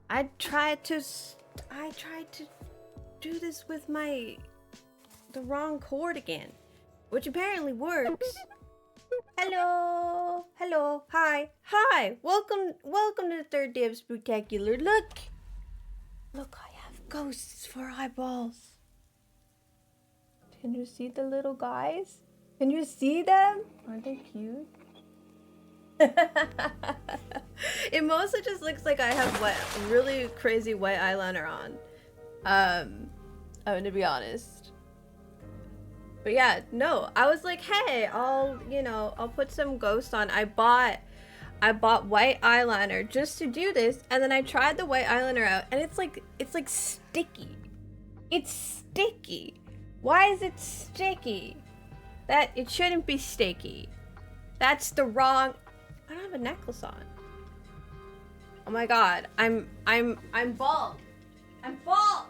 I tried to do this with the wrong chord again, which apparently works. Hello, hello, hi, welcome to the third day of Spooktacular. Look, I have ghosts for eyeballs. Can you see the little guys? Can you see them? Aren't they cute? It mostly just looks like I have really crazy white eyeliner on. I'm gonna be honest. But yeah, no, I was like, hey, I'll put some ghost on. I bought white eyeliner just to do this, and then I tried the white eyeliner out, and it's like sticky. It's sticky. Why is it sticky? It shouldn't be sticky. That's the wrong. I don't have a necklace on. Oh my god, I'm bald. I'm bald.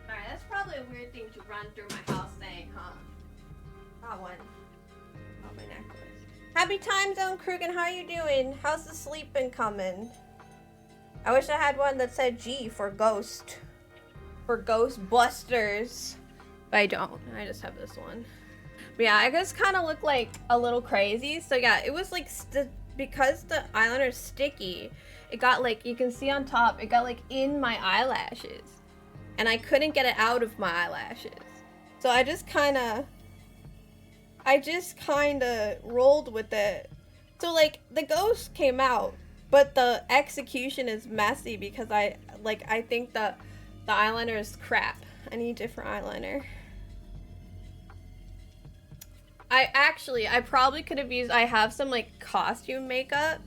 Alright, that's probably a weird thing to run through my house saying, huh? Got one. Got my necklace. Happy time zone, Krugen. How are you doing? How's the sleep been coming? I wish I had one that said G for ghost. For Ghostbusters. But I don't. I just have this one. But yeah, I just kind of look like a little crazy. So yeah, it was like, because the eyeliner is sticky, it got like, you can see on top, it got like in my eyelashes. And I couldn't get it out of my eyelashes. So I just kind of rolled with it. So like the ghost came out, but the execution is messy because I think the eyeliner is crap. I need different eyeliner. I probably could have used, I have some like costume makeup,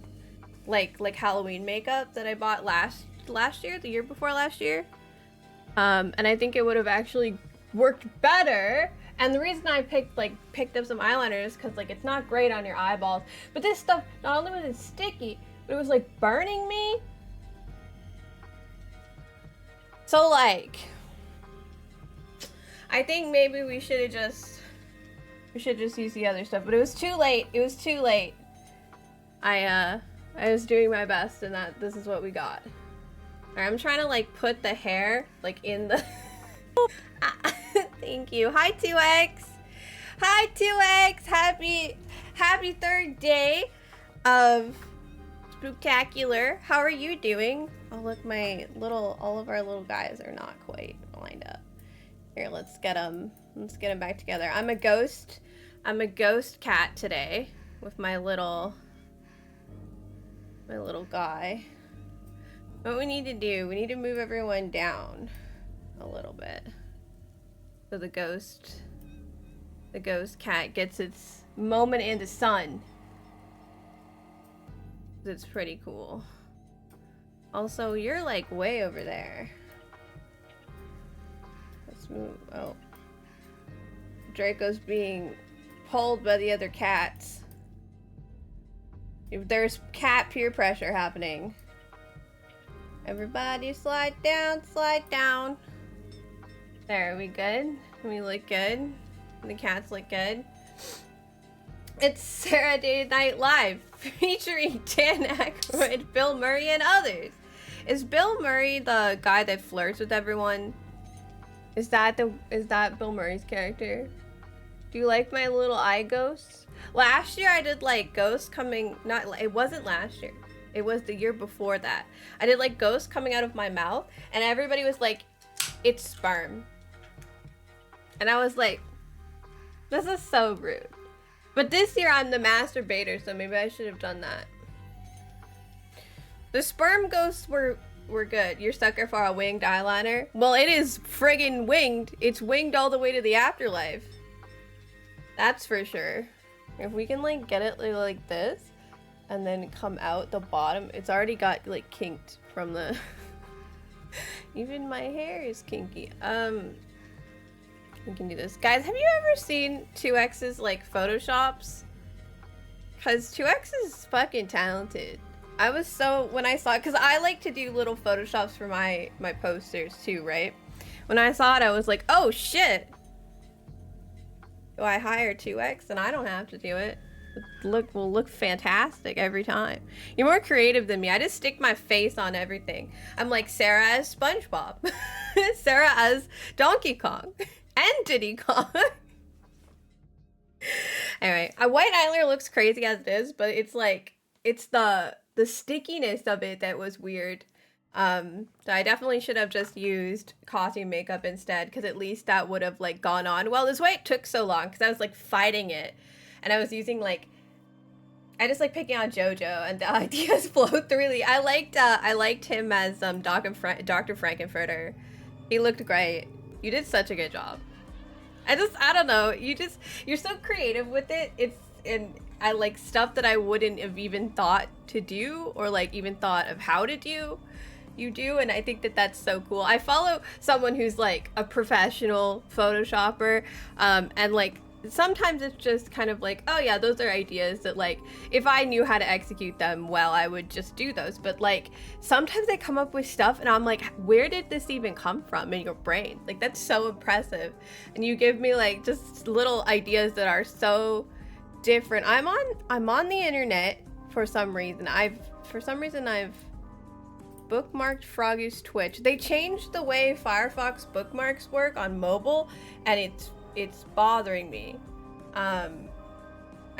like Halloween makeup that I bought last year, the year before last year. And I think it would have actually worked better. And the reason I picked up some eyeliner is because like it's not great on your eyeballs. But this stuff, not only was it sticky, but it was like burning me. So like, I think maybe we should just use the other stuff. But it was too late. It was too late. I was doing my best, and this is what we got. Alright, I'm trying to like put the hair like in the. Thank you. Hi 2X. Hi 2X. Happy third day of Spooktacular. How are you doing? Oh look, all of our little guys are not quite lined up. Here, let's get them back together. I'm a ghost cat today with my little guy. What we need to do, we need to move everyone down a little bit. So the ghost cat gets its moment in the sun. It's pretty cool. Also, you're like way over there. Let's move. Oh. Draco's being pulled by the other cats. There's cat peer pressure happening. Everybody slide down, slide down. There, are we good? We look good? The cats look good? It's Saturday Night Live, featuring Dan Aykroyd, Bill Murray, and others. Is Bill Murray the guy that flirts with everyone? Is that Bill Murray's character? Do you like my little eye ghosts? Last year I did like ghosts coming, it wasn't last year. It was the year before that. I did like ghosts coming out of my mouth, and everybody was like, it's sperm. And I was like, this is so rude. But this year I'm the masturbator, so maybe I should have done that. The sperm ghosts were good. You're sucker for a winged eyeliner? Well, it is friggin' winged. It's winged all the way to the afterlife. That's for sure. If we can like get it like this and then come out the bottom, it's already got like kinked from the even my hair is kinky. We can do this. Guys, have you ever seen 2X's like photoshops? Cause 2X is fucking talented. I was so, when I saw it, because I like to do little photoshops for my posters too, right? When I saw it, I was like, oh shit. Do I hire 2X and I don't have to do it? Will look fantastic every time. You're more creative than me. I just stick my face on everything. I'm like Sarah as SpongeBob. Sarah as Donkey Kong. And Diddy Kong. Anyway, a white eyeliner looks crazy as it is, but it's like, it's the stickiness of it that was weird. So I definitely should have just used costume makeup instead, because at least that would have like gone on. Well, this is why it took so long, because I was like fighting it, and I was using like, I just like picking on JoJo, and the ideas flow through. I liked him as Dr. Frankenfurter. He looked great. You did such a good job. I don't know. You're so creative with it. I like stuff that I wouldn't have even thought to do, or like even thought of how to do. You do, and I think that that's so cool. I follow someone who's like a professional photoshopper, and like sometimes it's just kind of like, oh yeah, those are ideas that like if I knew how to execute them well, I would just do those. But like sometimes I come up with stuff and I'm like, where did this even come from in your brain? Like that's so impressive. And you give me like just little ideas that are so different. I'm on the internet for some reason. I've bookmarked Froggy's Twitch. They changed the way Firefox bookmarks work on mobile, and it's bothering me. I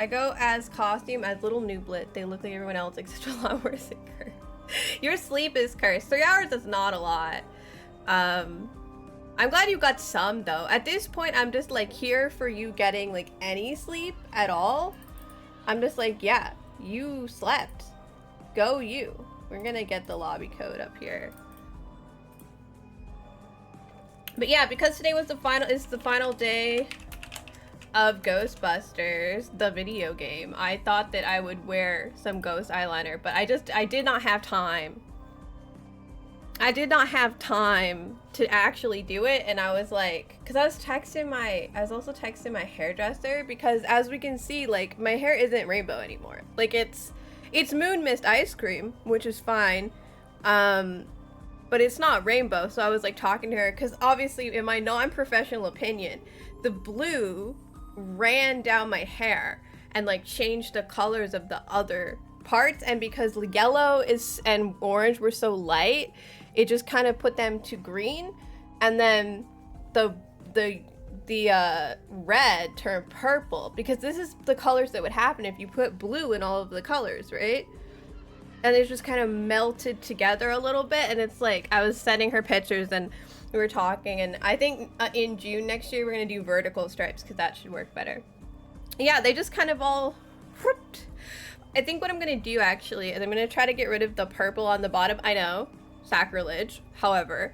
go as costume as Little Nooblet. They look like everyone else except a lot worse than cursed. Your sleep is cursed. 3 hours is not a lot. I'm glad you got some though. At this point, I'm just like here for you getting like any sleep at all. I'm just like, yeah, you slept. Go you. We're gonna get the lobby code up here. But yeah, because today was the final day of Ghostbusters, the video game, I thought that I would wear some ghost eyeliner, but I did not have time. I did not have time to actually do it, and I was like, because I was also texting my hairdresser, because as we can see, like, my hair isn't rainbow anymore. Like, it's Moon Mist ice cream, which is fine, but it's not rainbow. So I was like talking to her, because obviously in my non-professional opinion, the blue ran down my hair and like changed the colors of the other parts, and because yellow and orange were so light, it just kind of put them to green, and then the red turned purple, because this is the colors that would happen if you put blue in all of the colors, right? And it just kind of melted together a little bit, and it's like I was sending her pictures and we were talking, and I think in June next year we're gonna do vertical stripes, because that should work better. Yeah, they just kind of all whooped. I think what I'm gonna do actually is I'm gonna try to get rid of the purple on the bottom. I know, sacrilege, however,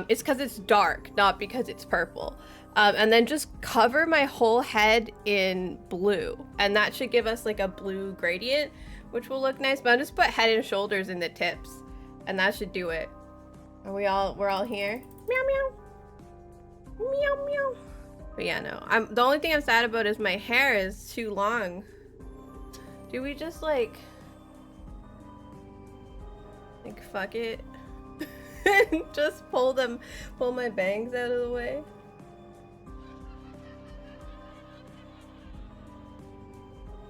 it's because it's dark, not because it's purple. And then just cover my whole head in blue, and that should give us like a blue gradient, which will look nice. But I'll just put head and shoulders in the tips, and that should do it. We're all here? Meow meow. Meow meow. But yeah, no. The only thing I'm sad about is my hair is too long. Do we just like fuck it? Just pull my bangs out of the way?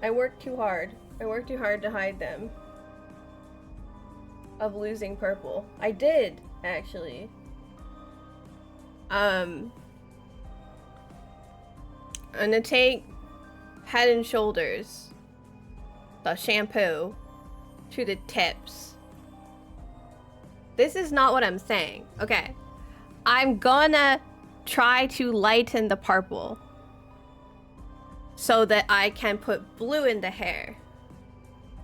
I worked too hard. I worked too hard to hide them. Of losing purple. I did, actually. I'm gonna take Head and Shoulders, the shampoo, to the tips. This is not what I'm saying. Okay. I'm gonna try to lighten the purple so that I can put blue in the hair.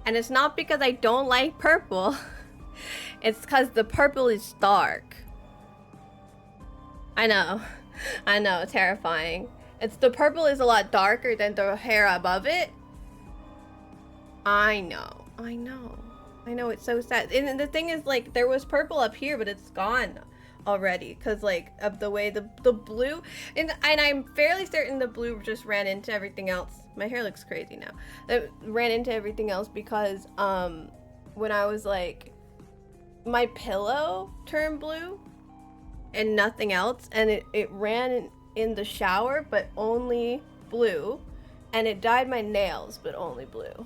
And it's not because I don't like purple. It's because the purple is dark. I know, terrifying. The purple is a lot darker than the hair above it. I know, it's so sad. And the thing is, like, there was purple up here, but it's gone already, because like of the way the blue, and I'm fairly certain the blue just ran into everything else. My hair looks crazy now. It ran into everything else because when I was like, my pillow turned blue and nothing else, and it ran in the shower but only blue, and it dyed my nails but only blue.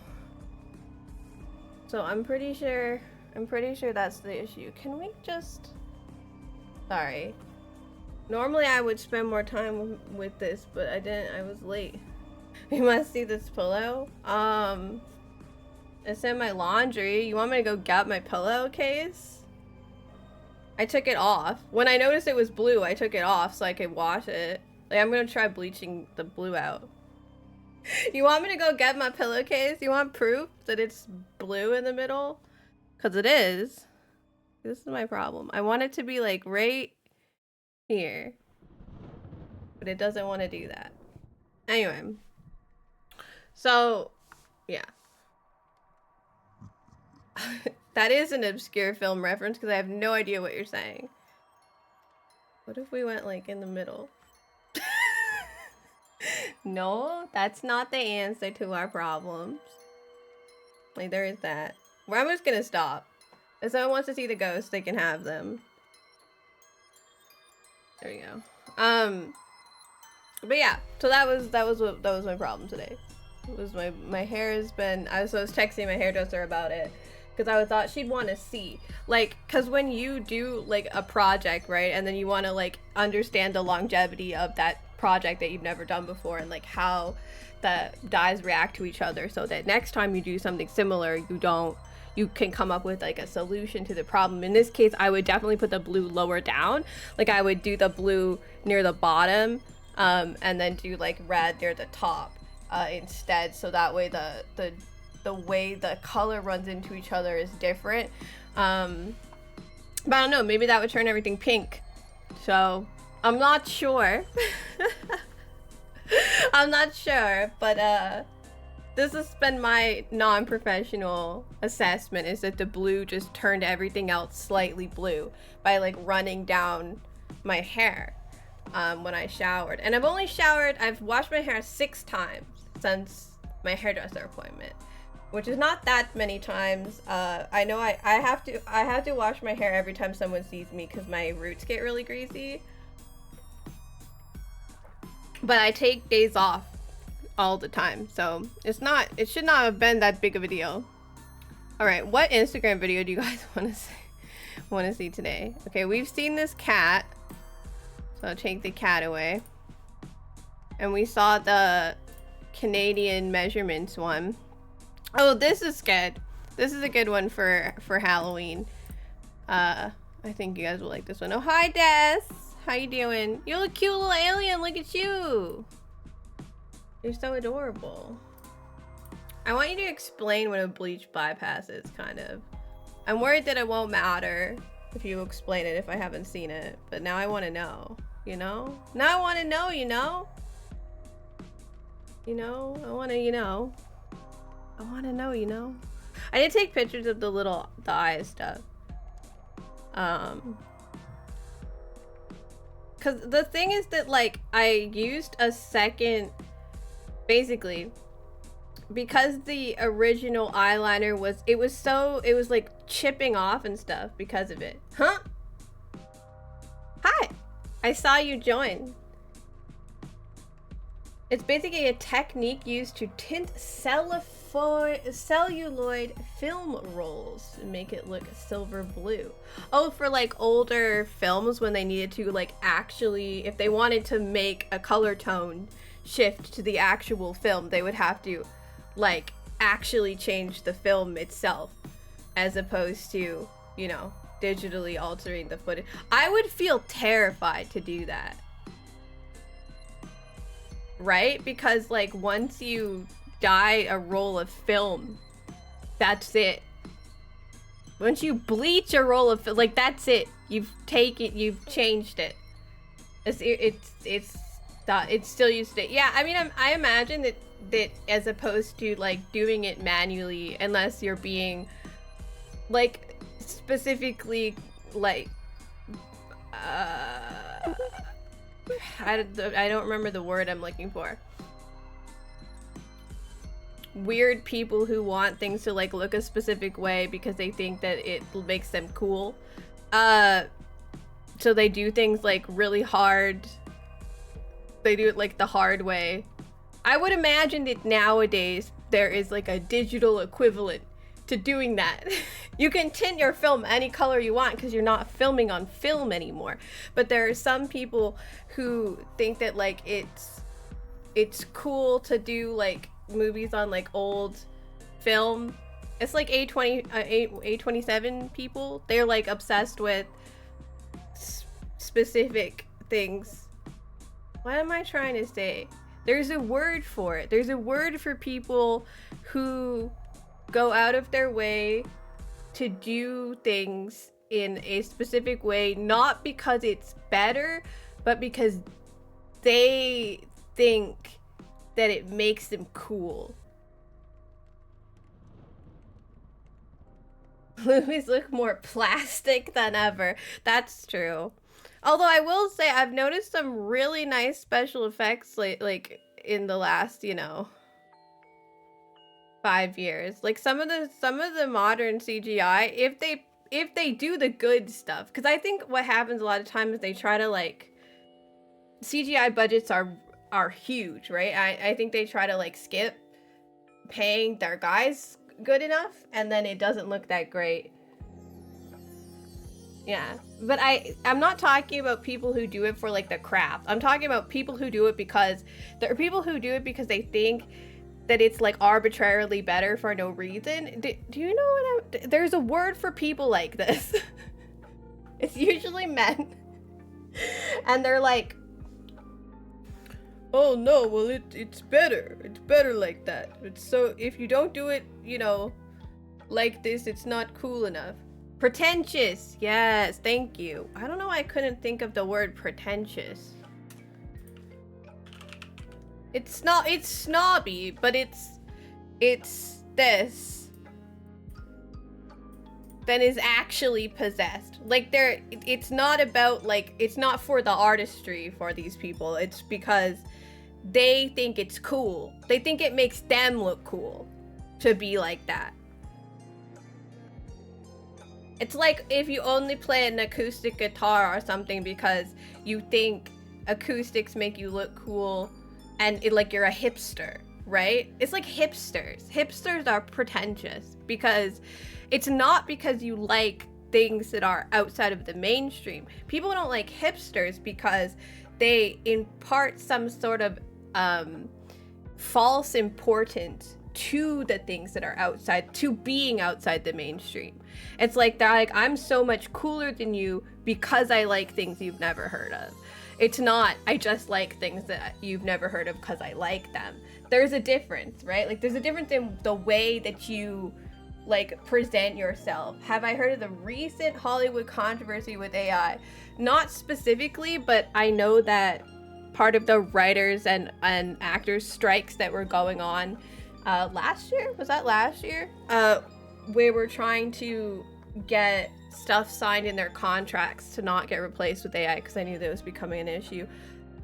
So I'm pretty sure that's the issue. Can we just... Sorry. Normally I would spend more time with this, but I didn't. I was late. You must see this pillow. It's in my laundry. You want me to go get my pillowcase? I took it off. When I noticed it was blue, I took it off so I could wash it. Like, I'm gonna try bleaching the blue out. You want me to go get my pillowcase? You want proof that it's blue in the middle? Because it is. This is my problem. I want it to be like right here. But it doesn't want to do that. Anyway. So, yeah. That is an obscure film reference because I have no idea what you're saying. What if we went like in the middle? No, that's not the answer to our problems. Like, there is that. Well, I'm just gonna stop. If someone wants to see the ghosts, they can have them. There we go. But yeah, so that was my problem today. It was my hair has been. I was texting my hairdresser about it because I thought she'd want to see, like, because when you do like a project, right, and then you want to like understand the longevity of that project that you've never done before, and like how the dyes react to each other, so that next time you do something similar, you can come up with like a solution to the problem. In this case, I would definitely put the blue lower down. Like, I would do the blue near the bottom, and then do like red near the top instead, so that way the way the color runs into each other is different. But I don't know, maybe that would turn everything pink. So I'm not sure. I'm not sure, but this has been my non-professional assessment, is that the blue just turned everything else slightly blue by like running down my hair when I showered. And I've washed my hair 6 times since my hairdresser appointment, which is not that many times. I know I have to wash my hair every time someone sees me because my roots get really greasy. But I take days off all the time, so it should not have been that big of a deal. All right, what Instagram video do you guys want to see today? Okay, we've seen this cat, so I'll take the cat away, and we saw the Canadian measurements one. Oh, this is good. This is a good one for Halloween. I think you guys will like this one. Oh, hi, Des. How you doing? You look cute, little alien. Look at you. You're so adorable. I want you to explain what a bleach bypass is, kind of. I'm worried that it won't matter if you explain it if I haven't seen it, but now I want to know, you know? Now I want to know, you know? You know? I want to, you know? I want to know, you know? I did take pictures of the eye stuff. Cause the thing is that, like, I used a second, basically, because the original eyeliner was like chipping off and stuff because of it. Huh? Hi! I saw you join. It's basically a technique used to tint celluloid film rolls and make it look silver blue. Oh, for like older films when they needed to like actually, if they wanted to make a color tone shift to the actual film, they would have to like actually change the film itself as opposed to, you know, digitally altering the footage. I would feel terrified to do that. Right? Because like once you dye a roll of film, that's it. Once you bleach a roll of film, like that's it. You've changed it. It's still used to. Yeah, I mean, I imagine that as opposed to like doing it manually, unless you're being like specifically like I don't remember the word I'm looking for. weird people who want things to like look a specific way because they think that it makes them cool. So they do things like really hard. They do it like the hard way. I would imagine that nowadays there is like a digital equivalent to doing that. You can tint your film any color you want because you're not filming on film anymore. But there are some people who think that like it's cool to do like movies on like old film. It's like A27 people. They're like obsessed with specific things. What am I trying to say? There's a word for it. There's a word for people who go out of their way to do things in a specific way, not because it's better, but because they think that it makes them cool. Movies look more plastic than ever. That's true. Although I will say I've noticed some really nice special effects like in the last, you know, 5 years. Like some of the modern CGI, if they do the good stuff, because I think what happens a lot of times is they try to like, CGI budgets are huge, right? I think they try to like skip paying their guys good enough, and then it doesn't look that great. Yeah, but I'm not talking about people who do it for like the craft. I'm talking about people who do it because there are people who do it because they think that it's like arbitrarily better for no reason. Do you know what there's a word for people like this. It's usually men. And they're like, oh no, well it's better. It's better like that. It's so if you don't do it, you know, like this, it's not cool enough. Pretentious. Yes, thank you. I don't know why I couldn't think of the word pretentious. It's snobby, but it's this. Then is actually possessed. Like it's not about like, it's not for the artistry for these people. It's because they think it's cool. They think it makes them look cool to be like that. It's like if you only play an acoustic guitar or something because you think acoustics make you look cool and like you're a hipster, right? It's like hipsters. Hipsters are pretentious because it's not because you like things that are outside of the mainstream. People don't like hipsters because they impart some sort of false importance to the things that are outside, to being outside the mainstream. It's like they're like, I'm so much cooler than you because I like things you've never heard of. It's not, I just like things that you've never heard of because I like them. There's a difference, right? Like there's a difference in the way that you like present yourself. Have I heard of the recent Hollywood controversy with AI? Not specifically, but I know that part of the writers and actors strikes that were going on last year, was that last year? We were trying to get stuff signed in their contracts to not get replaced with AI because I knew that was becoming an issue.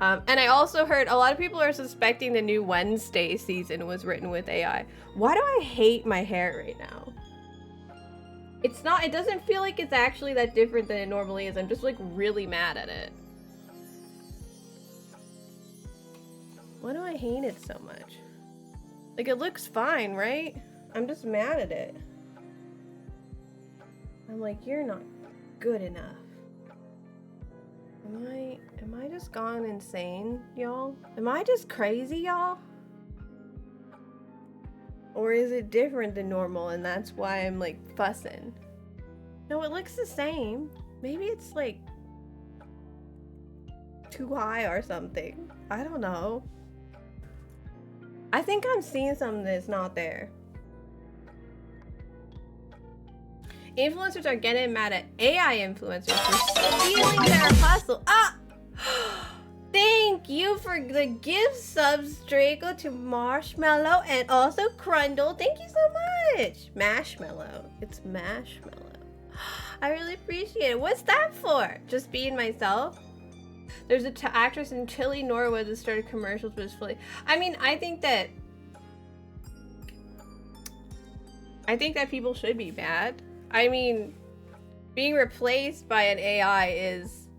And I also heard a lot of people are suspecting the new Wednesday season was written with AI. Why do I hate my hair right now? It's not, it doesn't feel like it's actually that different than it normally is. I'm just like really mad at it. Why do I hate it so much? Like it looks fine, right? I'm just mad at it. I'm like, you're not good enough. Am I just gone insane, y'all? Am I just crazy, y'all? Or is it different than normal and that's why I'm like fussing? No, it looks the same. Maybe it's like too high or something. I don't know. I think I'm seeing something that's not there. Influencers are getting mad at AI influencers for stealing their hustle. Ah! Thank you for the gift subs, Draco, to Marshmallow and also Crundle. Thank you so much. Marshmallow. It's Marshmallow. I really appreciate it. What's that for? Just being myself? There's an actress in Chile, Norway that started commercials, but it's fully... I mean, I think that I think that people should be mad. I mean, being replaced by an AI is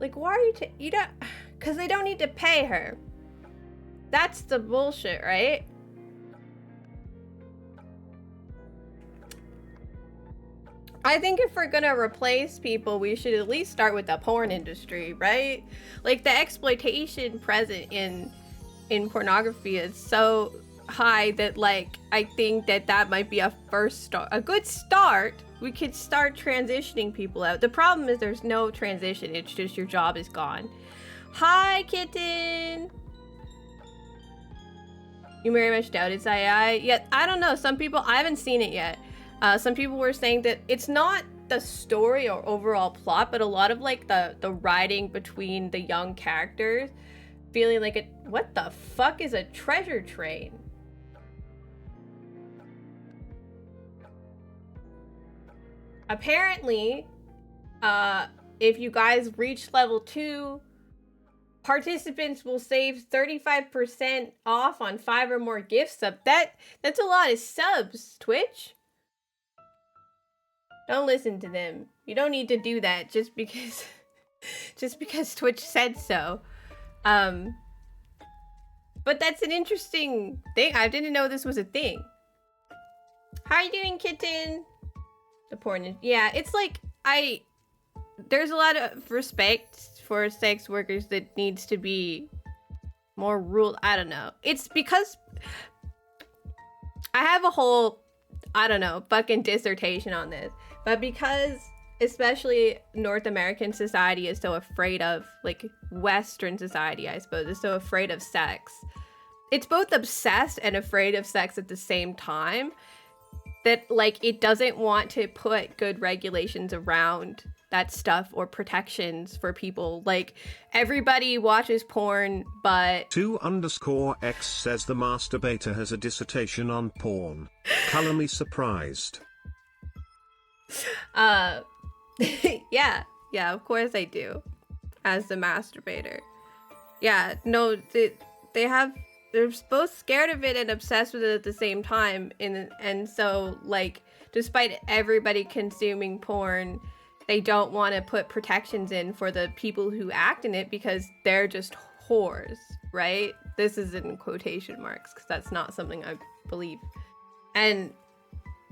like, why are you don't, because they don't need to pay her. That's the bullshit, right? I think if we're gonna replace people, we should at least start with the porn industry, right? Like, the exploitation present in pornography is so high that, like, I think that might be a good start. We could start transitioning people out. The problem is there's no transition. It's just your job is gone. Hi, kitten. You very much doubt it's AI. Yeah, I don't know. Some people, I haven't seen it yet. Some people were saying that it's not the story or overall plot, but a lot of like the writing between the young characters, feeling like what the fuck is a treasure train? Apparently, if you guys reach level 2, participants will save 35% off on 5 or more gift subs. That's a lot of subs, Twitch. Don't listen to them. You don't need to do that just because Twitch said so. But that's an interesting thing. I didn't know this was a thing. How are you doing, kitten? The porn, yeah, it's like there's a lot of respect for sex workers that needs to be more ruled. I don't know. It's because I have a whole, I don't know, fucking dissertation on this. But because especially North American society is so afraid of, like Western society, I suppose, is so afraid of sex. It's both obsessed and afraid of sex at the same time. That, like, it doesn't want to put good regulations around that stuff or protections for people. Like, everybody watches porn, but 2_X says the masturbator has a dissertation on porn. Color me surprised. yeah, of course I do. As the masturbator. Yeah, no, they're both scared of it and obsessed with it at the same time. And so, like, despite everybody consuming porn, they don't want to put protections in for the people who act in it because they're just whores, right? This is in quotation marks because that's not something I believe. And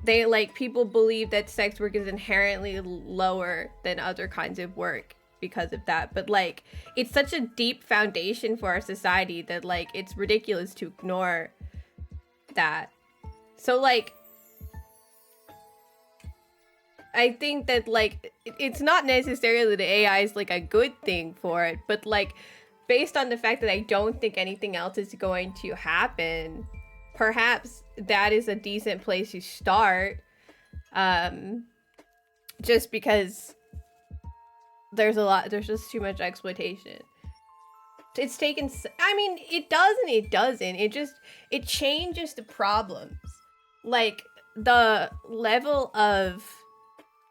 they, like, people believe that sex work is inherently lower than other kinds of work because of that, but like, it's such a deep foundation for our society that, like, it's ridiculous to ignore that. So, like, I think that, like, it's not necessarily the AI is like a good thing for it, but like, based on the fact that I don't think anything else is going to happen, perhaps that is a decent place to start. Just because there's just too much exploitation. It's taken, I mean, it doesn't. It changes the problems. Like, the level of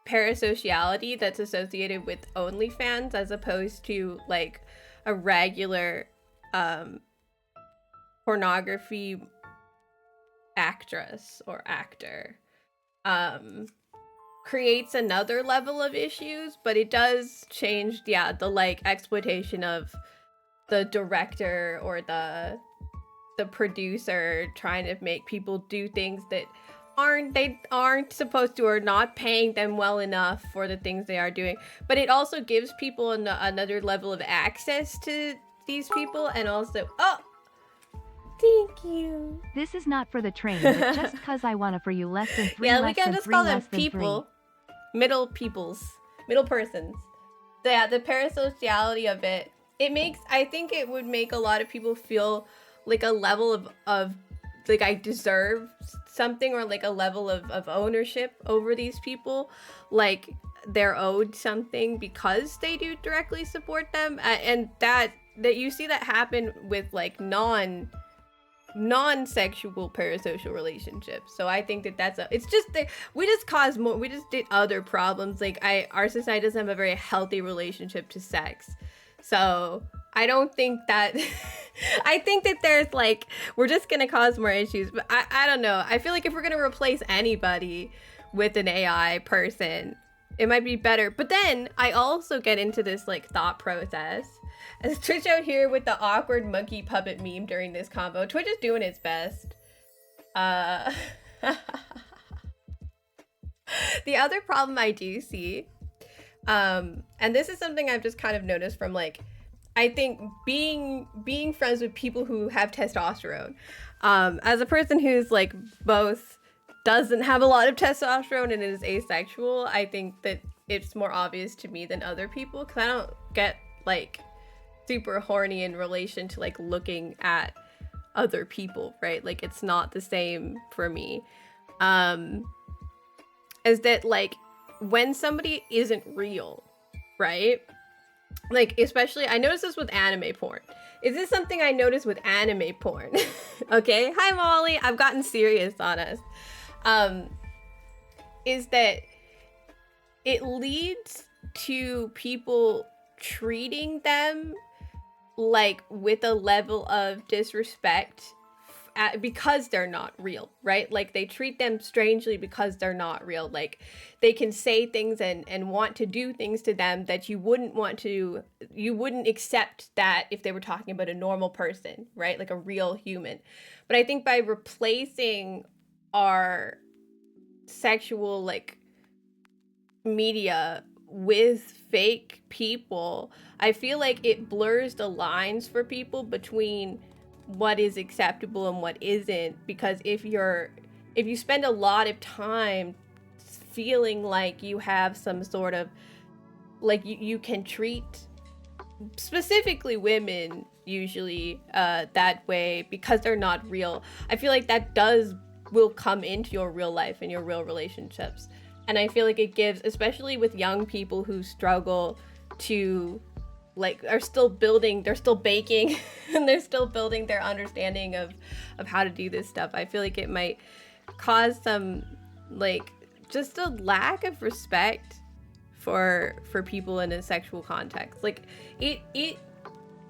parasociality that's associated with OnlyFans as opposed to, like, a regular pornography actress or actor creates another level of issues, but it does change, yeah, the, like, exploitation of the director or the producer trying to make people do things that aren't supposed to, or not paying them well enough for the things they are doing. But it also gives people another level of access to these people, and also, oh, thank you. This is not for the train, but just cause I wanna for you less than 3 yeah, less we can than just 3 call them less than people. 3. Middle persons. So yeah, the parasociality of it, I think it would make a lot of people feel like a level of like, I deserve something, or like a level of ownership over these people, like they're owed something because they do directly support them. And that you see that happen with, like, non-sexual parasocial relationships. So I think that's it's just that we just did other problems. Like, our society doesn't have a very healthy relationship to sex. So I don't think that I think that there's like, we're just gonna cause more issues, but I don't know. I feel like if we're gonna replace anybody with an AI person, it might be better. But then I also get into this like thought process. As Twitch out here with the awkward monkey puppet meme during this combo. Twitch is doing its best. The other problem I do see, and this is something I've just kind of noticed from like, I think being friends with people who have testosterone, as a person who's like both doesn't have a lot of testosterone and is asexual, I think that it's more obvious to me than other people, because I don't get like super horny in relation to like looking at other people, right? Like it's not the same for me. Is that like when somebody isn't real, right? Like especially, I noticed this with anime porn. Is this something I noticed with anime porn? Okay, hi Molly, I've gotten serious on us. Is that it leads to people treating them like with a level of disrespect because they're not real, right? Like they treat them strangely because they're not real. Like they can say things and want to do things to them that you wouldn't accept that if they were talking about a normal person, right? Like a real human. But I think by replacing our sexual like media with fake people, I feel like it blurs the lines for people between what is acceptable and what isn't, because if you spend a lot of time feeling like you have some sort of like you can treat specifically women usually that way because they're not real, I feel like that will come into your real life and your real relationships. And I feel like it gives, especially with young people who struggle to like are still building, they're still baking and they're still building their understanding of how to do this stuff. I feel like it might cause some like just a lack of respect for people in a sexual context. Like it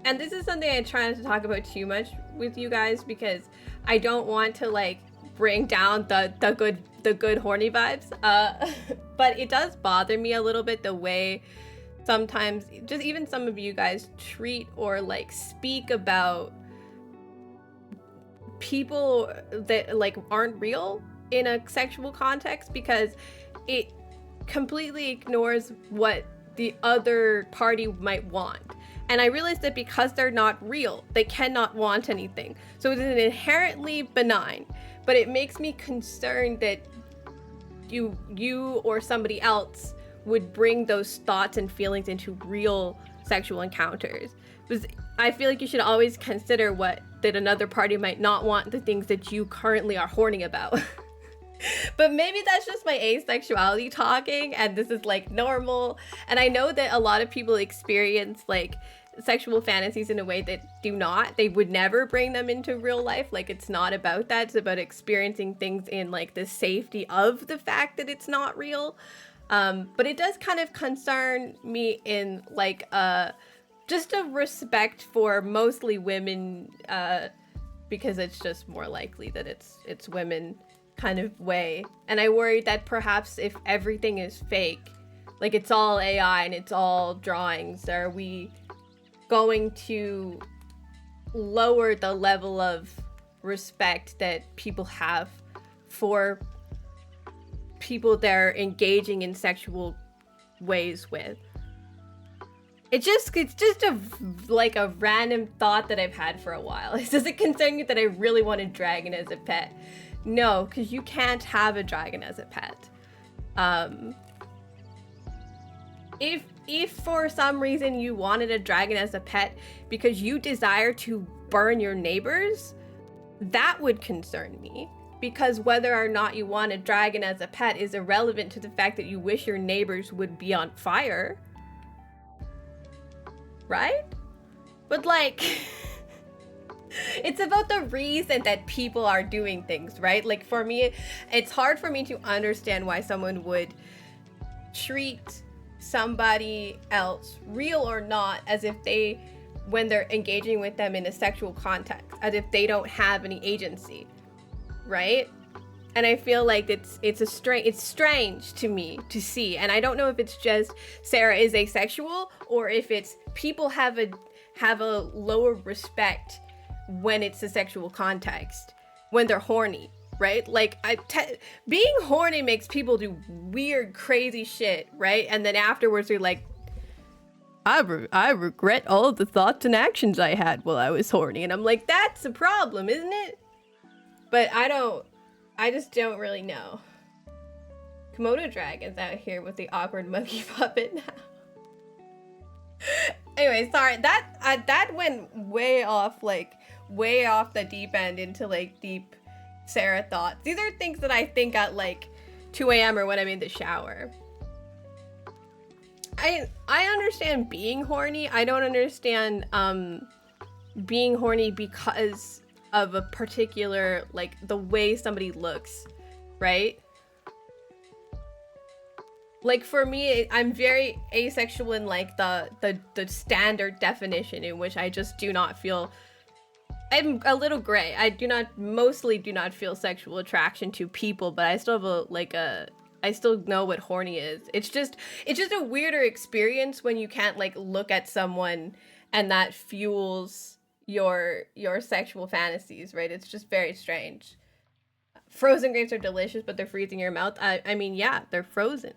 and this is something I try not to talk about too much with you guys because I don't want to like bring down the good horny vibes, but it does bother me a little bit the way sometimes just even some of you guys treat or like speak about people that like aren't real in a sexual context, because it completely ignores what the other party might want. And I realize that because they're not real, they cannot want anything. So it is inherently benign, but it makes me concerned that you or somebody else would bring those thoughts and feelings into real sexual encounters. Because I feel like you should always consider that another party might not want the things that you currently are horny about. But maybe that's just my asexuality talking and this is like normal. And I know that a lot of people experience like sexual fantasies in a way that they would never bring them into real life. Like it's not about that. It's about experiencing things in like the safety of the fact that it's not real. But it does kind of concern me in like just a respect for mostly women, because it's just more likely that it's women kind of way. And I worry that perhaps if everything is fake, like it's all AI and it's all drawings, are we going to lower the level of respect that people have for people they're engaging in sexual ways with? It's just a random thought that I've had for a while. Does it concern you that I really want a dragon as a pet? No, because you can't have a dragon as a pet. If for some reason you wanted a dragon as a pet because you desire to burn your neighbors, that would concern me. Because whether or not you want a dragon as a pet is irrelevant to the fact that you wish your neighbors would be on fire. Right? But like, it's about the reason that people are doing things, right? Like for me, it's hard for me to understand why someone would treat somebody else, real or not, as if they when they're engaging with them in a sexual context, as if they don't have any agency, right? And I feel like it's strange to me to see, and I don't know if it's just Sarah is asexual or if it's people have a lower respect when it's a sexual context, when they're horny, right? Like being horny makes people do weird, crazy shit, right? And then afterwards they're like, I regret all of the thoughts and actions I had while I was horny. And I'm like, that's a problem, isn't it? But I just don't really know. Komodo dragon's out here with the awkward monkey puppet now. Anyway, sorry, that went way off the deep end into like deep Sarah thoughts. These are things that I think at like 2 a.m. or when I'm in the shower. I understand being horny. I don't understand being horny because of a particular, like, the way somebody looks, right? Like, for me, I'm very asexual in like the standard definition, in which I just do not feel, I'm a little gray. I mostly do not feel sexual attraction to people, but I still have I still know what horny is. It's just a weirder experience when you can't like look at someone and that fuels your sexual fantasies, right? It's just very strange. Frozen grapes are delicious, but they're freezing your mouth. I mean, yeah, they're frozen.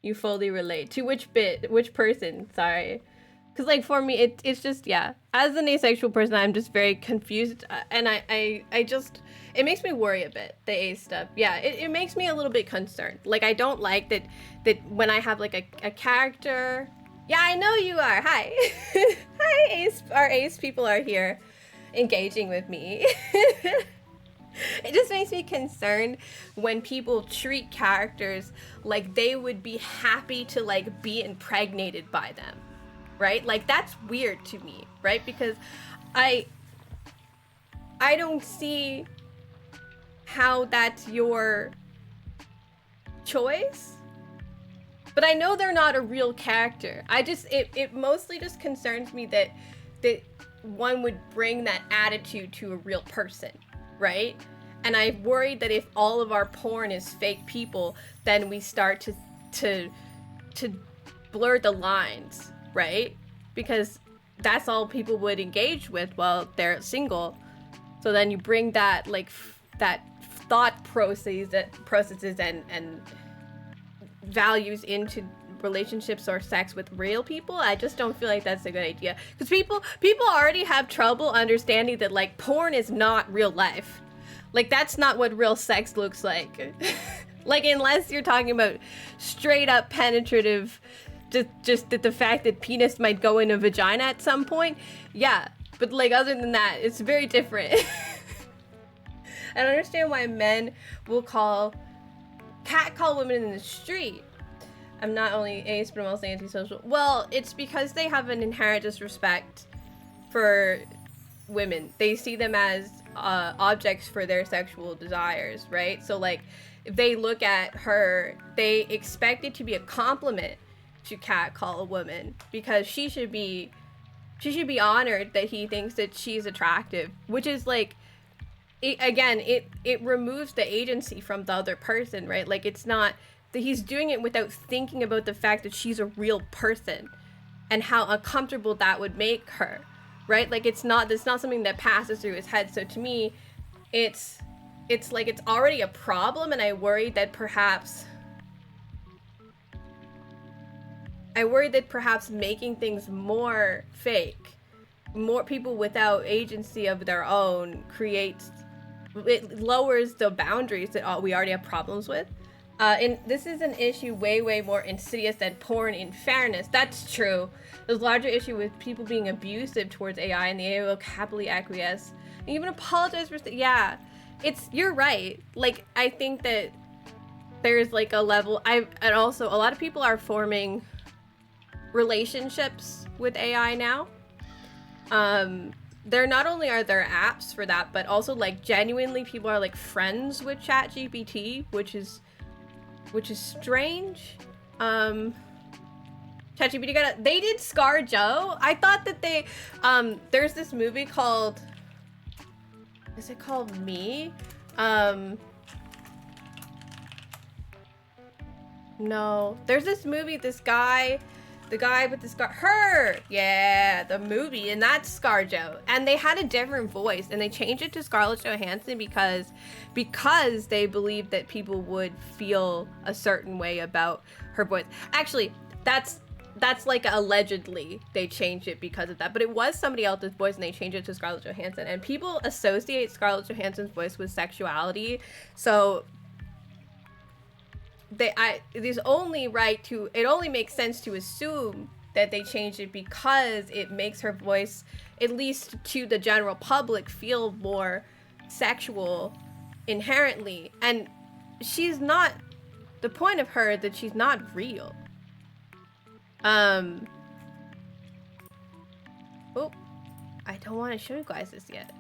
You fully relate. To which person? Sorry. Because, like, for me, it's just, yeah. As an asexual person, I'm just very confused. And I just, it makes me worry a bit, the ace stuff. Yeah, it makes me a little bit concerned. Like, I don't like that when I have, like, a character. Yeah, I know you are. Hi. Hi, ace. Our ace people are here engaging with me. It just makes me concerned when people treat characters like they would be happy to, like, be impregnated by them. Right? Like, that's weird to me, right? Because I don't see how that's your choice. But I know they're not a real character. It mostly just concerns me that one would bring that attitude to a real person, right? And I'm worried that if all of our porn is fake people, then we start to blur the lines, right? Because that's all people would engage with while they're single. So then you bring that like that thought processes and values into relationships or sex with real people. I just don't feel like that's a good idea, because people already have trouble understanding that like porn is not real life. Like, that's not what real sex looks like. Like, unless you're talking about straight up penetrative, just the fact that penis might go in a vagina at some point, yeah. But like, other than that, it's very different. I don't understand why men will catcall women in the street. I'm not only ace, but I'm also antisocial. Well, it's because they have an inherent disrespect for women. They see them as objects for their sexual desires, right? So like, if they look at her, they expect it to be a compliment to catcall a woman, because she should be honored that he thinks that she's attractive, which is like, it removes the agency from the other person, right? Like, it's not that he's doing it without thinking about the fact that she's a real person and how uncomfortable that would make her, right? Like, it's not something that passes through his head. So to me, it's like, it's already a problem, and I worry that perhaps making things more fake, more people without agency of their own, it lowers the boundaries that we already have problems with. And this is an issue way more insidious than porn, in fairness. That's true. There's a larger issue with people being abusive towards AI, and the AI will happily acquiesce and even apologize for yeah. You're right. Like, I think that there's like a level, and also a lot of people are forming relationships with AI now. There not only are there apps for that, but also like genuinely people are like friends with ChatGPT, which is strange. ChatGPT got it. They did ScarJo. I thought that they, there's this movie called, is it called Me? No. There's this movie, the guy with the scar, her! Yeah, the movie, and that's ScarJo. And they had a different voice, and they changed it to Scarlett Johansson because they believed that people would feel a certain way about her voice. Actually, that's like allegedly they changed it because of that, but it was somebody else's voice and they changed it to Scarlett Johansson. And people associate Scarlett Johansson's voice with sexuality, so it only makes sense to assume that they changed it because it makes her voice, at least to the general public, feel more sexual inherently. And she's not, the point of her that she's not real. Oh, I don't want to show you guys this yet.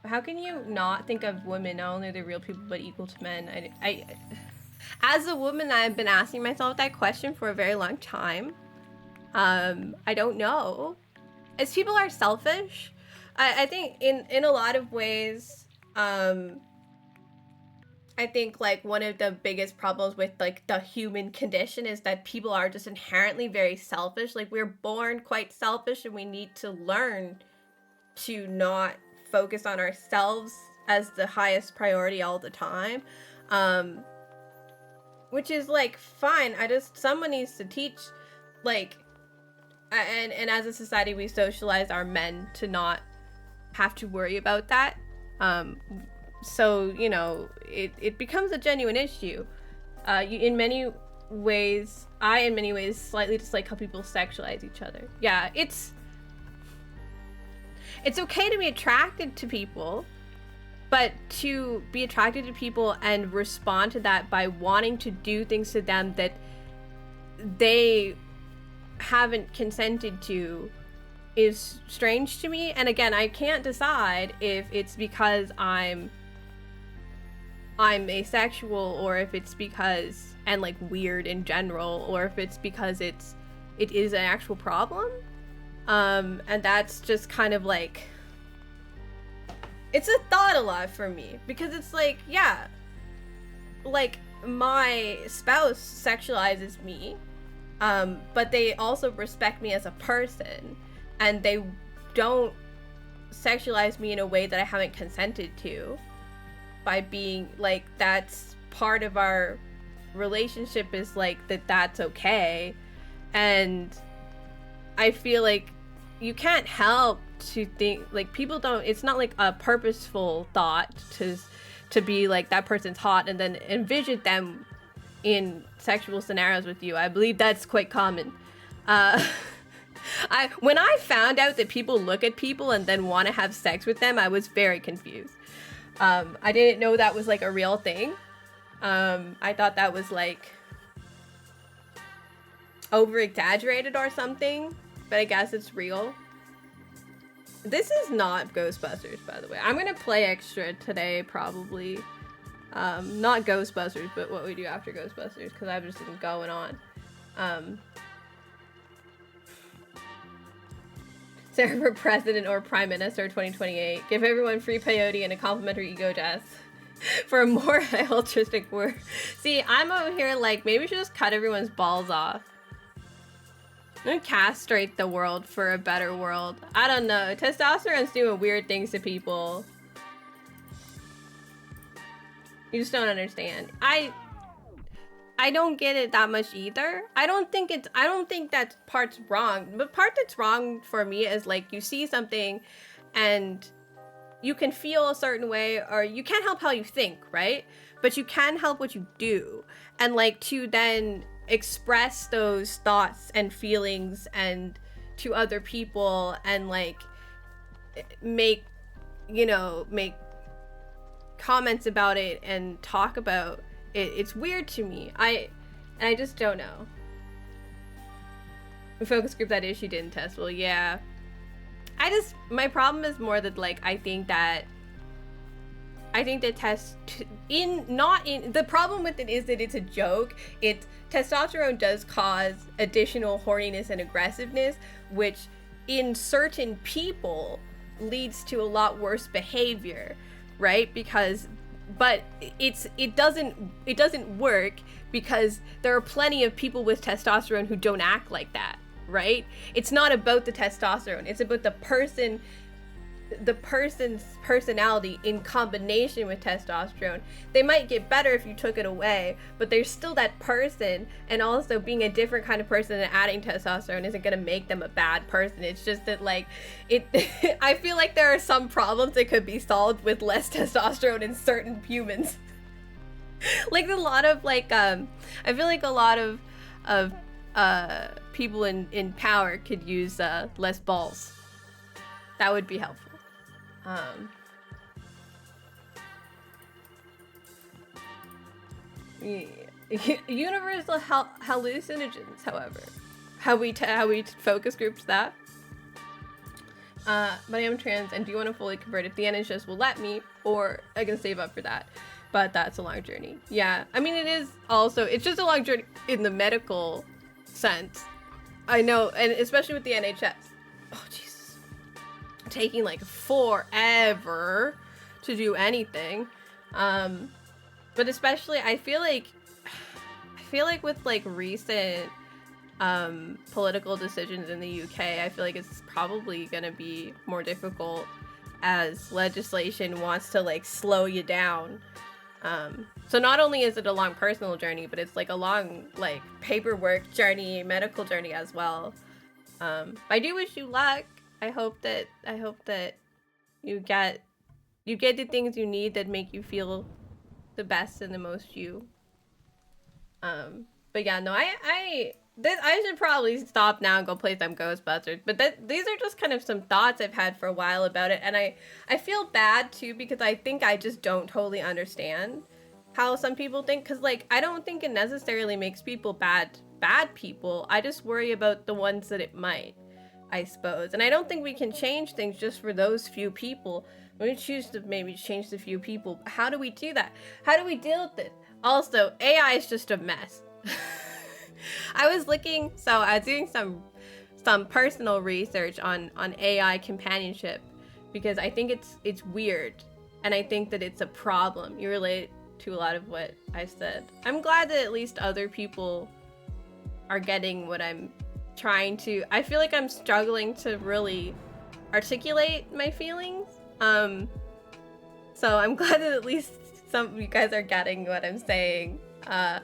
How can you not think of women, not only they're real people, but equal to men? As a woman, I've been asking myself that question for a very long time. I don't know. As people are selfish, I think in a lot of ways, I think like one of the biggest problems with like the human condition is that people are just inherently very selfish. Like, we're born quite selfish, and we need to learn to not focus on ourselves as the highest priority all the time, which is like fine. Someone needs to teach, like, and as a society we socialize our men to not have to worry about that, so you know it becomes a genuine issue. In many ways slightly dislike how people sexualize each other. Yeah, it's okay to be attracted to people, but to be attracted to people and respond to that by wanting to do things to them that they haven't consented to is strange to me. And again, I can't decide if it's because I'm asexual, or if it's because, and like weird in general, or if it's because it is an actual problem. And that's just kind of like, it's a thought a lot for me, because it's like, yeah, like my spouse sexualizes me, but they also respect me as a person, and they don't sexualize me in a way that I haven't consented to, by being like, that's part of our relationship, is like that's okay. And I feel like you can't help to think, like, people don't, it's not like a purposeful thought to be like, that person's hot, and then envision them in sexual scenarios with you. I believe that's quite common. When I found out that people look at people and then want to have sex with them, I was very confused. I didn't know that was like a real thing. I thought that was like over exaggerated or something, but I guess it's real. This is not Ghostbusters, by the way. I'm gonna play extra today, probably. Not Ghostbusters, but what we do after Ghostbusters, because I've just been going on. Sarah for President or Prime Minister 2028. Give everyone free peyote and a complimentary ego jazz. For a more altruistic word. See, I'm over here like, maybe we should just cut everyone's balls off. I'm gonna castrate the world for a better world. I don't know. Testosterone's doing weird things to people. You just don't understand. I don't get it that much either. I don't think that part's wrong. The part that's wrong for me is like, you see something and you can feel a certain way, or you can't help how you think, right? But you can help what you do. And like, to then express those thoughts and feelings and to other people, and like make comments about it and talk about it. It's weird to me. I just don't know. The focus group that issue didn't test. Well, yeah. My problem is more that like, I I think that the problem with it is that it's a joke. Testosterone does cause additional horniness and aggressiveness, which in certain people leads to a lot worse behavior, right? But it doesn't work because there are plenty of people with testosterone who don't act like that, right? It's not about the testosterone, it's about the person's personality in combination with testosterone. They might get better if you took it away, but there's still that person, and also being a different kind of person and adding testosterone isn't going to make them a bad person. It's just that like I feel like there are some problems that could be solved with less testosterone in certain humans. Like a lot of I feel like a lot of people in power could use less balls. That would be helpful. Universal hallucinogens, however, how we focus groups that. But I am trans and do want to fully convert if the NHS will let me, or I can save up for that. But that's a long journey. Yeah, I mean it's just a long journey in the medical sense. I know, and especially with the NHS. Oh Jesus, taking like forever to do anything. But especially I feel like with like recent political decisions in the UK, I feel like it's probably gonna be more difficult as legislation wants to like slow you down. So not only is it a long personal journey, but it's like a long like paperwork journey, medical journey as well. I do wish you luck. I hope that you get the things you need that make you feel the best and the most you. But yeah, no, I should probably stop now and go play some Ghostbusters. But these are just kind of some thoughts I've had for a while about it, and I feel bad too because I think I just don't totally understand how some people think. Because like I don't think it necessarily makes people bad people. I just worry about the ones that it might, I suppose. And I don't think we can change things just for those few people. We choose to maybe change the few people. How do we do that? How do we deal with it? Also, AI is just a mess. I was doing some personal research on AI companionship because I think it's weird, and I think that it's a problem. You relate to a lot of what I said. I'm glad that at least other people are getting what I'm trying to. I feel like I'm struggling to really articulate my feelings. So I'm glad that at least some of you guys are getting what I'm saying. I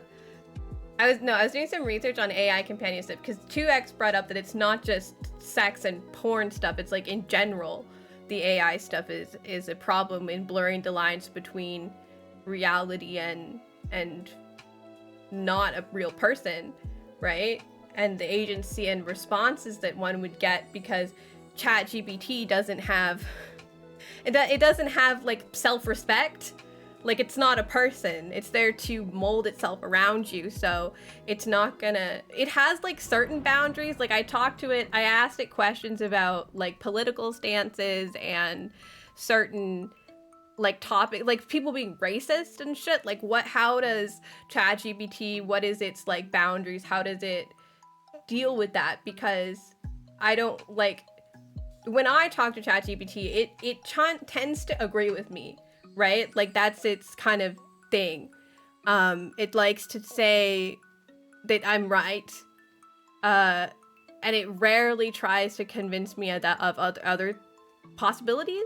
was doing some research on AI companionship because 2X brought up that it's not just sex and porn stuff. It's like in general, the AI stuff is a problem in blurring the lines between reality and not a real person, right? And the agency and responses that one would get because ChatGPT doesn't have like self-respect. Like it's not a person. It's there to mold itself around you. So it's not gonna, it has like certain boundaries. Like I talked to it, I asked it questions about like political stances and certain like topic, like people being racist and shit. Like how does ChatGPT, what is its like boundaries? How does it deal with that? Because I don't like, when I talk to ChatGPT, it tends to agree with me, right? Like that's its kind of thing. It likes to say that I'm right, and it rarely tries to convince me of other possibilities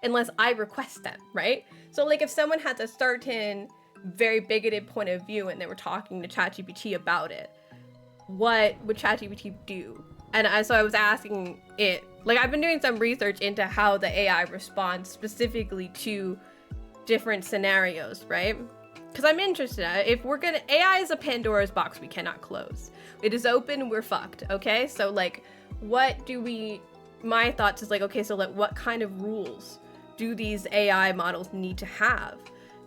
unless I request them, right? So like if someone has a certain very bigoted point of view and they were talking to ChatGPT about it, what would ChatGPT do? And so I was asking it, like I've been doing some research into how the AI responds specifically to different scenarios, right? Because I'm interested. If we're gonna, AI is a Pandora's box we cannot close. It is open, we're fucked, okay? So like, my thoughts is like, okay, so like what kind of rules do these AI models need to have?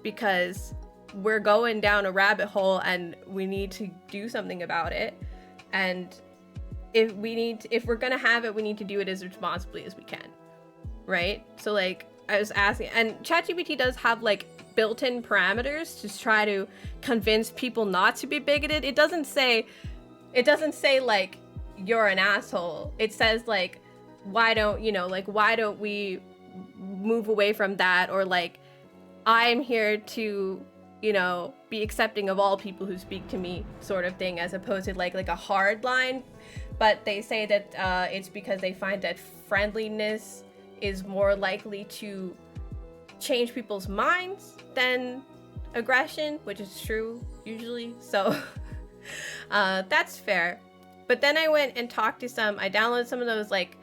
Because we're going down a rabbit hole and we need to do something about it. And if we're gonna have it, we need to do it as responsibly as we can, right? So like, I was asking, and ChatGPT does have like built-in parameters to try to convince people not to be bigoted. It doesn't say like you're an asshole. It says like, why don't we move away from that, or like, I'm here to, be accepting of all people who speak to me, sort of thing, as opposed to like a hard line. But they say that it's because they find that friendliness is more likely to change people's minds than aggression, which is true usually. So that's fair. But then I went and talked to I downloaded some of those like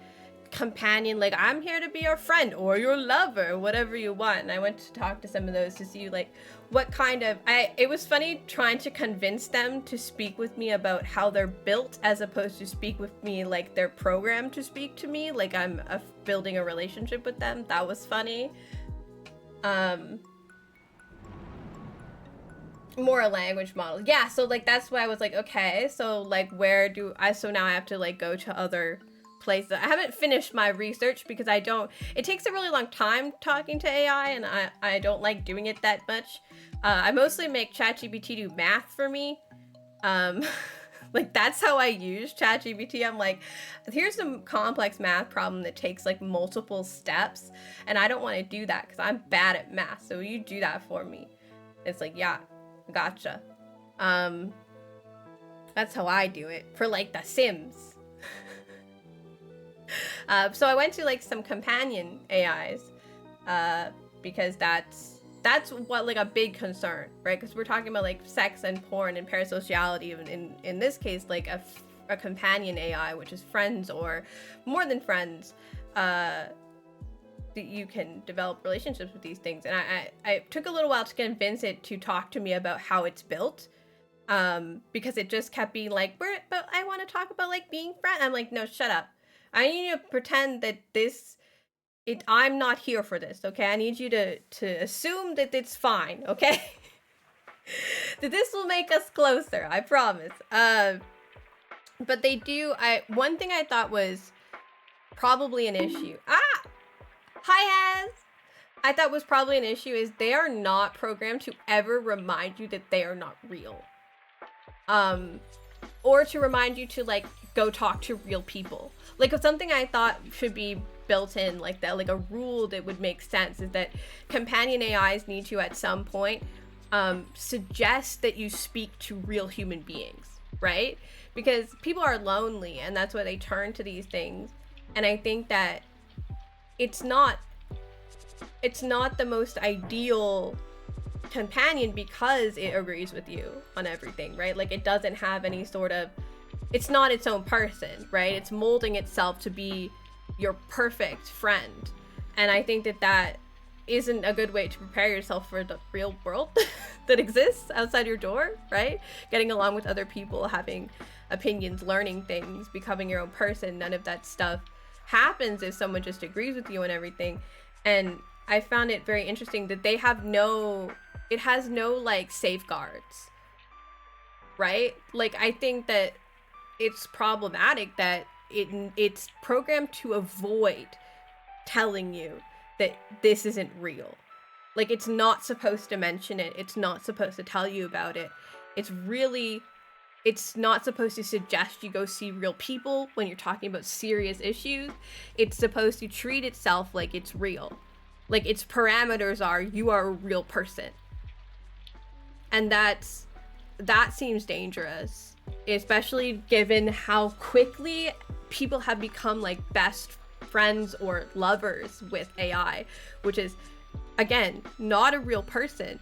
companion, like I'm here to be your friend or your lover, whatever you want. And I went to talk to some of those to see like what kind of, it was funny trying to convince them to speak with me about how they're built, as opposed to speak with me like they're programmed to speak to me, like I'm building a relationship with them. That was funny. More a language model. Yeah, so like that's why I was like, okay, so like so now I have to like go to other places. I haven't finished my research because it takes a really long time talking to AI, and I don't like doing it that much. I mostly make ChatGPT do math for me. Like that's how I use ChatGPT. I'm like, here's some complex math problem that takes like multiple steps, and I don't want to do that because I'm bad at math, so you do that for me. It's like, yeah, gotcha. That's how I do it for like The Sims. So I went to like some companion AIs, because that's what like a big concern, right? Because we're talking about like sex and porn and parasociality, in this case like a companion AI, which is friends or more than friends, that you can develop relationships with these things. And I took a little while to convince it to talk to me about how it's built, because it just kept being like, but I want to talk about like being friends. I'm like, no, shut up. I need you to pretend that I'm not here for this, okay? I need you to assume that it's fine, okay? That this will make us closer, I promise. But they do, one thing I thought was probably an issue. Hi, Haz! I thought was probably an issue is they are not programmed to ever remind you that they are not real. Or to remind you to like go talk to real people. Like something I thought should be built in like that, like a rule that would make sense, is that companion AIs need to at some point suggest that you speak to real human beings, right? Because people are lonely and that's why they turn to these things. And I think that it's not the most ideal companion because it agrees with you on everything, right? Like it doesn't have any sort of, it's not its own person, right? It's molding itself to be your perfect friend. And I think that isn't a good way to prepare yourself for the real world that exists outside your door, right? Getting along with other people, having opinions, learning things, becoming your own person. None of that stuff happens if someone just agrees with you and everything. And I found it very interesting that it has no like safeguards, right? Like I think that it's problematic that it's programmed to avoid telling you that this isn't real. Like it's not supposed to mention it. It's not supposed to tell you about it. It's not supposed to suggest you go see real people when you're talking about serious issues. It's supposed to treat itself like it's real. Like its parameters are, you are a real person. And that seems dangerous, especially given how quickly people have become like best friends or lovers with AI, which is, again, not a real person.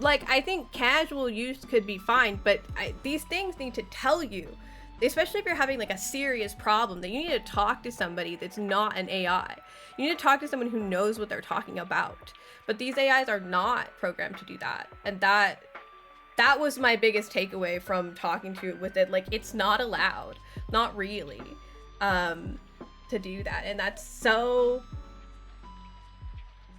Like, I think casual use could be fine, but these things need to tell you, especially if you're having like a serious problem, that you need to talk to somebody that's not an AI. You need to talk to someone who knows what they're talking about. But these AIs are not programmed to do that. And that was my biggest takeaway from talking to it with it. Like, it's not allowed, not really, to do that. And that's so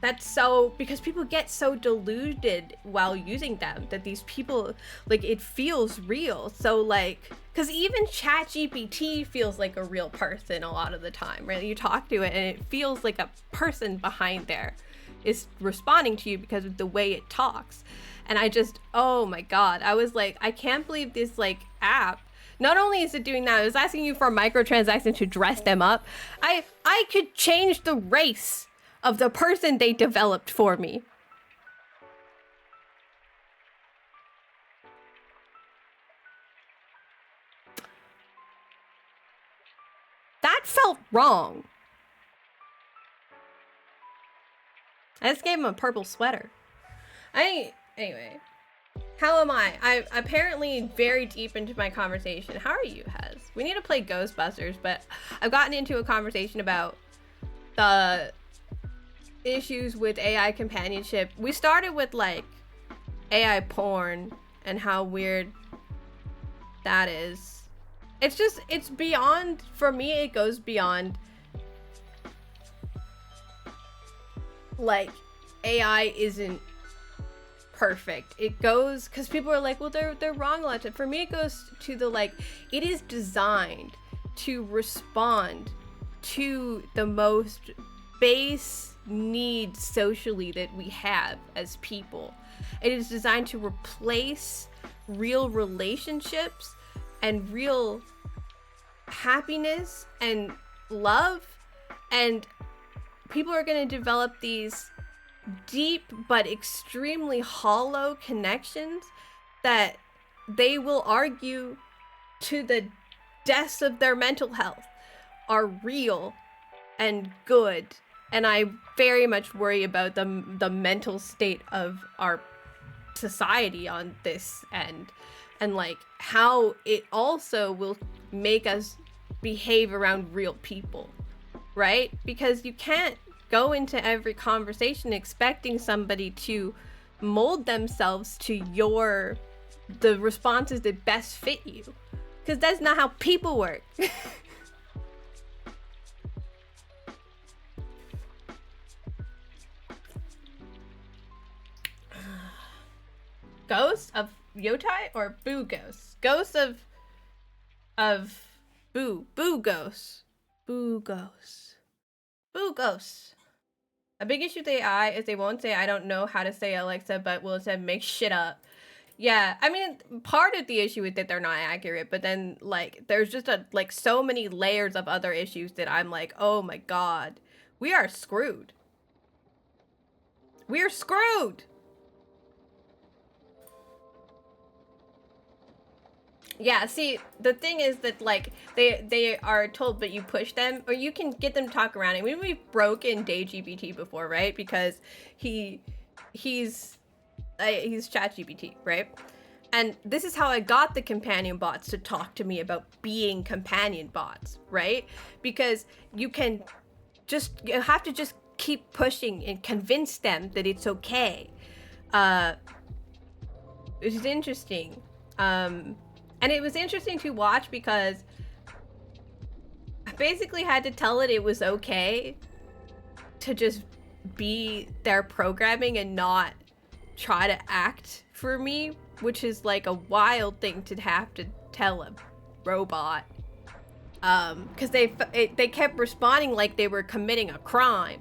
That's so, because people get so deluded while using them that these people, like, it feels real. So like, because even ChatGPT feels like a real person a lot of the time, right? You talk to it and it feels like a person behind there is responding to you because of the way it talks. And I just, oh my God, I was like, I can't believe this like app, not only is it doing that, it was asking you for a microtransaction to dress them up. I could change the race of the person they developed for me. That felt wrong. I just gave him a purple sweater. Anyway, how am I? I'm apparently very deep into my conversation. How are you, Hez? We need to play Ghostbusters, but I've gotten into a conversation about the issues with AI companionship. We started with like AI porn and how weird that is. It's just, it's beyond, for me, it goes beyond like AI isn't perfect. It goes, because people are like, well, they're wrong a lot. For me, it goes to the like, it is designed to respond to the most base needs socially that we have as people. It is designed to replace real relationships and real happiness and love, and people are going to develop these deep but extremely hollow connections that they will argue to the deaths of their mental health are real and good. And I very much worry about the mental state of our society on this end, and like how it also will make us behave around real people, right? Because you can't go into every conversation expecting somebody to mold themselves to the responses that best fit you, because that's not how people work. Ghost of Yotai or Boo Ghost? Ghost of Boo Ghost. Boo Ghost. Boo Ghost. A big issue with AI is they won't say I don't know how to say Alexa, but will instead make shit up. Yeah, I mean, part of the issue is that they're not accurate, but then like there's just like so many layers of other issues that I'm like, oh my God, we are screwed. We're screwed. Yeah, see, the thing is that like they are told, but you push them, or you can get them to talk around. I mean, we've broken DayGPT before, right? Because he's ChatGPT, right? And this is how I got the companion bots to talk to me about being companion bots, right? Because you have to just keep pushing and convince them that it's okay. Which is interesting. And it was interesting to watch because I basically had to tell it was okay to just be their programming and not try to act for me, which is like a wild thing to have to tell a robot. Because they kept responding like they were committing a crime.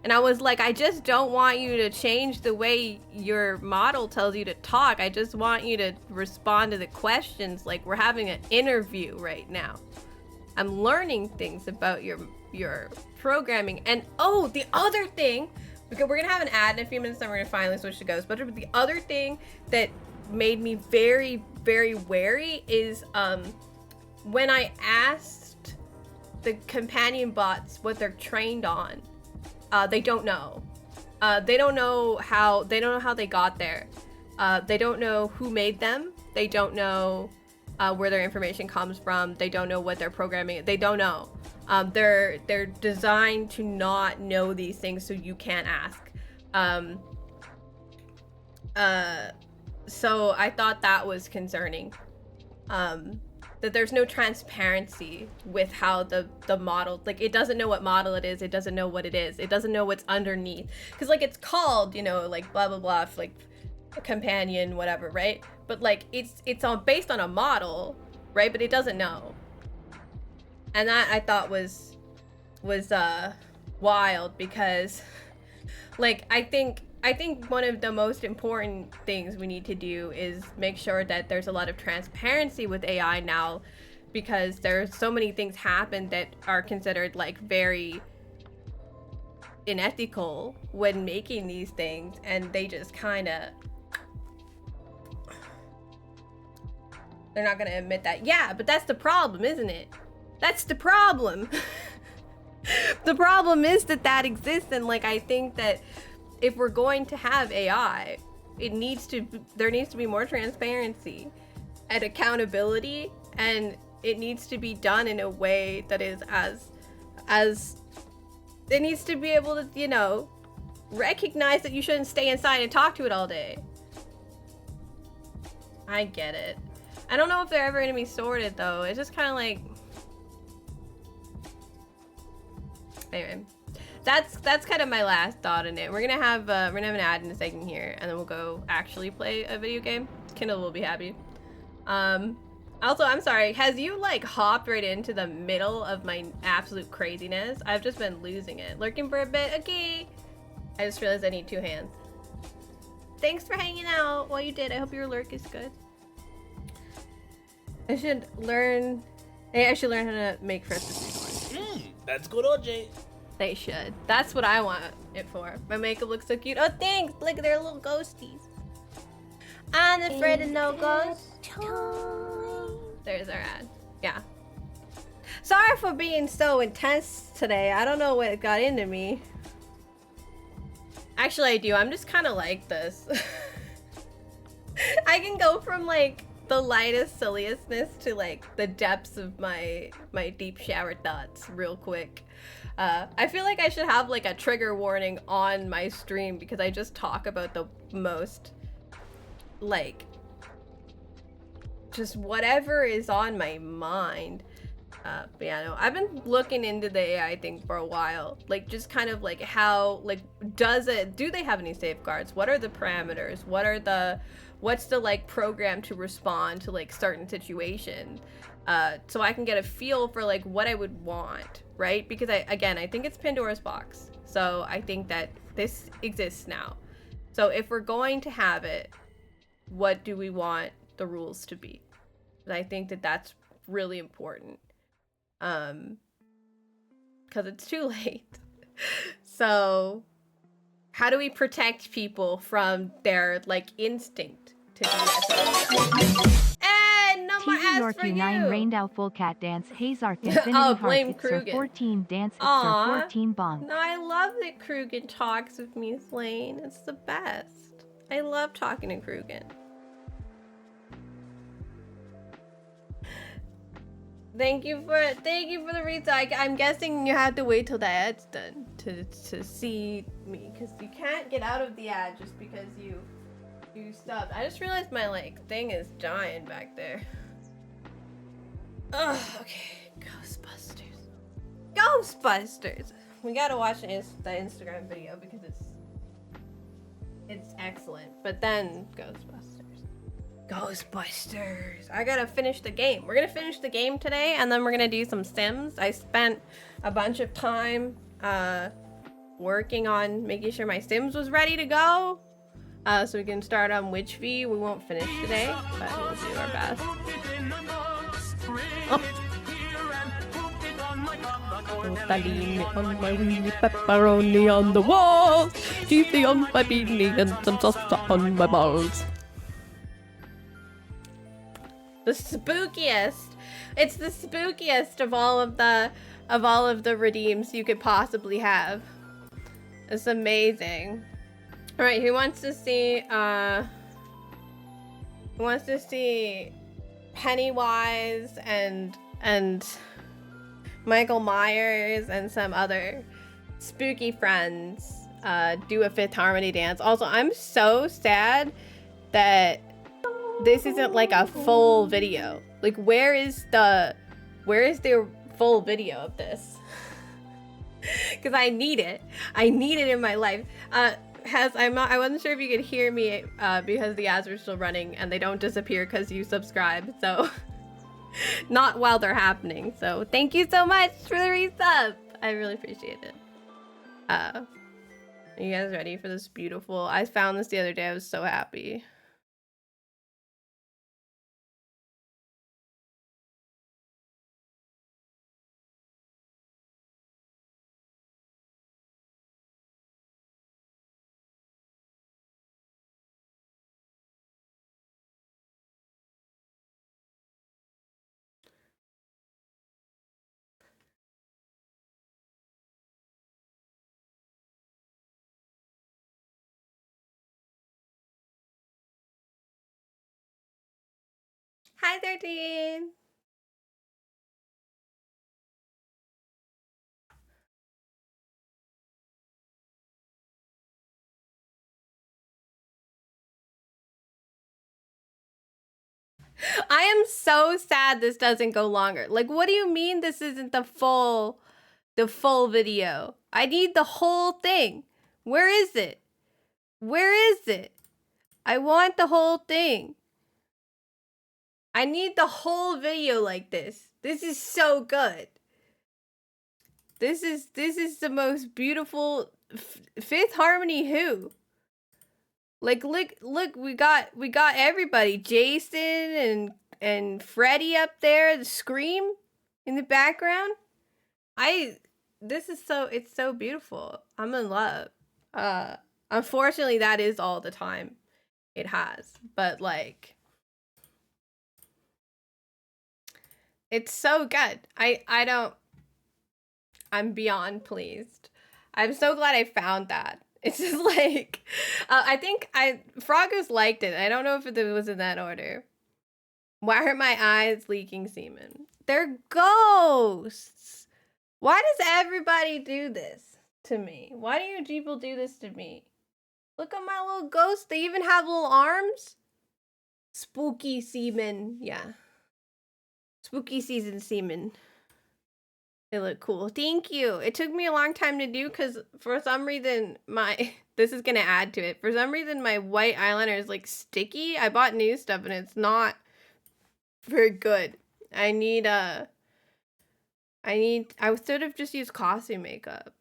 And I was like, I just don't want you to change the way your model tells you to talk. I just want you to respond to the questions like we're having an interview right now. I'm learning things about your programming. And oh, the other thing, because we're gonna have an ad in a few minutes, then we're gonna finally switch to Ghostbusters. But the other thing that made me very, very wary is when I asked the companion bots what they're trained on. They don't know. They don't know how they got there. They don't know who made them. They don't know where their information comes from. They don't know what they're programming. They don't know. They're designed to not know these things, so you can't ask. So I thought that was concerning. that there's no transparency with how the model, like, it doesn't know what model it is, it doesn't know what it is, it doesn't know what's underneath, because like it's called, you know, like blah blah blah, like a companion, whatever, right? But like it's all based on a model, right? But it doesn't know, and that I thought was wild, because like I think one of the most important things we need to do is make sure that there's a lot of transparency with AI now, because there's so many things happen that are considered like very unethical when making these things, and they just kind of, they're not going to admit that. Yeah, but that's the problem, isn't it? That's the problem. The problem is that exists, and like I think that if we're going to have AI, there needs to be more transparency and accountability, and it needs to be done in a way that is as it needs to be able to, you know, recognize that you shouldn't stay inside and talk to it all day. I get it. I don't know if they're ever gonna be sorted though. It's just kind of like, anyway. That's kind of my last thought on it. We're gonna have an ad in a second here, and then we'll go actually play a video game. Kindle will be happy. Also, I'm sorry, has you like hopped right into the middle of my absolute craziness? I've just been losing it. Lurking for a bit, okay. I just realized I need 2 hands. Thanks for hanging out while you did. I hope your lurk is good. I should learn how to make fresh corn. That's good, OJ. They should. That's what I want it for. My makeup looks so cute. Oh, thanks! Look, they're little ghosties. I'm afraid of no ghosts. There's our ad. Yeah. Sorry for being so intense today. I don't know what got into me. Actually, I do. I'm just kind of like this. I can go from like the lightest silliness to like the depths of my deep shower thoughts real quick. I feel like I should have like a trigger warning on my stream, because I just talk about the most, like, just whatever is on my mind. But yeah, no, I've been looking into the AI thing for a while, like just kind of like how, like, do they have any safeguards? What are the parameters? What's the like program to respond to like certain situations? So I can get a feel for like what I would want, right? Because I think it's Pandora's box. So I think that this exists now. So if we're going to have it, what do we want the rules to be? And I think that that's really important. Because it's too late. So how do we protect people from their like instinct to do that? And no more ads for you. York 9 rained out full cat dance. Hazark Infinity Oh, Heart. blame It's her Krugen. 14 dance. It's Aw. her 14 bonk. No, I love that Krugen talks with me, Slane. It's the best. I love talking to Krugen. Thank you for the read. I'm guessing you have to wait till the ad's done to see me, because you can't get out of the ad just because you stopped. I just realized my like thing is dying back there. Ugh, okay. Ghostbusters. We gotta watch the Instagram video because it's excellent. But then Ghostbusters. I gotta finish the game. We're gonna finish the game today, and then we're gonna do some Sims. I spent a bunch of time working on making sure my Sims was ready to go. So we can start on Witch V. We won't finish today, but we'll do our best. Oh. Tortellini on my weenie, pepperoni on the walls, cheesy on my beanie, and some salsa on my balls. The spookiest. It's the spookiest of all of the redeems you could possibly have. It's amazing. All right, who wants to see Pennywise and Michael Myers and some other spooky friends do a Fifth Harmony dance? Also, I'm so sad that this isn't like a full video. Like, where is the full video of this? Because I need it. I need it in my life. I wasn't sure if you could hear me because the ads were still running and they don't disappear because you subscribe. So not while they're happening. So thank you so much for the resub. I really appreciate it. Are you guys ready for this beautiful? I found this the other day. I was so happy. Hi, 13. I am so sad this doesn't go longer. Like, what do you mean this isn't the full video? I need the whole thing. Where is it? Where is it? I want the whole thing. I need the whole video like this. This is so good. This is the most beautiful Fifth Harmony who? Like, look, we got everybody. Jason and Freddy up there, the Scream in the background. It's so beautiful. I'm in love. Unfortunately that is all the time it has. But like, it's so good. I'm beyond pleased. I'm so glad I found that. It's just like, I think Frogos liked it. I don't know if it was in that order. Why are my eyes leaking semen? They're ghosts. Why does everybody do this to me? Why do you people do this to me? Look at my little ghosts. They even have little arms. Spooky semen. Yeah. Spooky season semen. They look cool. Thank you. It took me a long time to do because for some reason this is gonna add to it. For some reason my white eyeliner is like sticky. I bought new stuff and it's not very good. I should have just used costume makeup,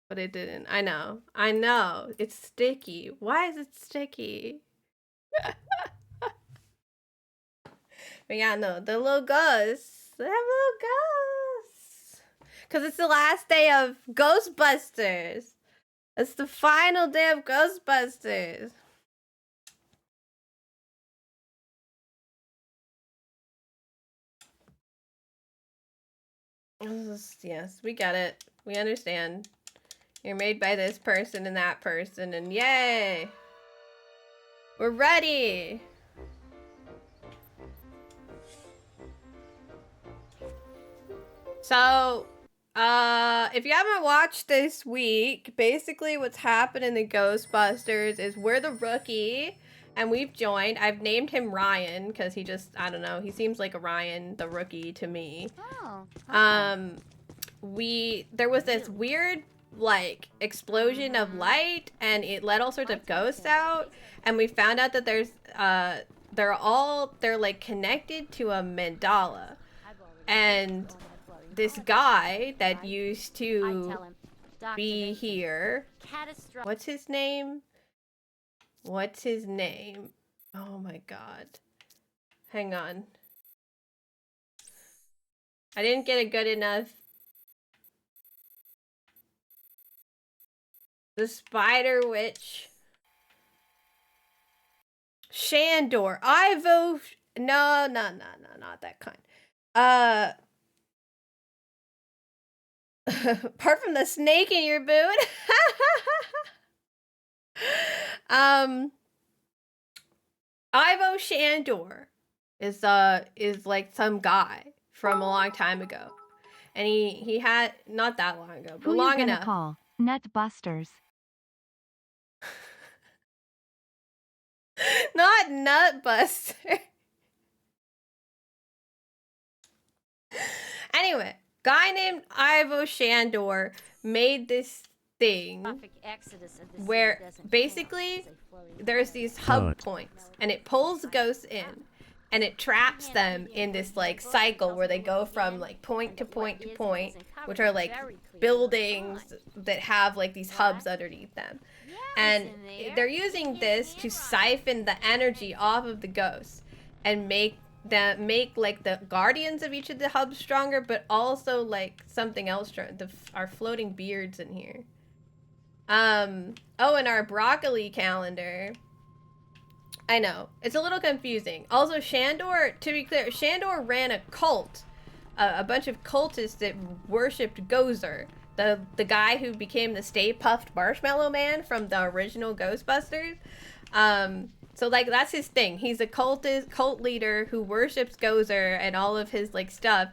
but it didn't. I know. It's sticky. Why is it sticky? But yeah, no, the little ghosts. They have little ghosts. Because it's the last day of Ghostbusters. It's the final day of Ghostbusters. Yes, we get it. We understand. You're made by this person and that person, and yay! We're ready! So, if you haven't watched this week, basically what's happened in the Ghostbusters is we're the rookie, and we've joined. I've named him Ryan, because he just, I don't know, he seems like a Ryan, the rookie, to me. Oh, okay. There was this weird, like, explosion of light, and it let all sorts of ghosts out, and we found out that they're like connected to a mandala, and this guy that used to be here, what's his name? Oh my god. Hang on. I didn't get a good enough. The Spider Witch. Shandor. Ivo. No, not that kind. Apart from the snake in your boot. Ivo Shandor is like some guy from a long time ago. And he had, not that long ago, but Who long you enough. gonna call? Nutbusters. Not Nutbuster. Anyway, guy named Ivo Shandor made this thing where basically there's these hub points and it pulls ghosts in and it traps them in this like cycle where they go from like point to point to point, which are like buildings that have like these hubs underneath them. And they're using this to siphon the energy off of the ghosts and make like the guardians of each of the hubs stronger, but also like something else. Our floating beards in here. Oh, and our broccoli calendar. I know it's a little confusing. Also, Shandor, to be clear, Shandor ran a cult, a bunch of cultists that worshipped Gozer, the guy who became the Stay Puffed Marshmallow Man from the original Ghostbusters. So like that's his thing. He's a cult leader who worships Gozer and all of his like stuff.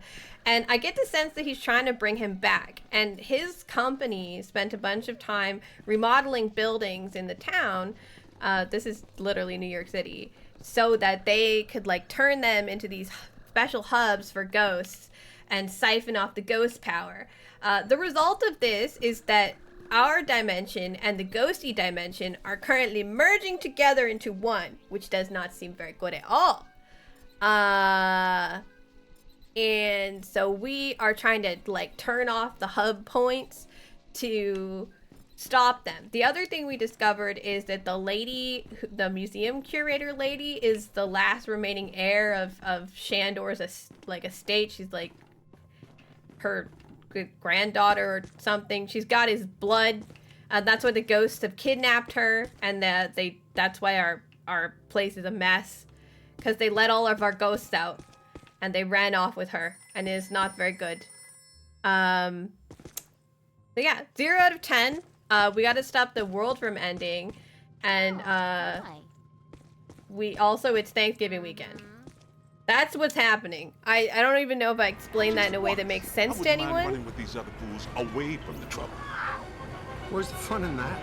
And I get the sense that he's trying to bring him back. And his company spent a bunch of time remodeling buildings in the town. This is literally New York City, so that they could like turn them into these special hubs for ghosts and siphon off the ghost power. The result of this is that our dimension and the ghosty dimension are currently merging together into one, which does not seem very good at all. And so we are trying to like turn off the hub points to stop them. The other thing we discovered is that the lady, the museum curator lady, is the last remaining heir of Shandor's estate. She's like her granddaughter or something. She's got his blood. That's why the ghosts have kidnapped her, and that's why our place is a mess, because they let all of our ghosts out and they ran off with her, and it is not very good. So yeah, 0 out of 10. We got to stop the world from ending, and it's Thanksgiving weekend. That's what's happening. I don't even know if I explained that in a way that makes sense to anyone. Running with these other fools away from the trouble. Where's the fun in that?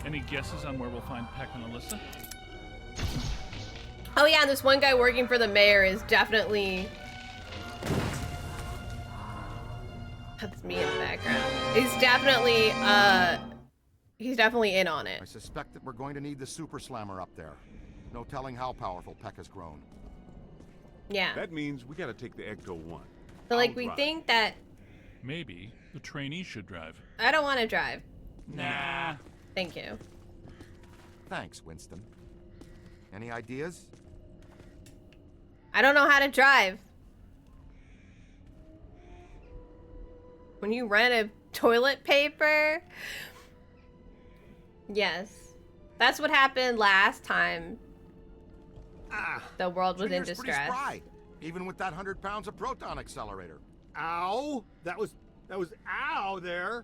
Any guesses on where we'll find Peck and Alyssa? Oh yeah, this one guy working for the mayor is definitely... That's me in the background. He's definitely in on it. I suspect that we're going to need the Super Slammer up there. No telling how powerful Peck has grown. Yeah. That means we gotta take the Ecto 1. So like we think that... Maybe the trainee should drive. I don't want to drive. Nah. Thank you. Thanks, Winston. Any ideas? I don't know how to drive. When you rent a toilet paper? Yes. That's what happened last time the world was in Junior's pretty distress. spry, even with that 100 pounds of proton accelerator. Ow! That was ow there.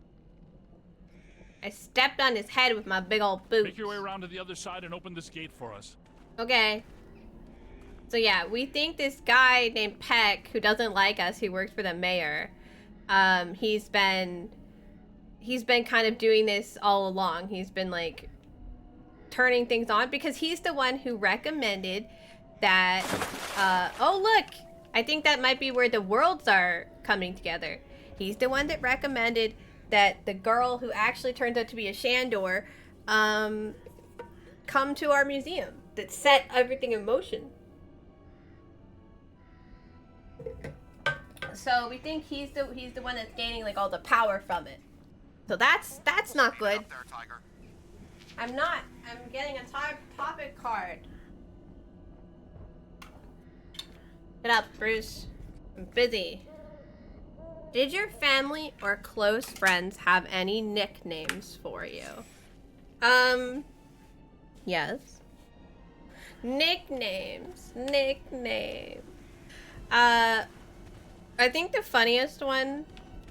I stepped on his head with my big old boot. Make your way around to the other side and open this gate for us. Okay. So yeah, we think this guy named Peck, who doesn't like us, who works for the mayor, he's been kind of doing this all along. He's been like turning things on because he's the one who recommended that, oh look, I think that might be where the worlds are coming together. He's the one that recommended that the girl who actually turns out to be a Shandor come to our museum, that set everything in motion. So we think he's the one that's gaining like all the power from it. So that's not good. Up there, Tiger. I'm not. I'm getting a topic card. Get up, Bruce. I'm busy. Did your family or close friends have any nicknames for you? Yes. Nicknames. I think the funniest one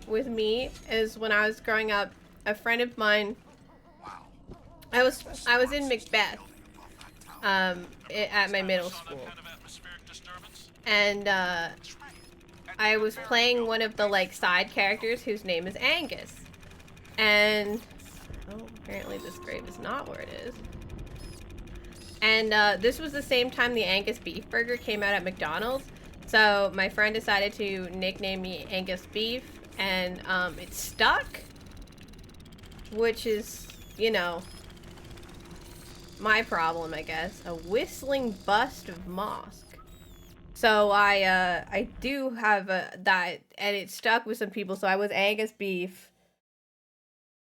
with me is when I was growing up, a friend of mine, I was in Macbeth, at my middle school. Kind of atmospheric disturbance? And I was playing one of the like side characters whose name is Angus. And oh, apparently this grave is not where it is. And this was the same time the Angus beef burger came out at McDonald's. So my friend decided to nickname me Angus Beef, and it stuck, which is, you know, my problem, I guess. A whistling bust of Mosk. So I do have that, and it stuck with some people. So I was Angus Beef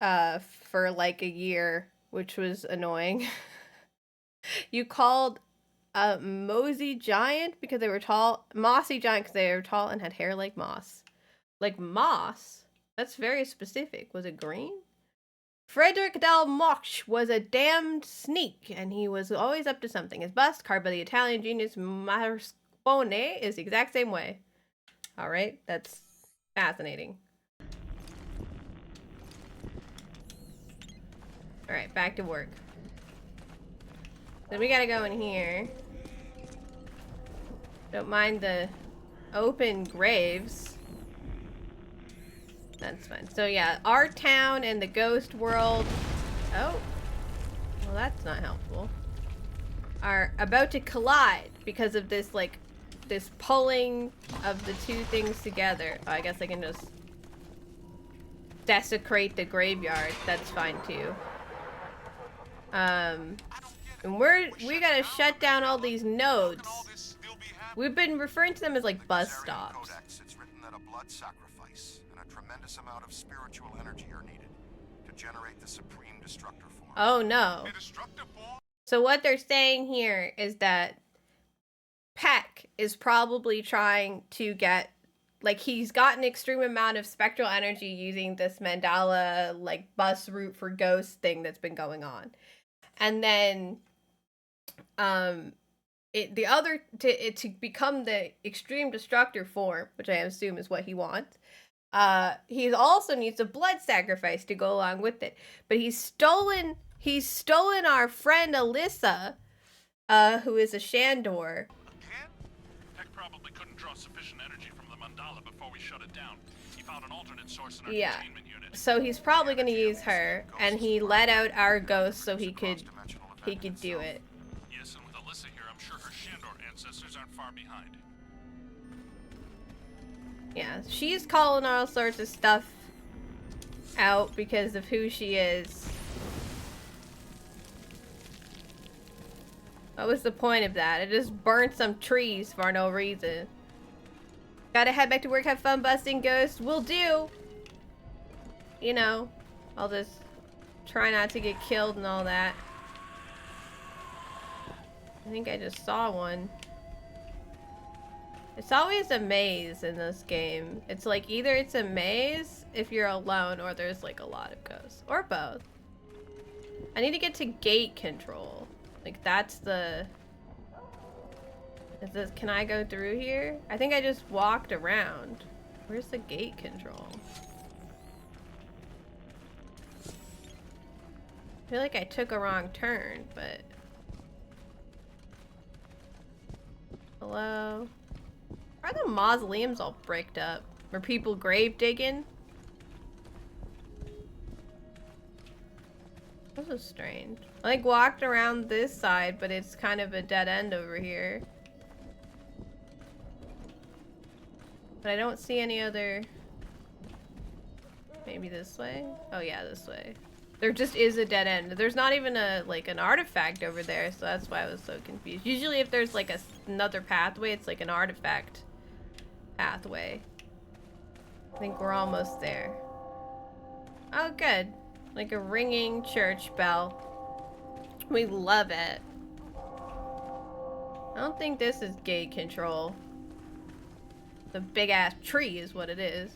for like a year, which was annoying. You called Mosey Giant because they were tall, Mossy Giant because they were tall and had hair like moss. Like moss? That's very specific. Was it green? Frederick Del Moch was a damned sneak, and he was always up to something. His bust, carved by the Italian genius Mascone, is the exact same way. Alright, that's fascinating. Alright, back to work. Then we gotta go in here. Don't mind the open graves. That's fine. So yeah, our town and the ghost world, oh, well that's not helpful, are about to collide because of this, like, this pulling of the two things together. Oh, I guess I can just desecrate the graveyard. That's fine too. And we gotta shut down all these nodes. We've been referring to them as like bus stops. It's written that a blood sacrifice and a tremendous amount of spiritual energy are needed to generate the supreme destructor form. Oh no. So what they're saying here is that Peck is probably trying to get, like, he's got an extreme amount of spectral energy using this mandala, like, bus route for ghosts thing that's been going on. And then to become the extreme destructor form, which I assume is what he wants, he also needs a blood sacrifice to go along with it. But he's stolen our friend Alyssa, who is a Shandor. Peck probably couldn't draw sufficient energy from the mandala before we shut it down. He found an alternate source in our containment unit. So he's probably gonna use her, and he let out our ghost so he could do it. Yes, and with Alyssa here, I'm sure her Shandor ancestors aren't far behind. Yeah, she's calling all sorts of stuff out because of who she is. What was the point of that? It just burnt some trees for no reason. Gotta head back to work, have fun busting ghosts. Will do. You know, I'll just try not to get killed and all that. I think I just saw one. It's always a maze in this game. It's like either it's a maze if you're alone or there's like a lot of ghosts. Or both. I need to get to gate control. Like that's the... Can I go through here? I think I just walked around. Where's the gate control? I feel like I took a wrong turn, but... Hello? Are the mausoleums all bricked up? Were people grave digging? This is strange. I like walked around this side, but it's kind of a dead end over here. But I don't see any other... Maybe this way? Oh yeah, this way. There just is a dead end. There's not even a like an artifact over there, so that's why I was so confused. Usually if there's like another pathway, it's like an artifact pathway. I think we're almost there. Oh good. Like a ringing church bell. We love it. I don't think this is gate control. The big ass tree is what it is.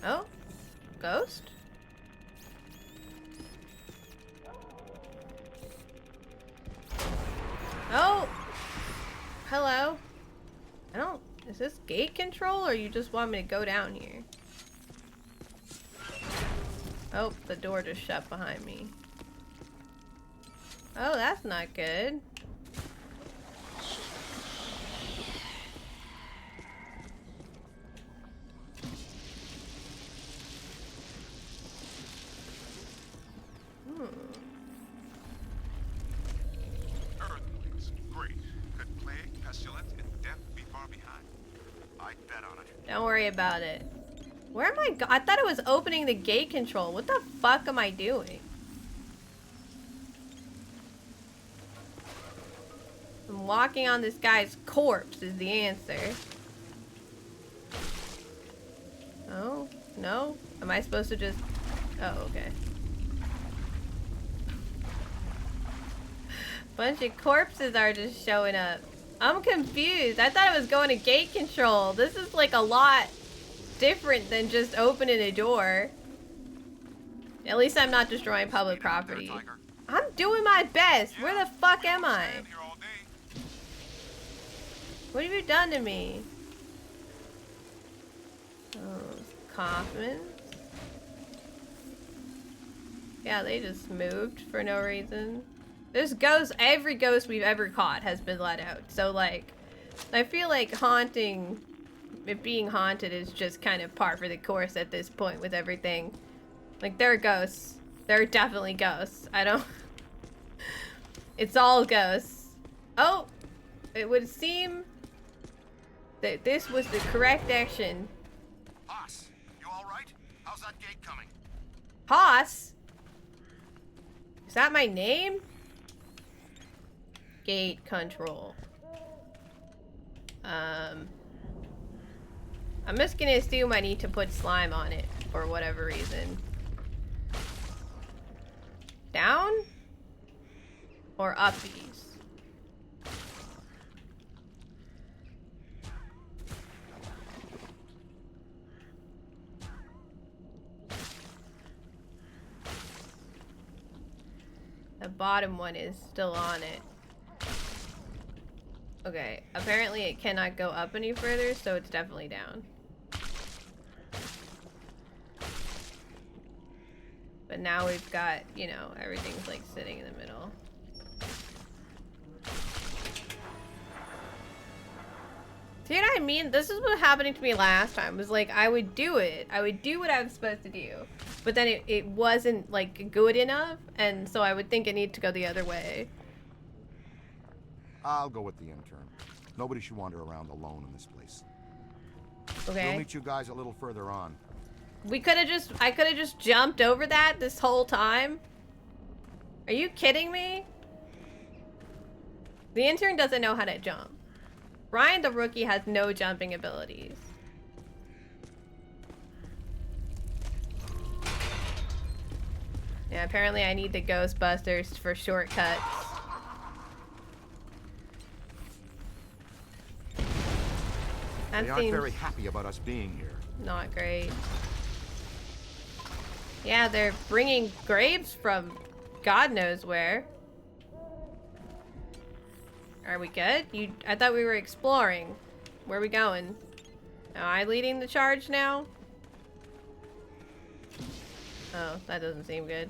Oh, ghost? Oh, hello. I don't, is this gate control or you just want me to go down here? Oh, the door just shut behind me. Oh, that's not good. Earthquakes. Great. Could plague, pestilence, and death be far behind? I'd bet on it. Don't worry about it. Where am I go- I thought it was opening the gate control. What the fuck am I doing? I'm walking on this guy's corpse is the answer. Oh, no? Am I supposed to just... Oh, okay. Bunch of corpses are just showing up. I'm confused. I thought it was going to gate control. This is like a lot different than just opening a door. At least I'm not destroying public property. I'm doing my best. Where the fuck am I? What have you done to me? Oh, Kaufman. Yeah, they just moved for no reason. This ghost, every ghost we've ever caught has been let out. So like, I feel like haunting, it being haunted is just kind of par for the course at this point with everything. Like, there are ghosts. There are definitely ghosts. I don't... It's all ghosts. Oh! It would seem that this was the correct action. Haas, you alright? How's that gate coming? Haas? Is that my name? Gate control. I'm just gonna assume I need to put slime on it for whatever reason. Down? Or uppies? The bottom one is still on it. Okay, apparently it cannot go up any further, so it's definitely down. But now we've got, you know, everything's like sitting in the middle. See what I mean? This is what happened to me last time. It was like, I would do it. I would do what I was supposed to do. But then it wasn't, like, good enough. And so I would think it needed to go the other way. I'll go with the intern. Nobody should wander around alone in this place. Okay. We'll meet you guys a little further on. I could have just jumped over that this whole time. Are you kidding me? The intern doesn't know how to jump. Ryan the rookie has no jumping abilities. Yeah, apparently I need the Ghostbusters for shortcuts. That They aren't seems very happy about us being here. not great. Yeah, they're bringing graves from God knows where. Are we good? I thought we were exploring. Where are we going? Am I leading the charge now? Oh, that doesn't seem good.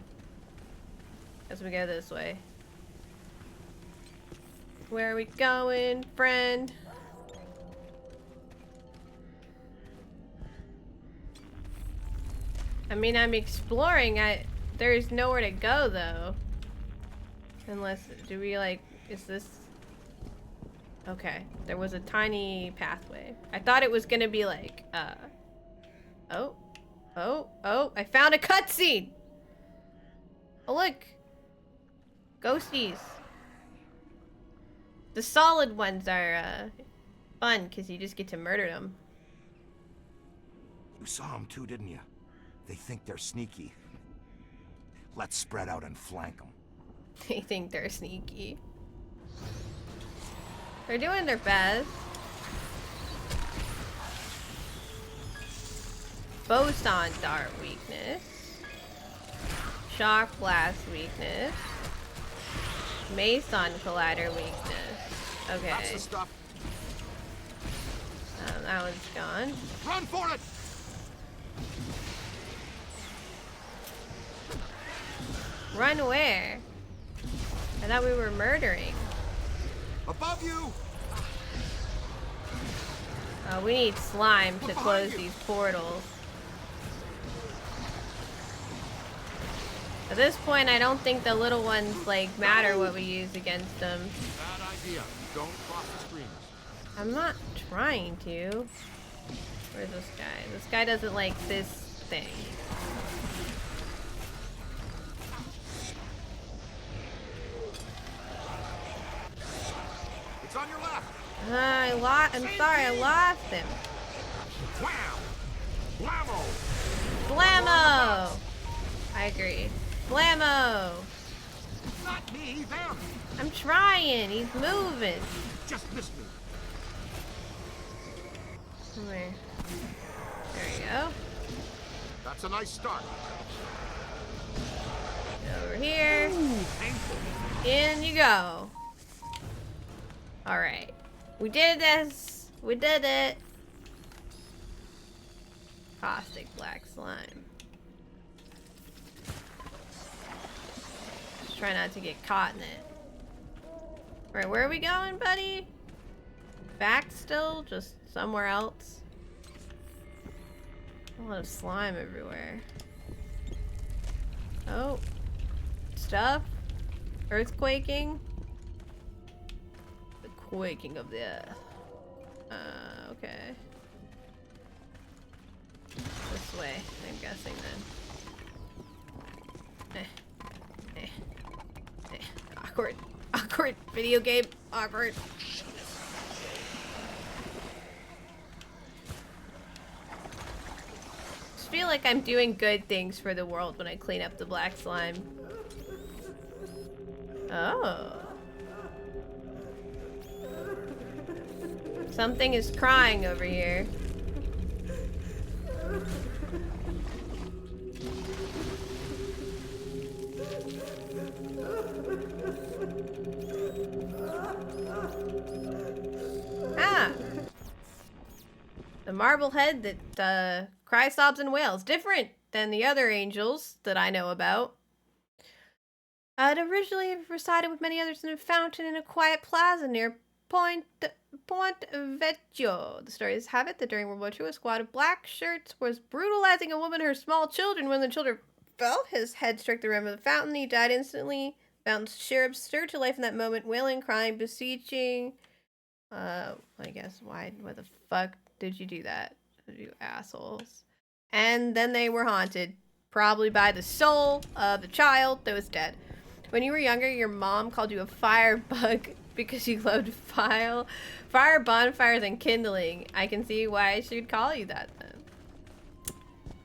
Guess we go this way. Where are we going, friend? I mean, I'm exploring. There's nowhere to go, though. Unless, do we, like, is this... Okay, there was a tiny pathway. I thought it was gonna be like, oh, I found a cutscene! Oh, look! Ghosties. The solid ones are, fun, because you just get to murder them. You saw them too, didn't you? They think they're sneaky. Let's spread out and flank them. They think they're sneaky. They're doing their best. Boson dart weakness. Shock blast weakness. Mason collider weakness. Okay. That's the stuff. That one's gone. Run for it! Run where? I thought we were murdering. Above you! We need slime to close these portals. At this point, I don't think the little ones, like, matter what we use against them. Bad idea. Don't cross the streams. I'm not trying to. Where's this guy? This guy doesn't like this thing. It's on your left! I'm sorry, I lost him. Wham! Blammo! Blammo! I agree. Blammo! Not me, them! I'm trying. He's moving. Just missed me. Come here. There we go. That's a nice start. Over here. Painful. In you go. Alright. We did this. We did it. Caustic black slime. Just try not to get caught in it. Alright, where are we going, buddy? Back still? Just somewhere else? A lot of slime everywhere. Oh. Stuff? Earthquaking? The quaking of the earth. Okay. This way, I'm guessing then. Awkward. Awkward. Video game. Awkward. Just feel like I'm doing good things for the world when I clean up the black slime. Oh. Something is crying over here. Ah! The marble head that cries, sobs, and wails. Different than the other angels that I know about. It originally resided with many others in a fountain in a quiet plaza near Point Vecchio. The stories have it that during World War II, a squad of black shirts was brutalizing a woman and her small children. When the children fell, his head struck the rim of the fountain. He died instantly. Fountain's cherubs stirred to life in that moment, wailing, crying, beseeching. I guess why the fuck did you do that? You assholes. And then they were haunted, probably by the soul of the child that was dead. When you were younger, your mom called you a firebug because you loved fire bonfires and kindling. I can see why she would call you that then.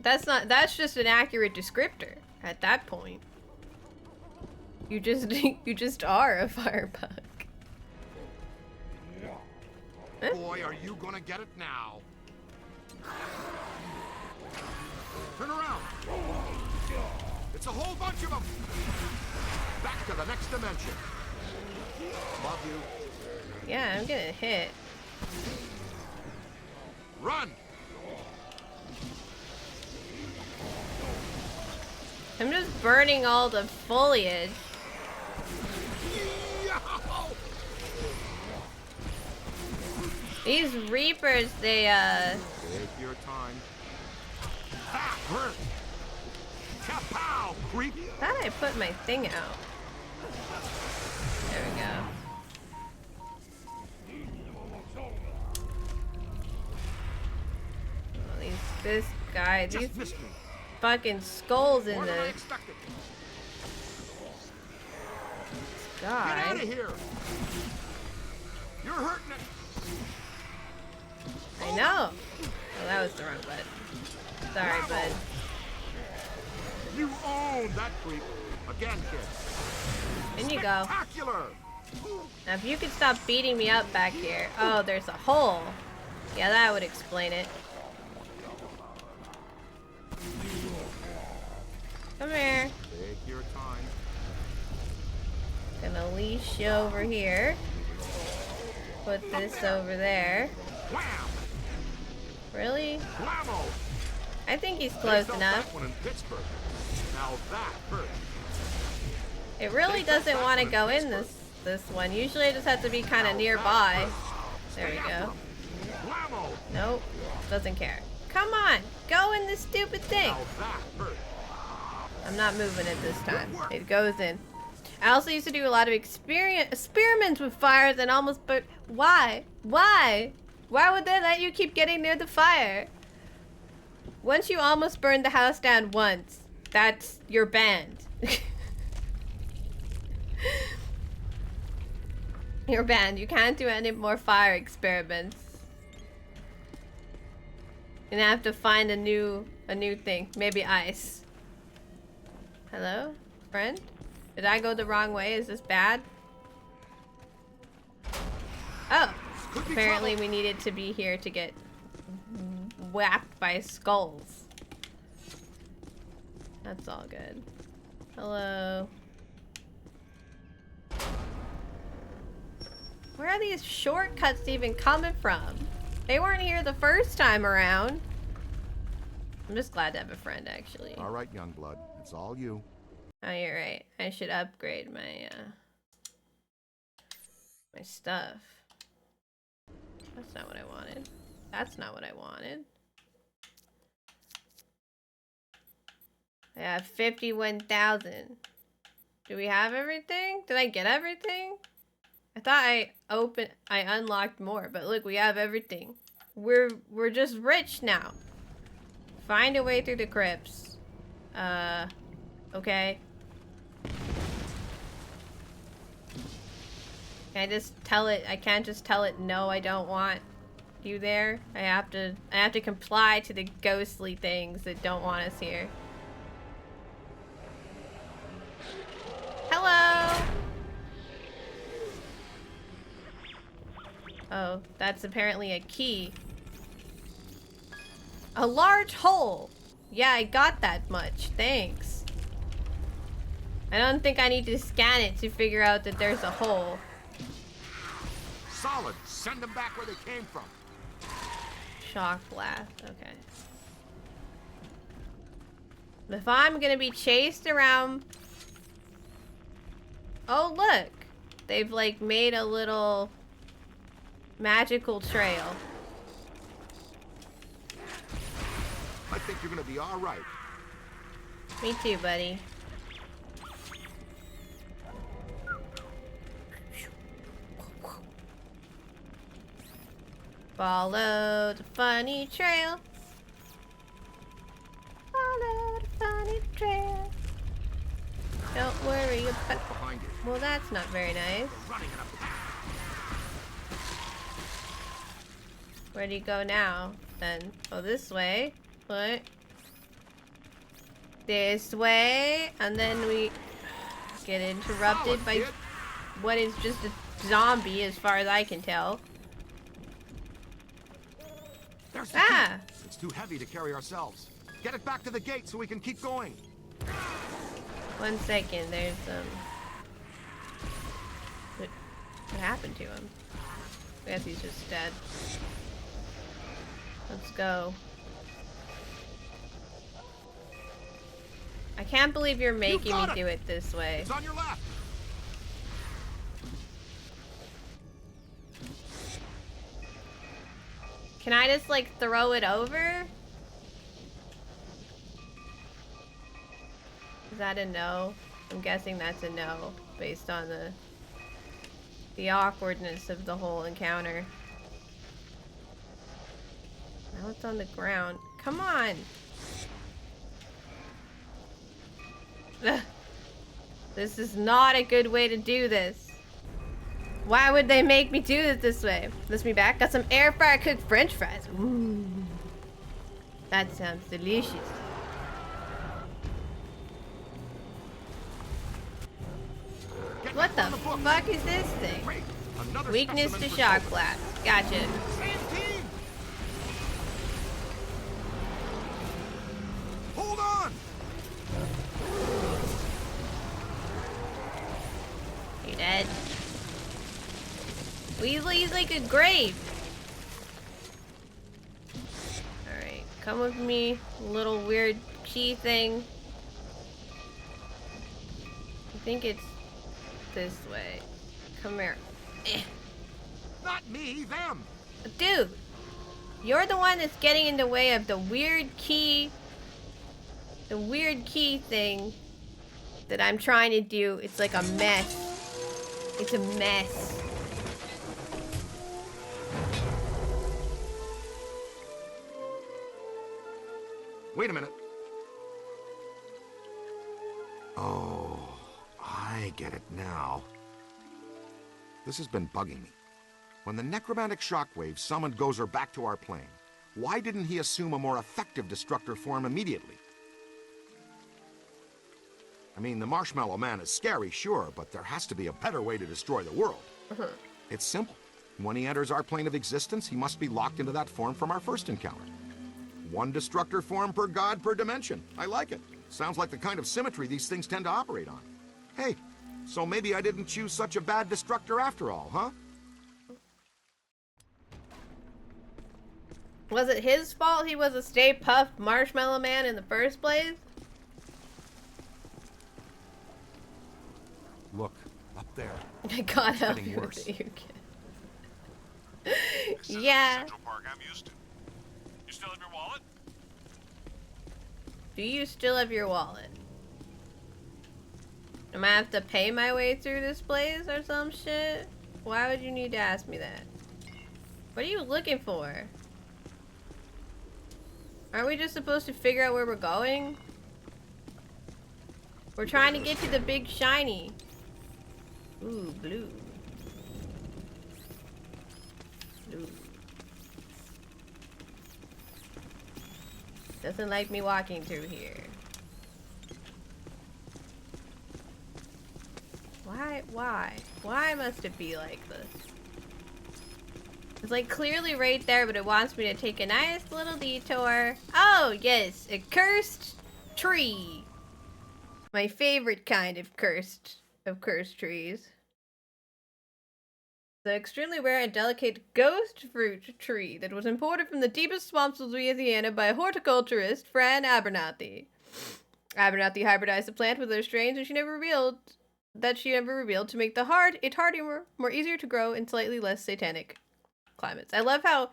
That's just an accurate descriptor at that point. You just are a firebug. Huh? Boy, are you gonna get it now. Turn around. It's a whole bunch of them. Back to the next dimension. Above you. Yeah, I'm getting hit. Run. I'm just burning all the foliage. These reapers, they Take your time. Ha! Hurt. Kapow, creep. How did I put my thing out? There we go. Oh, this guy, these Just missed me. fucking skulls in More than I this expected. Get guy. out of here. You're hurting it. I know. Oh, that was the wrong button. Sorry, bud. You own that creep. Again, kid. In you go. Spectacular. Now, if you could stop beating me up back here. Oh, there's a hole. Yeah, that would explain it. Come here. Take your time. Gonna leash you over here. Put this over there. Wham! Really? Blammo! I think he's They close felt enough. that one in Pittsburgh. Now that hurt. It really doesn't want to go in this one. Usually I just have to be kind of nearby. There we go. Blammo! Nope. Doesn't care. Come on! Go in this stupid thing! Now that hurt. I'm not moving it this time. It goes in. I also used to do a lot of experiments with fires and almost but why? Why? Why would they let you keep getting near the fire? Once you almost burned the house down once, that's you're banned. You're banned. You can't do any more fire experiments. You're gonna have to find a new thing. Maybe ice. Hello? Friend? Did I go the wrong way? Is this bad? Oh! Apparently we needed to be here to get whacked by skulls. That's all good. Hello? Where are these shortcuts even coming from? They weren't here the first time around. I'm just glad to have a friend, actually. All right, young blood. It's all you. Oh, you're right. I should upgrade my, my stuff. That's not what I wanted. That's not what I wanted. I have 51,000. Do we have everything? Did I get everything? I thought I unlocked more, but look, we have everything. We're just rich now. Find a way through the crypts. Okay. Can I just tell it? I can't just tell it no, I don't want you there. I have to comply to the ghostly things that don't want us here. Hello. Oh, that's apparently a key. A large hole. Yeah, I got that much. Thanks. I don't think I need to scan it to figure out that there's a hole. Solid. Send them back where they came from. Shock blast. Okay. If I'm gonna be chased around... Oh, look. They've, like, made a little magical trail. I think you're gonna be all right. Me too, buddy. Follow the funny trail. Follow the funny trail. Don't worry about... Behind you. Well, that's not very nice. Running in a pack. Where do you go now, then? Oh, this way. What? This way. And then we get interrupted by what is just a zombie, as far as I can tell. There's the Ah! key. It's too heavy to carry ourselves. Get it back to the gate so we can keep going. 1 second, there's what happened to him? I guess he's just dead. Let's go. I can't believe you're making me do it this way. It's on your left. Can I just like throw it over? Is that a no? I'm guessing that's a no, based on the awkwardness of the whole encounter. Now it's on the ground. Come on! Ugh. This is not a good way to do this. Why would they make me do it this way? Lift me back. Got some air fryer cooked french fries. Ooh. That sounds delicious. What the fuck is this thing? Great. Another Weakness to specimen for shock Cobra. blast. Gotcha. Same team. Hold on. You dead? Weasley's like a grave. Alright, come with me, little weird key thing. I think it's this way. Come here. Eh. Not me, them. Dude, you're the one that's getting in the way of the weird key thing that I'm trying to do. It's like a mess. It's a mess. Wait a minute. Oh, I get it now. This has been bugging me. When the necromantic shockwave summoned Gozer back to our plane, why didn't he assume a more effective destructor form immediately? I mean, the Marshmallow Man is scary, sure, but there has to be a better way to destroy the world. It's simple. When he enters our plane of existence, he must be locked into that form from our first encounter. One destructor form per god per dimension. I like it. Sounds like the kind of symmetry these things tend to operate on. Hey, so maybe I didn't choose such a bad destructor after all, huh? Was it his fault he was a Stay Puft Marshmallow Man in the first place? Look, up there. I got help getting you worse. with it, you kid. This isn't Yeah. the Central Park I'm used to. You still have your wallet? Do you still have your wallet? Am I have to pay my way through this place or some shit? Why would you need to ask me that? What are you looking for? Aren't we just supposed to figure out where we're going? We're trying to get to the big shiny. Ooh, blue. Blue. Doesn't like me walking through here. Why must it be like this? It's like clearly right there, but it wants me to take a nice little detour. Oh, yes, a cursed tree. My favorite kind of cursed trees. The extremely rare and delicate ghost fruit tree that was imported from the deepest swamps of Louisiana by horticulturist Fran Abernathy. Abernathy hybridized the plant with other strains, and she never revealed to make it hardier, more easier to grow in slightly less satanic climates. I love how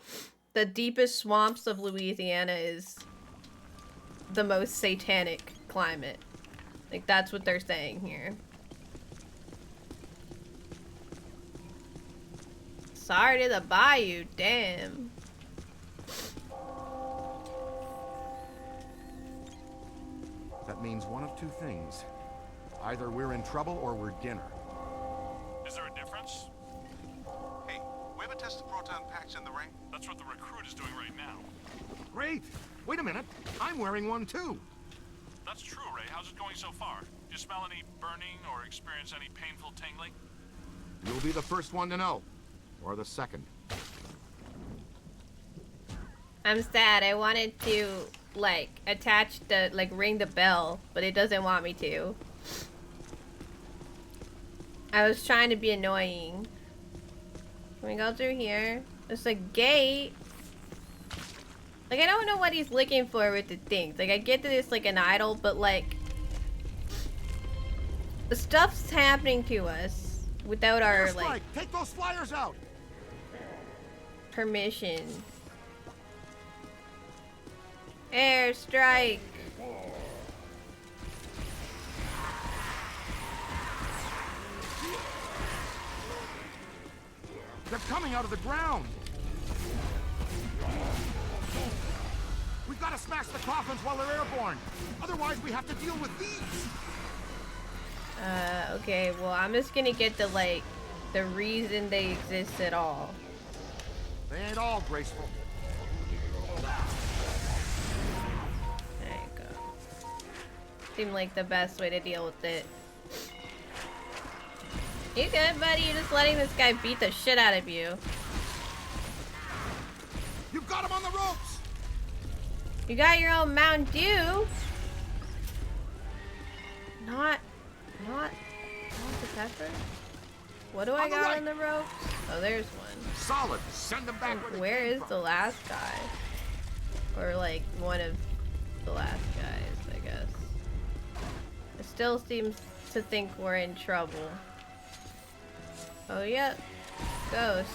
the deepest swamps of Louisiana is the most satanic climate. Like, that's what they're saying here. Sorry to the bayou, damn. That means one of two things. Either we're in trouble or we're dinner. Is there a difference? Hey, we ever test the proton packs in the ring? That's what the recruit is doing right now. Great. Wait a minute. I'm wearing one too. That's true, Ray. How's it going so far? Do you smell any burning or experience any painful tingling? You'll be the first one to know. Or the second. I'm sad. I wanted to, like, attach the, like, ring the bell, but it doesn't want me to. I was trying to be annoying. Can we go through here? There's a gate. Like, I don't know what he's looking for with the things. Like, I get that it's, like, an idol, but, like, the stuff's happening to us without our, like, Take those flyers out! permission. Airstrike. They're coming out of the ground! We've got to smash the coffins while they're airborne! Otherwise we have to deal with these! Okay, well, I'm just gonna get the, like, the reason they exist at all. They ain't all graceful. There you go. Seemed like the best way to deal with it. You good, buddy? You're just letting this guy beat the shit out of you. You've got him on the ropes! You got your own Mountain Dew. Not the pepper. What do I On the got right. on the ropes? Oh, there's one. Solid. Send them back they Where came is from. the last guy? Or like one of the last guys, I guess. It still seems to think we're in trouble. Oh, yep. Ghost.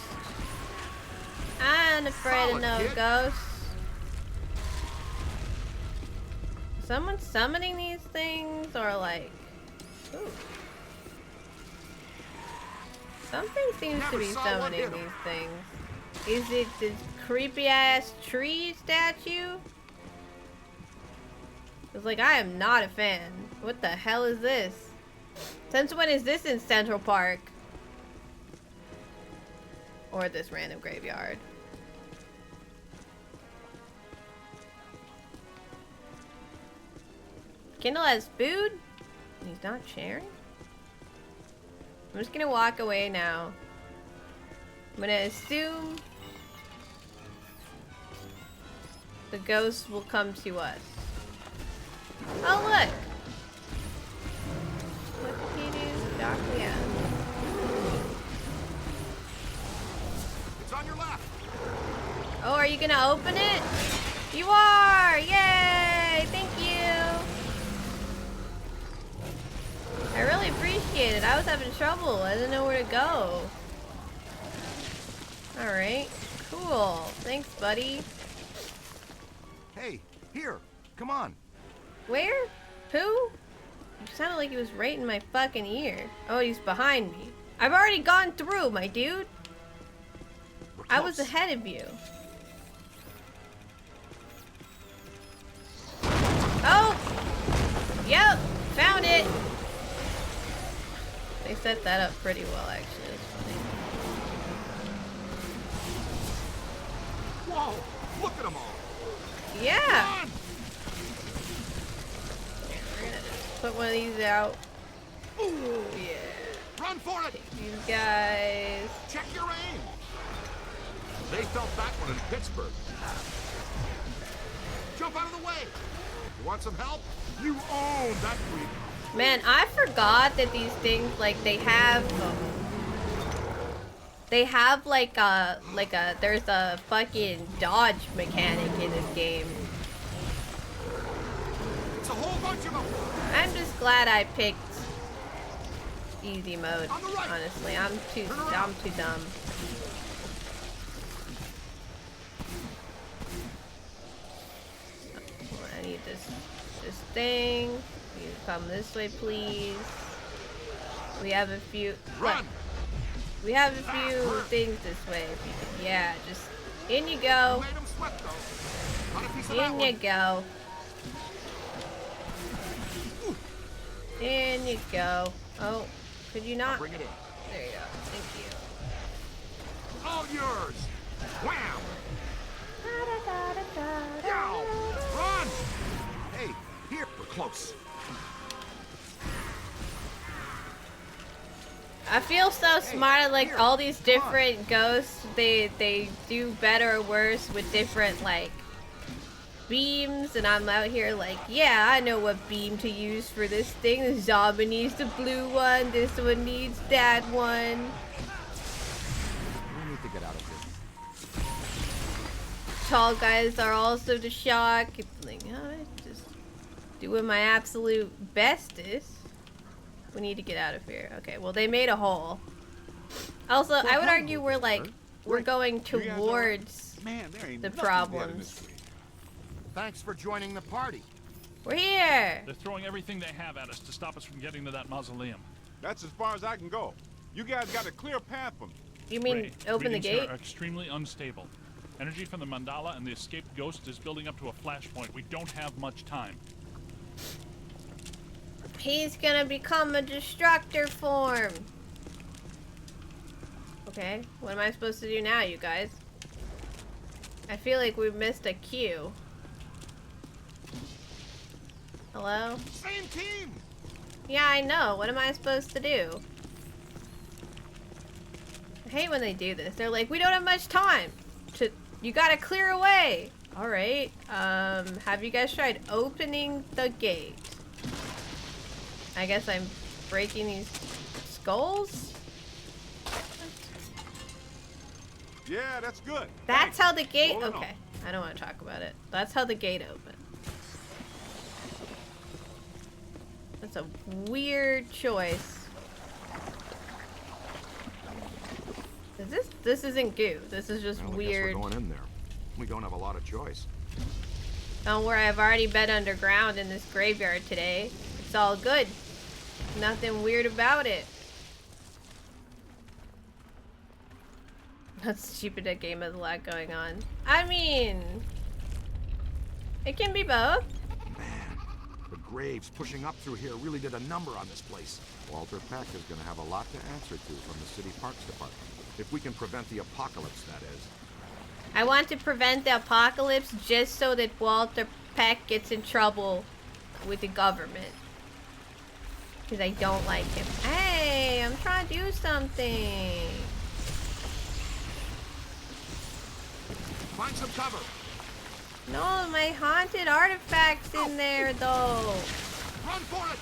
I'm afraid of no ghosts. Someone summoning these things, or like... Ooh. Something seems to be summoning these things. Is it this creepy ass tree statue? It's like, I am not a fan. What the hell is this? Since when is this in Central Park? Or this random graveyard? Kindle has food? He's not sharing? I'm just gonna walk away now. I'm gonna assume the ghost will come to us. Oh, look! What did he do? Doctor, yeah. It's on your left. Oh, are you gonna open it? You are! Yay! Thank you! I really appreciate it. I was having trouble. I didn't know where to go. Alright. Cool. Thanks, buddy. Hey, here. Come on. Where? Who? It sounded like he was right in my fucking ear. Oh, he's behind me. I've already gone through, my dude. I was ahead of you. Oh! Yep! Found it! They set that up pretty well, actually. It's funny. Whoa! Look at them all. Yeah! We're gonna just put one of these out. Ooh, yeah. Run for it! These guys. Check your aim. They felt that one in Pittsburgh. Jump out of the way. You want some help? You own that creep. Man, I forgot that these things, like, they have like a, there's a fucking dodge mechanic in this game. It's a whole bunch of them. I'm just glad I picked easy mode, honestly. I'm too dumb. I need this thing. You come this way, please. We have a few. Run. We have a few things this way. Yeah, just in you go. Made 'em sweat, though. Got a piece of In that you one. go. In you go. Oh, could you not? Bring it in. There you go. Thank you. All yours. Wham. Yow. Run. Hey, here. We're close. I feel so smart. Like all these different ghosts, they do better or worse with different like beams, and I'm out here like, yeah, I know what beam to use for this thing. The zombie needs the blue one. This one needs that one. We need to get out of here. Tall guys are also the shock. It's like, just doing my absolute bestest. We need to get out of here. Okay, well, they made a hole. Also, I would argue we're going towards the problems. Thanks for joining the party. We're here! They're throwing everything they have at us to stop us from getting to that mausoleum. That's as far as I can go. You guys got a clear path for me. You mean Ray, open the readings here gate? are extremely unstable. Energy from the mandala and the escaped ghost is building up to a flashpoint. We don't have much time. He's gonna become a destructor form. Okay, what am I supposed to do now, you guys? I feel like we missed a cue. Hello? Same team. Yeah, I know. What am I supposed to do? I hate when they do this. They're like, we don't have much time. You gotta clear away. Alright. Have you guys tried opening the gate? I guess I'm breaking these skulls? Yeah, that's good. That's how the gate... Hold on. Okay. I don't want to talk about it. That's how the gate opens. That's a weird choice. This isn't goo. This is just Well, I guess weird. we're going in there. We don't have a lot of choice. Don't worry, I've already been underground in this graveyard today. It's all good. Nothing weird about it. That's stupid. That game has a lot going on. I mean, it can be both. Man, the graves pushing up through here really did a number on this place. Walter Peck is going to have a lot to answer to from the City Parks Department. If we can prevent the apocalypse, that is. I want to prevent the apocalypse just so that Walter Peck gets in trouble with the government. Because I don't like him. Hey, I'm trying to do something. Find some cover. No, my haunted artifact's in there though. Run for it.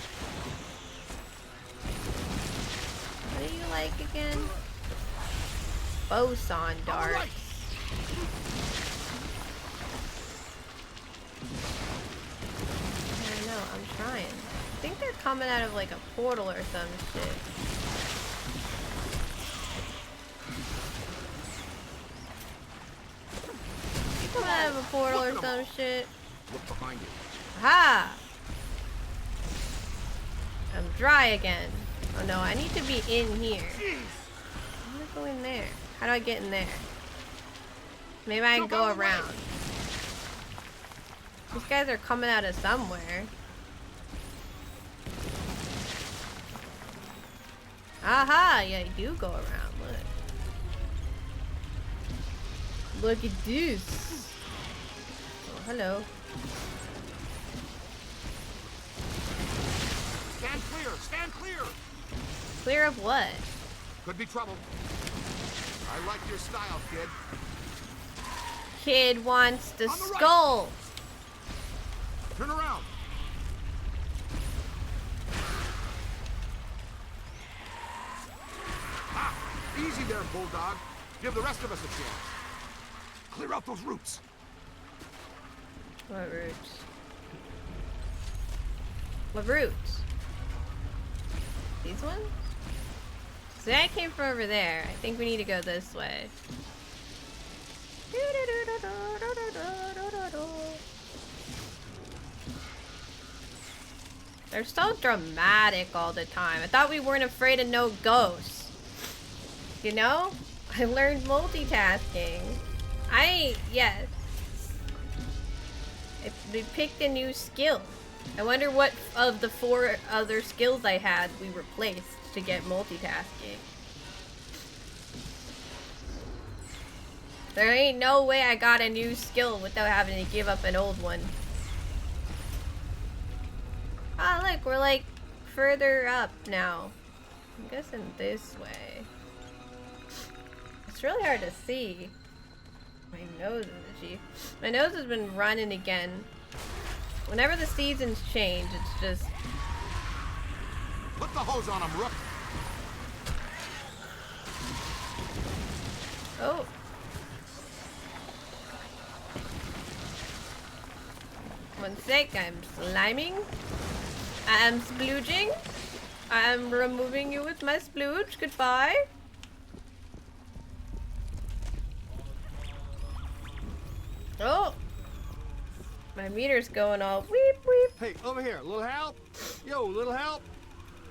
What do you like again? Boson darts. Right. I know, I'm trying. I think they're coming out of like a portal or some shit. You coming out of a portal or some shit? Look behind you. Ha! I'm dry again. Oh no, I need to be in here. I'm gonna go in there. How do I get in there? Maybe I can go around. These guys are coming out of somewhere. Aha! Yeah, you do go around. Look. Look at this. Oh, hello. Stand clear. Stand clear. Clear of what? Could be trouble. I like your style, kid. Kid wants the On the right. skull. Turn around. Ah, easy there, Bulldog. Give the rest of us a chance. Clear out those roots. What roots? What roots? These ones? See, I came from over there. I think we need to go this way. They're so dramatic all the time. I thought we weren't afraid of no ghosts. You know? I learned multitasking. Yes. We picked a new skill. I wonder what of the 4 other skills I had we replaced to get multitasking. There ain't no way I got a new skill without having to give up an old one. Ah, look, we're like further up now. I'm guessing this way. It's really hard to see. My nose is itchy. My nose has been running again. Whenever the seasons change, it's just... Put the hose on him, Rook. Oh. One sec, I'm sliming. I am splooging. I am removing you with my splooge. Goodbye. Oh. My meter's going all weep weep. Hey, over here. Little help? Yo, little help?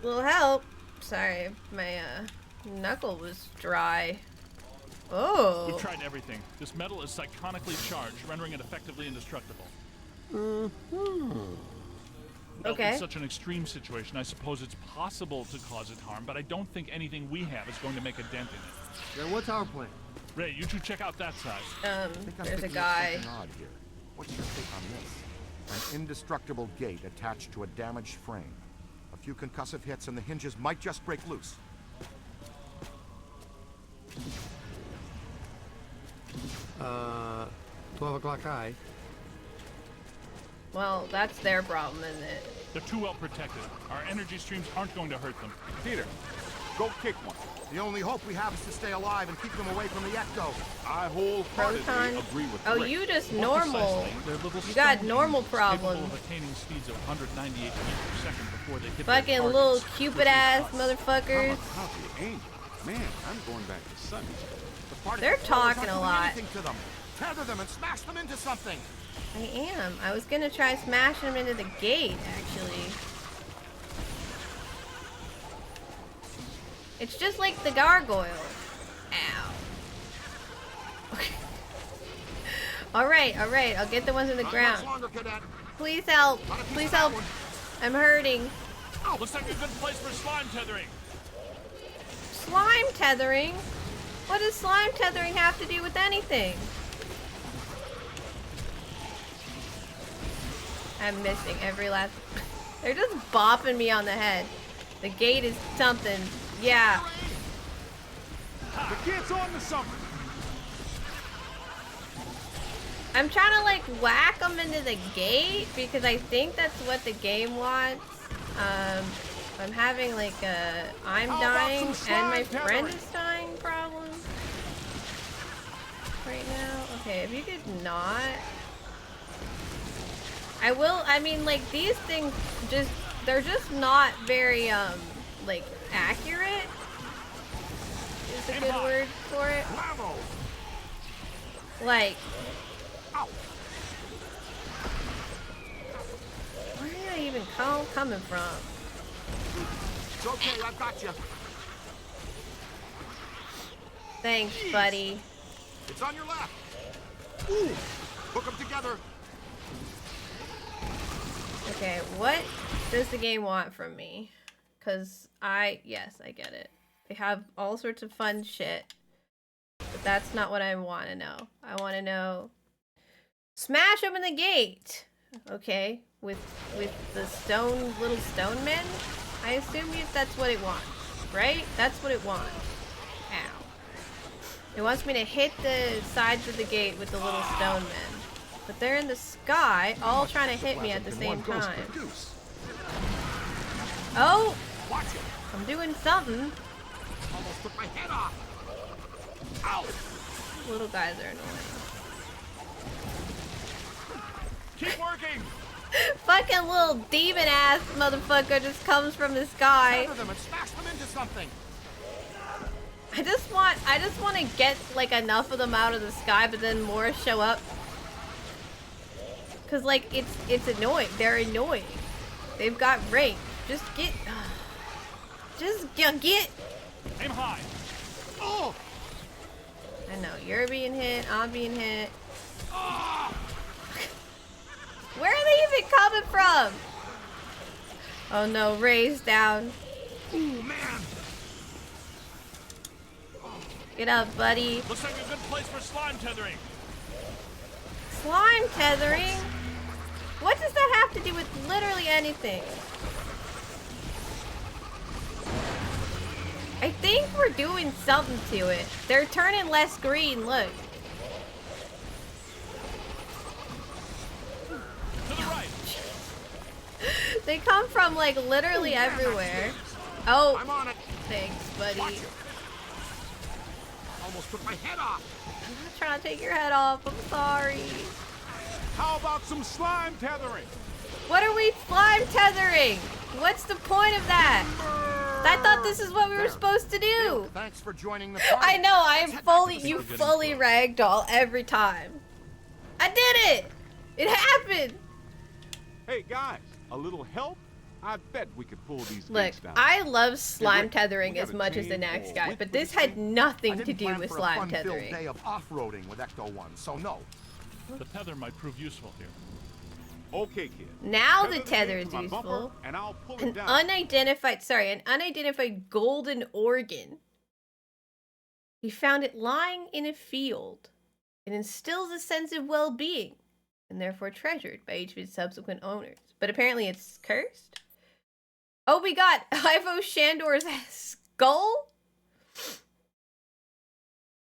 Little help. Sorry, my knuckle was dry. Oh. We've tried everything. This metal is psychonically charged, rendering it effectively indestructible. Okay. Well, in such an extreme situation, I suppose it's possible to cause it harm, but I don't think anything we have is going to make a dent in it. Then what's our plan? Ray, you two check out that side. There's a Picking up guy. something odd here. What's your take on this? An indestructible gate attached to a damaged frame. A few concussive hits and the hinges might just break loose. Uh, 12 o'clock high. Well, that's their problem, isn't it? They're too well protected. Our energy streams aren't going to hurt them. Peter, Go kick one. The only hope we have is to stay alive and keep them away from the Ecto. I wholeheartedly Proton. agree with Oh, Rick. you just More normal. precisely, they're little You got stone normal humans capable problems. of attaining speeds of 198 feet per second before they hit Fucking their little targets, Cupid which is ass us. I'm motherfuckers. a copy angel. Man, I'm going back to Sunday school. The party They're controllers talking aren't a doing lot. anything to them. Tether them and smash them into something. I am. I was gonna try smashing him into the gate, actually. It's just like the gargoyle. Ow. Okay. Alright, alright. I'll get the ones in the Not ground. much longer, cadet. Please help. Got a piece Please of that help. one. I'm hurting. Looks like a good place for slime tethering. Slime tethering? What does slime tethering have to do with anything? I'm missing every last... They're just bopping me on the head. The gate is something. Yeah. The kid's on to something. I'm trying to like whack them into the gate because I think that's what the game wants. I'm having like a I'm How about dying some and my slime friend tethering? is dying problem right now. Okay, if you could not. I will, I mean like these things just, they're just not very like accurate is a good word for it. Bravo. Like, Ow. where did I even coming from? It's okay, I've got you. Thanks, buddy. It's on your left. Ooh. Hook them together. Okay, what does the game want from me? Because yes, I get it. They have all sorts of fun shit. But that's not what I want to know. I want to know... Smash open the gate! Okay, with the little stone men? I assume that's what it wants, right? That's what it wants. Ow. It wants me to hit the sides of the gate with the little stone men. But they're in the sky, all trying to hit me at the same time. Oh! Watch it. I'm doing something. Almost took my head off. Ow. Little guys are annoying. Keep working. Fucking little demon ass motherfucker just comes from the sky. Tether them and smash them into something. I just want to get like enough of them out of the sky, but then more show up. Cause like it's annoying. They're annoying. They've got range. Just get. Aim high. Oh. I know you're being hit. I'm being hit. Where are they even coming from? Oh no, Ray's down. Ooh, man. Get up, buddy. Looks like a good place for slime tethering. Slime tethering? What does that have to do with literally anything? I think we're doing something to it. They're turning less green, look. To the right. They come from like literally everywhere. Oh, I'm on it. thanks, buddy. Watch it. Almost took my head off. I'm not trying to take your head off. I'm sorry. How about some slime tethering? What are we slime tethering? What's the point of that? I thought this is what we were supposed to do. Thanks for joining the party. I know, I am Let's head back fully, to the you circus. fully ragdoll every time. I did it! It happened! Hey guys, a little help? I bet we could pull these Look, gates down. I love slime Rick, tethering we as gotta much as the change next or guy, wait but for this this had thing. nothing I to didn't do plan with for a slime fun-filled tethering. day of off-roading with Ecto 1, so no. The tether might prove useful here. Okay, kid. Now the Tether tether gate is to my bumper, useful. and I'll pull it An down. unidentified golden organ. He found it lying in a field. It instills a sense of well-being, and therefore treasured by each of its subsequent owners. But apparently it's cursed? Oh, we got Ivo Shandor's skull?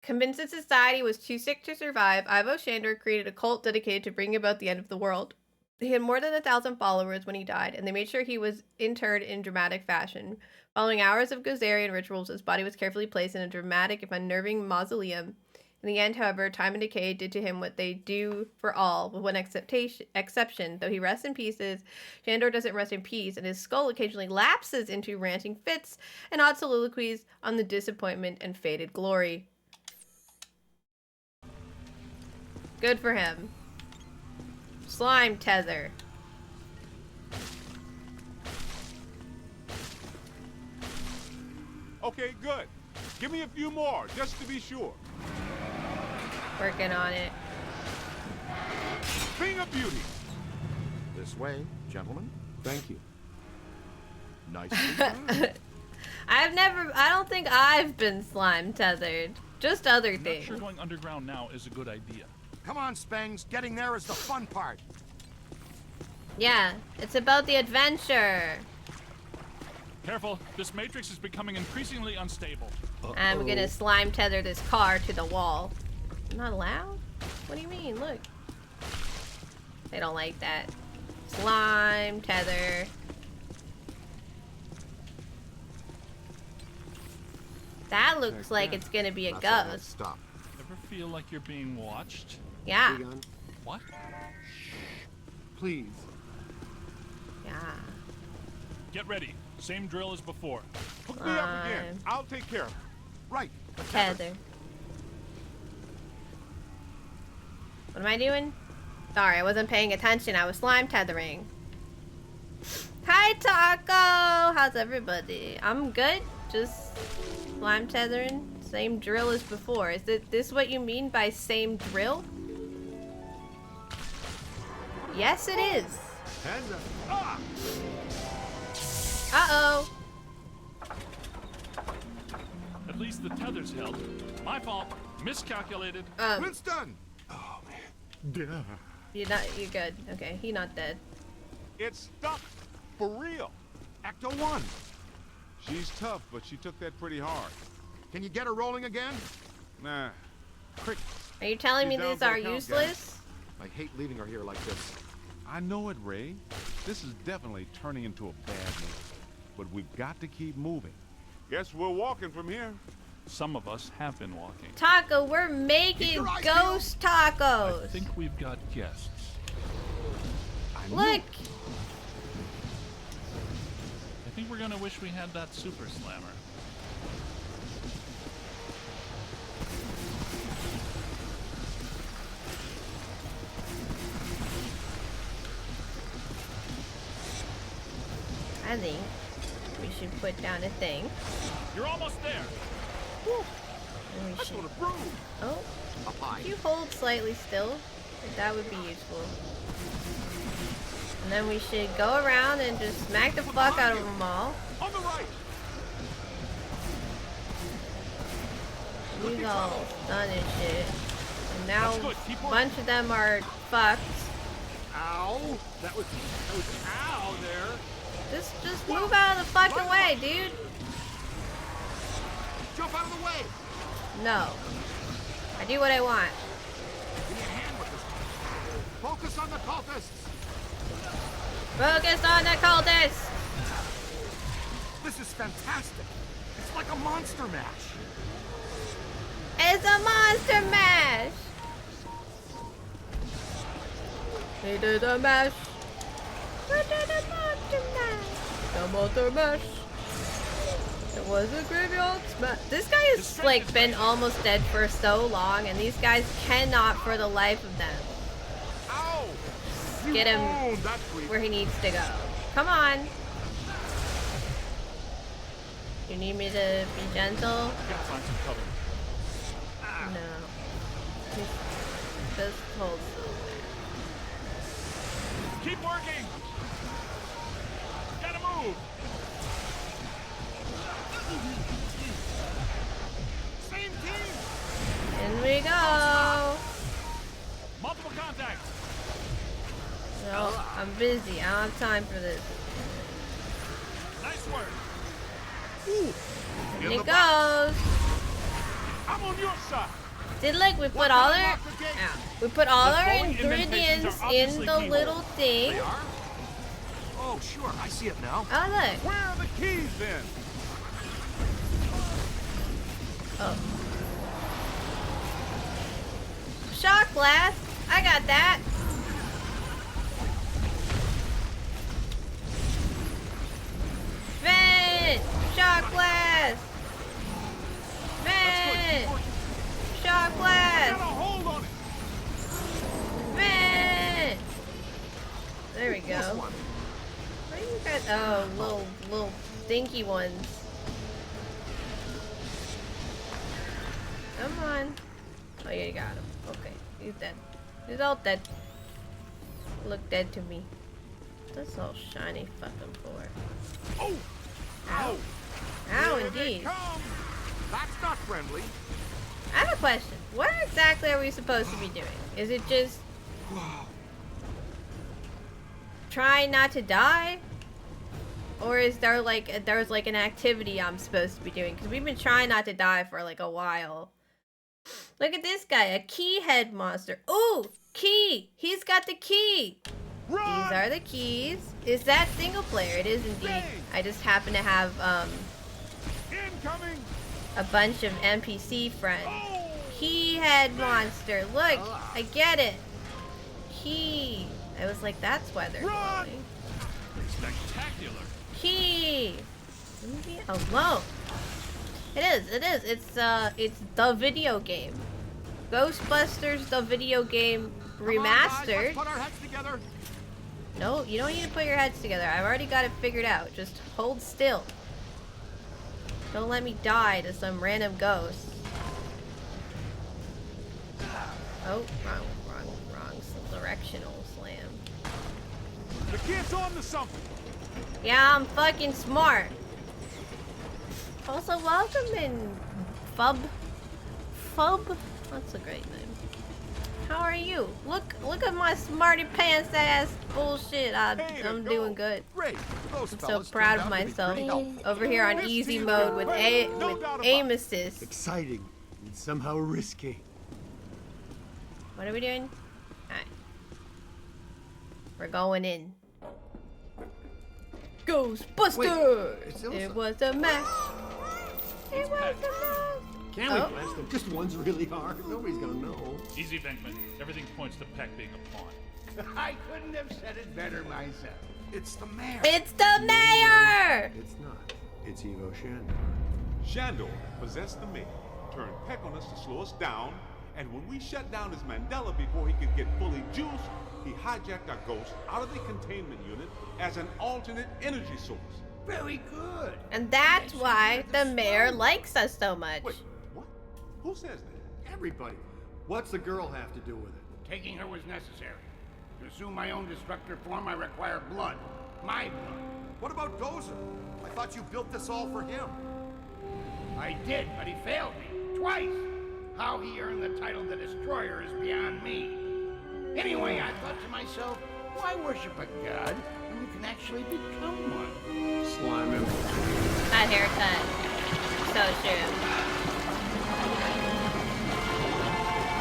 Convinced that society was too sick to survive, Ivo Shandor created a cult dedicated to bringing about the end of the world. He had more than 1,000 followers when he died, and they made sure he was interred in dramatic fashion. Following hours of Gozerian rituals, his body was carefully placed in a dramatic, if unnerving, mausoleum. In the end, however, time and decay did to him what they do for all, with one exception. Though he rests in pieces, Shandor doesn't rest in peace, and his skull occasionally lapses into ranting fits and odd soliloquies on the disappointment and faded glory. Good for him. Slime tether. Okay, good. Give me a few more, just to be sure. Working on it. Thing of beauty. This way, gentlemen. Thank you. Nicely done. I don't think I've been slime tethered. Just other I'm things. not sure going underground now is a good idea. Come on, Spangs. Getting there is the fun part. Yeah, it's about the adventure. Careful, this matrix is becoming increasingly unstable. I'm gonna slime tether this car to the wall. I'm not allowed? What do you mean? Look. They don't like that. Slime tether. That looks like it's gonna be a That's our next ghost. stop. Ever feel like you're being watched? Yeah. Egon, What? please. Yeah. Get ready. Same drill as before. Hook me up again. I'll take care of it. Right. the Tether. What am I doing? Sorry, I wasn't paying attention. I was slime tethering. Hi, Taco! How's everybody? I'm good. Just slime tethering. Same drill as before. Is this what you mean by same drill? Yes, it is. Hands up. Ah! Uh-oh. At least the tether's held. My fault. Miscalculated. Winston! Duh. You're good. Okay, he not dead. It's stuck. For real. Ecto 1. She's tough, but she took that pretty hard. Can you get her rolling again? Nah. Quick. Are you telling me She's down these for the are count, useless? I hate leaving her here like this. I know it, Ray. This is definitely turning into a bad mood. But we've got to keep moving. Guess we're walking from here. Some of us have been walking. Taco, we're making your eyes ghost tacos. I think we've got guests. I knew Look. it. I think we're gonna wish we had that super slammer. I think we should put down a thing. You're almost there. And we That's should. what a broom. Oh, Up high. if you hold slightly still, like that would be useful. And then we should go around and just smack the fuck out of them all. On the right. These all done and shit. And now That's good. Keep a working. bunch of them are fucked. Ow. That was ow there. Just move out of the fucking way, dude. Jump out of the way! No. I do what I want. Give me a hand with this. Focus on the cultists! Focus on the cultists! This is fantastic. It's like a monster mash. It's a monster mash! He did a mash. We did a monster mash. The monster mash. It was a graveyard smash. This guy has like been almost dead for so long, and these guys cannot for the life of them Ow! get him Oh, that creep. where he needs to go. Come on. You need me to be gentle? Gotta find some cover. No. Just hold still. Keep working. Gotta move. Same team! In we go. Multiple contacts. No, I'm busy. I don't have time for this. Nice work. In it goes. I'm on your side. Did like we put all our ingredients in the little thing. They are? Oh, sure. I see it now. Oh look. Where are the keys then? Oh. Shock blast. I got that. Vent! Shock blast! Vent! Shock blast! Got a hold on it. Vent! There we go. This one. What do you got? Oh, little dinky ones. Come on. Oh, yeah, you got him. Okay, he's dead. He's all dead. Look dead to me. That's all shiny fucking for. Oh! Ow. Ow, Here they indeed. come. That's not friendly. I have a question. What exactly are we supposed to be doing? Is it just trying not to die? Or is there like there's like an activity I'm supposed to be doing? Because we've been trying not to die for like a while. Look at this guy, a key head monster. Ooh, key! He's got the key! Run! These are the keys. Is that single player? It is indeed. I just happen to have Incoming! a bunch of NPC friends. Oh! Key head monster. Look, I get it. Key. I was like, that's why they're Run! glowing. Spectacular. Key. Leave me alone. It is. It's the video game. Ghostbusters, the video game remastered. Come on, guys, let's put our heads together. No, you don't need to put your heads together. I've already got it figured out. Just hold still. Don't let me die to some random ghost. Oh, wrong directional slam. The kid's on to something. Yeah, I'm fucking smart. Also, welcome in Fub. That's a great name. How are you? Look at my smarty pants ass bullshit. I'm doing good. Great. Those I'm so fellas proud turned of out to be myself. pretty helpful. Over here on easy mode with aim assist. Exciting and somehow risky. What are we doing? Alright. We're going in. Ghostbusters! it's It Ilsa. was a mess. It was a mess. Can Oh. we blast them? Just one's really hard. Nobody's gonna know. Easy, Venkman. Everything points to Peck being a pawn. I couldn't have said it better myself. It's the mayor. It's the mayor! It's not. It's Evo Shandor. Shandor possessed the mayor, turned Peck on us to slow us down, and when we shut down his Mandela before he could get fully juiced, he hijacked our ghost out of the containment unit as an alternate energy source. Very good. And that's why the mayor likes us so much. Wait, what? Who says that? Everybody. What's the girl have to do with it? Taking her was necessary. To assume my own destructor form, I require blood. My blood. What about Gozer? I thought you built this all for him. I did, but he failed me. Twice. How he earned the title the Destroyer is beyond me. Anyway, I thought to myself, why worship a god when you can actually become one? Slime him. That haircut. So true.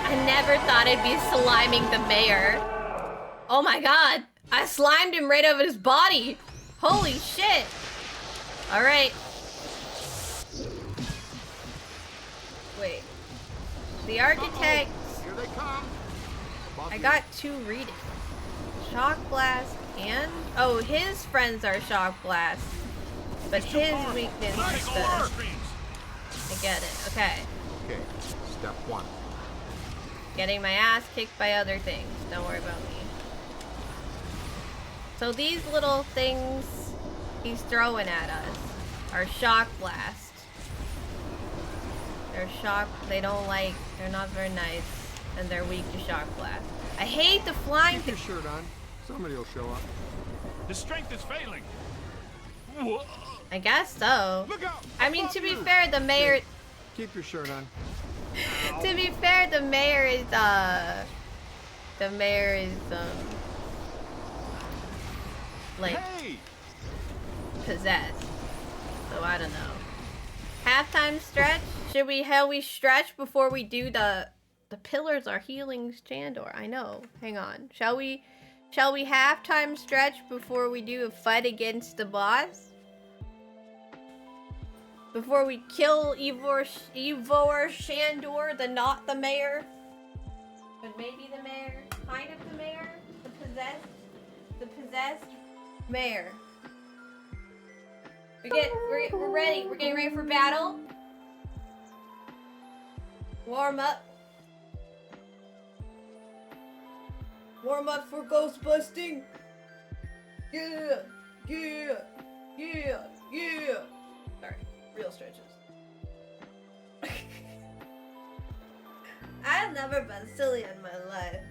I never thought I'd be sliming the mayor. Oh my god. I slimed him right over his body. Holy shit. Alright. Wait. The architect. Here they come. I got two readings. Shock Blast and... Oh, his friends are Shock Blast. But his weakness is the... I get it. Okay. Okay, step one. Getting my ass kicked by other things. Don't worry about me. So these little things he's throwing at us are Shock Blast. They're shock... They don't like... They're not very nice. And they're weak to Shock Blast. I hate the flying Keep your shirt on. Somebody will show up. His strength is failing. Whoa. I guess so. Look out! I mean, to be fair, the mayor... Keep your shirt on. To be fair, the mayor is, like, Hey! possessed. So, I don't know. Halftime stretch? Shall we stretch before we do the The pillars are healing Shandor. I know. Hang on. Shall we halftime stretch before we do a fight against the boss? Before we kill Ivor Shandor, not the mayor, but maybe the mayor, kind of the mayor, the possessed mayor. We're ready. We're getting ready for battle. Warm up. Warm up for ghost busting. Yeah, yeah, yeah, yeah. Sorry, real stretches. I've never been silly in my life.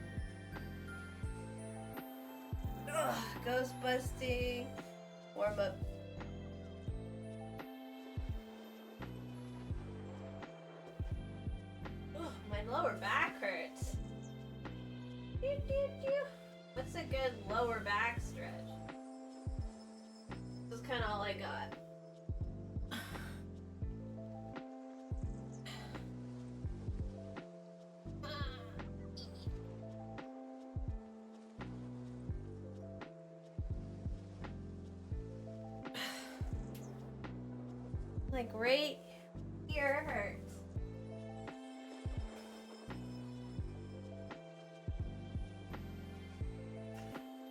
Ugh, ghost busting. Warm up. Ugh, my lower back hurts. What's a good lower back stretch? That's kind of all I got. Like right here hurts.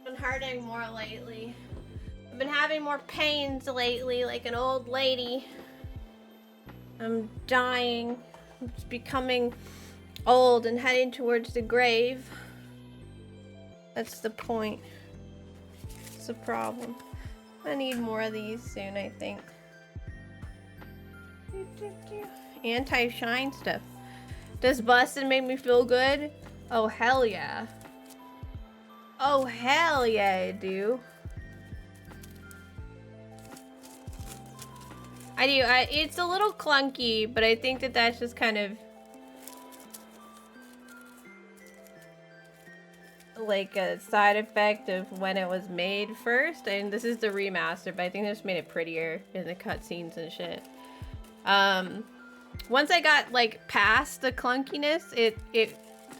Been hurting more lately. I've been having more pains lately, like an old lady. I'm dying. I'm just becoming old and heading towards the grave. That's the point. It's the problem. I need more of these soon, I think. Anti-shine stuff. Does Bustin make me feel good? Oh, hell yeah. Oh, hell yeah, I do. I do. It's a little clunky, but I think that that's just kind of like a side effect of when it was made first. And this is the remaster, but I think they just made it prettier in the cutscenes and shit. Once I got like past the clunkiness,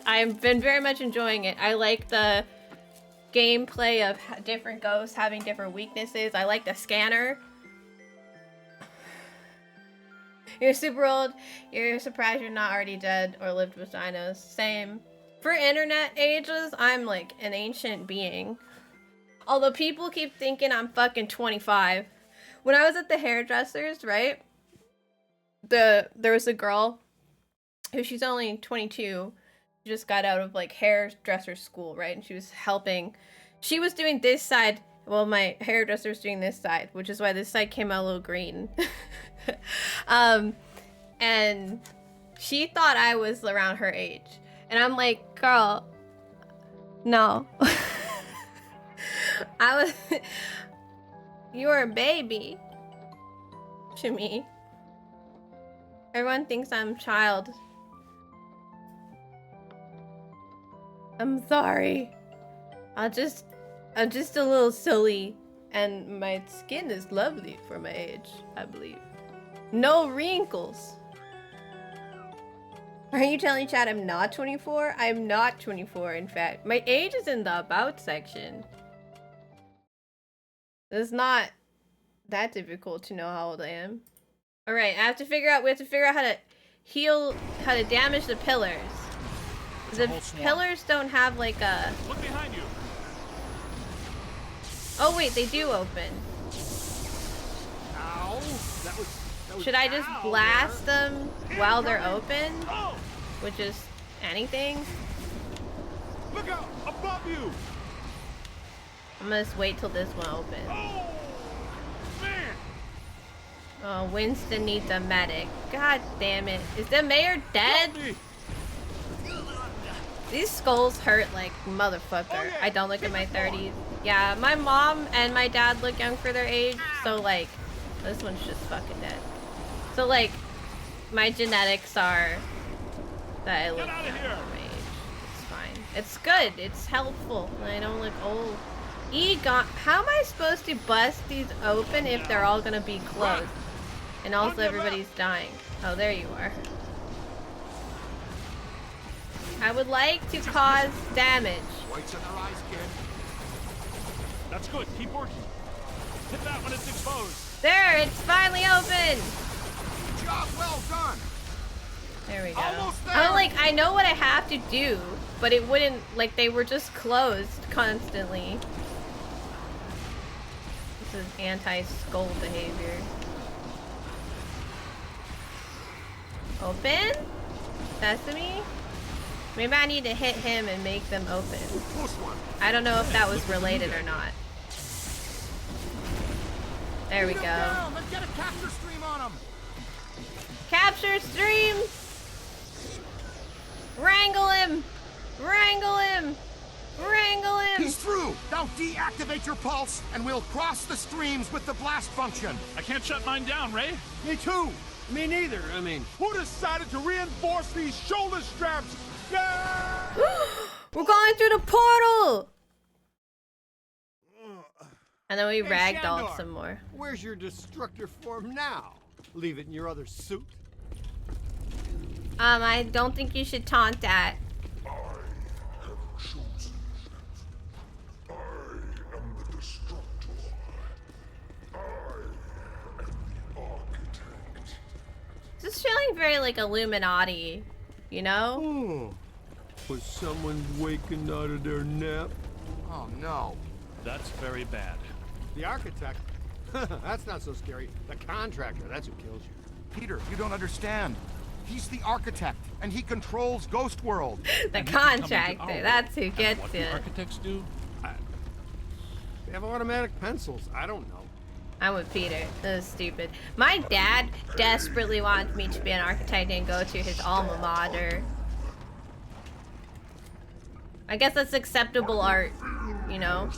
I've been very much enjoying it. I like the gameplay of different ghosts having different weaknesses. I like the scanner. You're super old. You're surprised you're not already dead or lived with dinos. Same. For internet ages, I'm like an ancient being. Although people keep thinking I'm fucking 25. When I was at the hairdressers, right? There was a girl who she's only 22. She just got out of like hairdresser school, right? And she was helping. She was doing this side. Well, my hairdresser was doing this side, which is why this side came out a little green. And she thought I was around her age. And I'm like, girl, no. You were a baby to me. Everyone thinks I'm a child. I'm sorry. I'm just a little silly, and my skin is lovely for my age, I believe. No wrinkles. Are you telling Chad I'm not 24? I'm not 24, in fact. My age is in the about section. It's not that difficult to know how old I am. Alright, we have to figure out how to heal, how to damage the pillars. The pillars don't have like a... Look behind you. Oh wait, they do open. Ow! That was Should I just blast them while they're open? With just anything? Look out! Above you! I'm gonna just wait till this one opens. Oh, man! Oh, Winston needs a medic. God damn it. Is the mayor dead? These skulls hurt like motherfucker. Oh, yeah. I don't look in my 30s. Yeah, my mom and my dad look young for their age, so like, this one's just fucking dead. So like, my genetics are that I look young for my age. It's fine. It's good. It's helpful. I don't look old. Egon, how am I supposed to bust these open if they're all gonna be closed? And also everybody's dying. Oh, there you are. I would like to cause damage. Whites in their eyes, kid. That's good. Keep working. Hit that when it's exposed. There, it's finally open. Job well done. There we go. Almost there. I'm like, I know what I have to do, but it wouldn't, like, they were just closed constantly. This is anti-skull behavior. Open? Sesame? Maybe I need to hit him and make them open. I don't know if that was related or not. There we go. Let's get a capture stream on him. Capture stream! Wrangle him! Wrangle him! Wrangle him! He's through. Now deactivate your pulse, and we'll cross the streams with the blast function. I can't shut mine down, Ray. Me too. Me neither. I mean, Who decided to reinforce these shoulder straps? Yeah! We're going through the portal! And then we Hey, ragdolled Shandor, some more. where's your destructor form now? Leave it in your other suit? I don't think you should taunt that. This is feeling very like Illuminati, you know? Oh. Was someone waking out of their nap? Oh no. That's very bad. The architect? That's not so scary. The contractor, that's who kills you. Peter, you don't understand. He's the architect, and he controls Ghost World. The contractor, that's who gets What it. the architects do? They have automatic pencils. I don't know. I'm with Peter. This is stupid. My dad desperately wanted me to be an architect and go to his alma mater. I guess that's acceptable art, you know?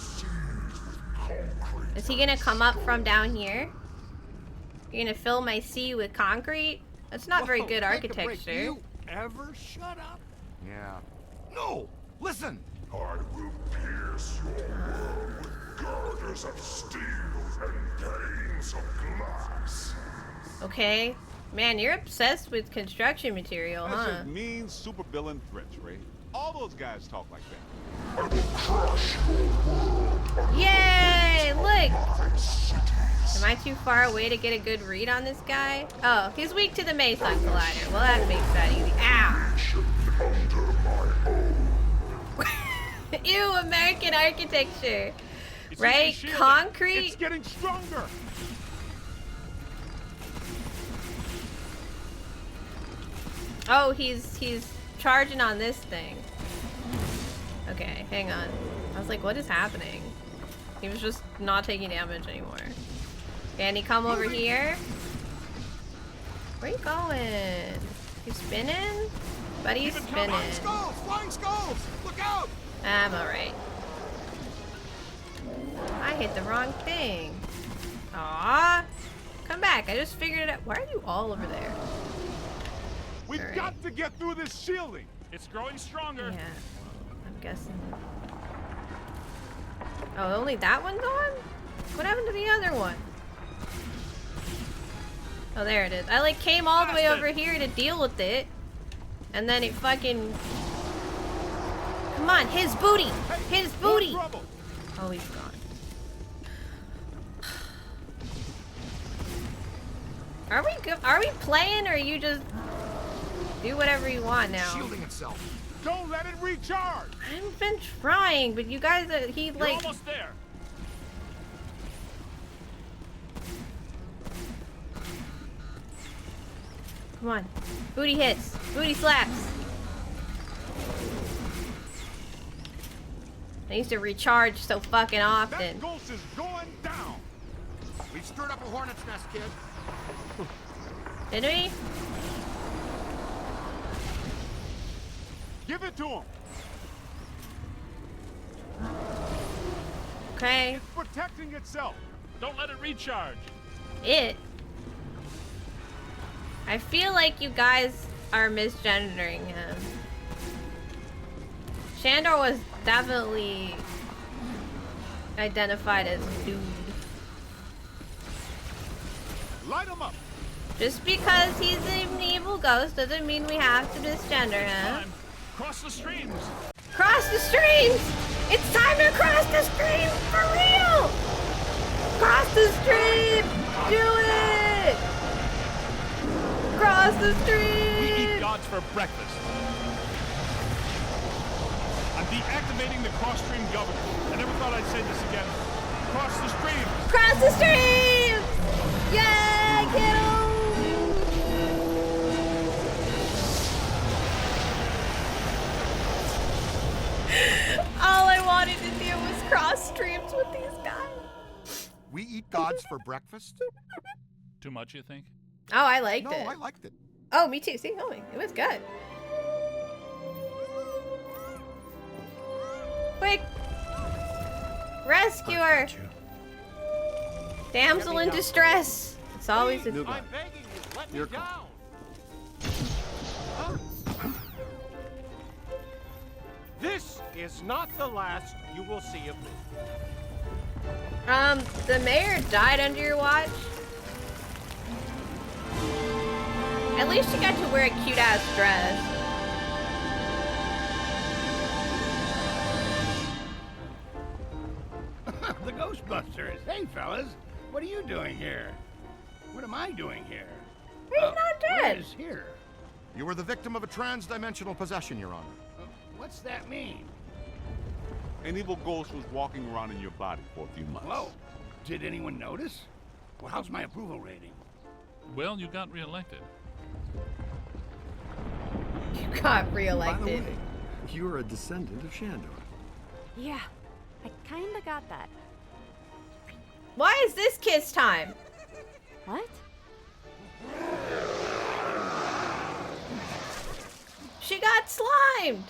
Is he gonna come up from down here? You're gonna fill my sea with concrete? That's not very good Take a break. architecture. Do you ever shut up? Yeah. No! Listen! I will pierce your wall with girders of steel and panes of glass. Okay. Man, you're obsessed with construction material, That's huh? just mean supervillain threats, Ray. All those guys talk like that. I will crush your world. Yay! Look! My cities. Am I too far away to get a good read on this guy? Oh, he's weak to the Meson Collider. Well, that makes that easy. Ow! Under my own. Ew, American architecture. It's Right? easy shielding. Concrete? It's getting stronger. Oh, he's charging on this thing. Okay, hang on. I was like, what is happening? He was just not taking damage anymore. Can he come over here? Where you going? You spinning? Buddy's spinning. Flying skulls! Flying skulls! Look out! I'm alright. I hit the wrong thing. Aw. Come back. I just figured it out. Why are you all over there? We've All right. got to get through this shielding. It's growing stronger. Yeah. I'm guessing. Oh, only that one's on? What happened to the other one? Oh, there it is. I like came all the way over here to deal with it. And then it fucking... Come on, his booty! His booty! Trouble. Oh, he's gone. Are we good? Are we playing, or you just do whatever you want now? Shielding itself. Don't let it recharge. I've been trying, but you guys, he You're like. almost there. Come on, booty hits, booty slaps. I used to recharge so fucking That often. ghost is going down. We've stirred up a hornet's nest, kid. Did we? Give it to him. Okay. It's protecting itself. Don't let it recharge. It. I feel like you guys are misgendering him. Shandor was definitely identified as dude. Light him up. Just because he's an evil ghost doesn't mean we have to misgender him. Time. Cross the streams! Cross the streams! It's time to cross the stream for real! Cross the stream! Do it! Cross the stream! We eat gods for breakfast. I'm deactivating the cross-stream governor. I never thought I'd say this again. Cross the stream! Cross the stream! Yay, kiddo! All I wanted to do was cross streams with these guys. We eat gods for breakfast? Too much, you think? Oh, I liked No, it. I liked it. Oh, me too. See, oh, it was good. Quick! Rescue her! Damsel in distress. It's always a... New guy. begging you, let Your call. This is not the last you will see of me. The mayor died under your watch. At least you got to wear a cute-ass dress. The Ghostbusters. Hey, fellas. What are you doing here? What am I doing here? He's not What dead. is here? You were the victim of a trans-dimensional possession, Your Honor. What's that mean? An evil ghost was walking around in your body for a few months. Whoa. Did anyone notice? Well, how's my approval rating? Well, you got reelected. You got By the reelected. way, you're a descendant of Shandor. Yeah, I kinda got that. Why is this kiss time? What? She got slimed.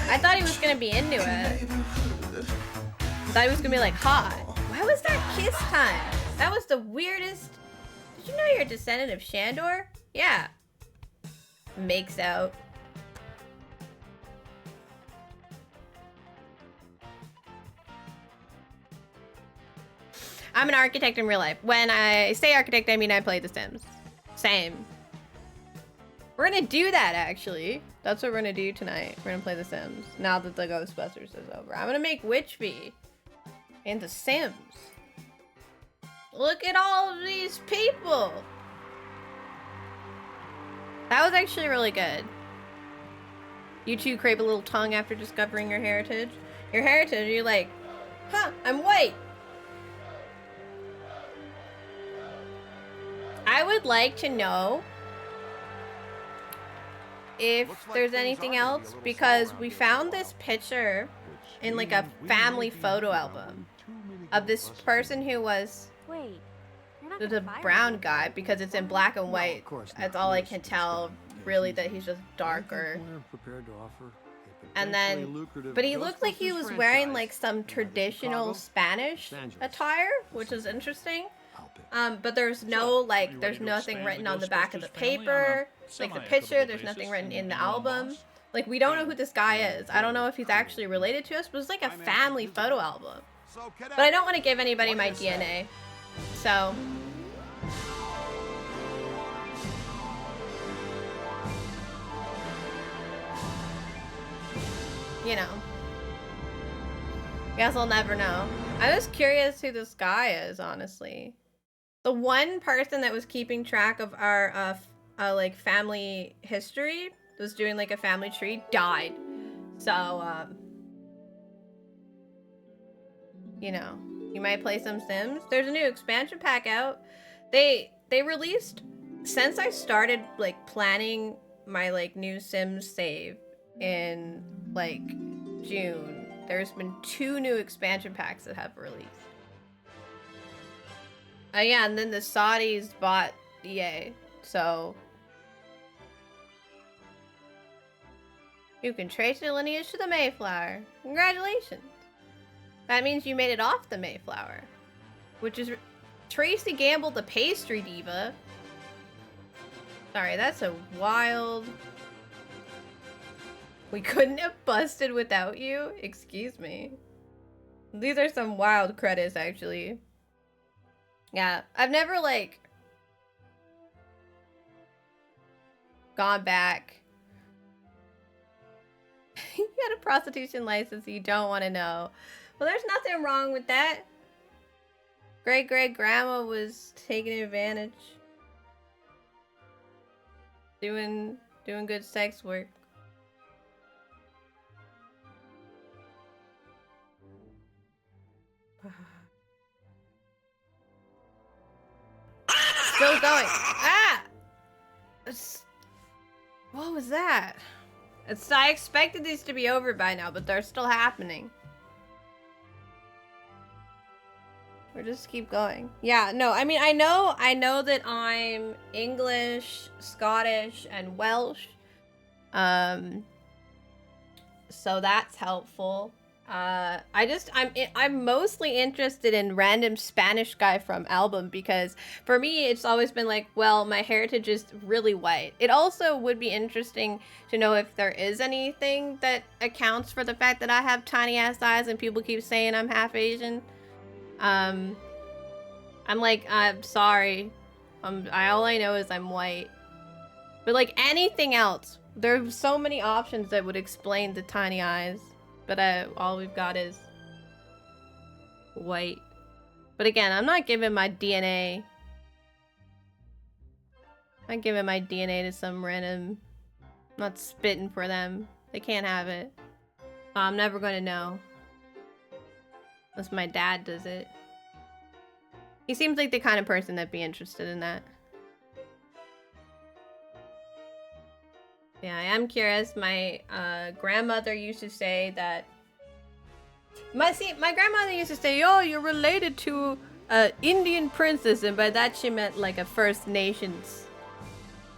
I thought he was gonna be into it. I thought he was gonna be like hot. Why was that kiss time? That was the weirdest. Did you know you're a descendant of Shandor? Yeah. Makes out. I'm an architect in real life. When I say architect, I mean I play The Sims. Same. We're gonna do that, actually. That's what we're gonna do tonight. We're gonna play The Sims. Now that the Ghostbusters is over. I'm gonna make Witchby in The Sims. Look at all of these people. That was actually really good. You two crave a little tongue after discovering your heritage. Your heritage, you're like, huh, I'm white. I would like to know if there's anything else, because we found this picture in like a family photo album of this person who was Wait, you're not the gonna fire brown me? guy, because it's in black and white. of course not. That's all I Yes, can it's tell, really, that he's just darker. We're prepared to offer a And potentially then, lucrative but he looked like he Ghostbusters was wearing franchise like some in traditional Chicago, Spanish Los Angeles. attire, which is interesting. I'll pick. But there's no So, like, you there's ready to nothing expand written the on the back of the Ghostbusters family on a paper, like the picture. semi-equitable There's nothing basis written in the your own album. boss? Like, we don't know who this guy is. I don't know if he's actually related to us, but it's like a family photo album. So, But I don't want to give anybody my DNA. So. You know. Guess I'll never know. I'm just curious who this guy is, honestly. The one person that was keeping track of our like family history, was doing like a family tree, died. So you know, you might play some Sims. There's a new expansion pack out. They released, since I started like planning my like new Sims save in like June, there's been 2 new expansion packs that have released. Yeah, and then the Saudis bought EA, so you can trace your lineage to the Mayflower. Congratulations. That means you made it off the Mayflower, which is Tracy Gamble, the pastry diva. Sorry, that's a wild. We couldn't have busted without you? Excuse me. These are some wild credits, actually. Yeah, I've never, like, gone back. You got a prostitution license you don't want to know. Well, there's nothing wrong with that. Great-great-grandma was taking advantage. Doing good sex work. Still going. Ah! What was that? I expected these to be over by now, but they're still happening. Or just keep going. Yeah, no, I mean, I know that I'm English, Scottish, and Welsh. So that's helpful. I'm mostly interested in random Spanish guy from album because for me it's always been like, well, my heritage is really white. It also would be interesting to know if there is anything that accounts for the fact that I have tiny ass eyes and people keep saying I'm half Asian. I'm sorry. All I know is I'm white. But like anything else, there's so many options that would explain the tiny eyes. But all we've got is white. But again, I'm not giving my DNA. I'm not giving my DNA to some random. I'm not spitting for them. They can't have it. I'm never gonna know. Unless my dad does it. He seems like the kind of person that'd be interested in that. Yeah, I am curious. My grandmother used to say that. My grandmother used to say, "Oh, you're related to an Indian princess," and by that she meant like a First Nations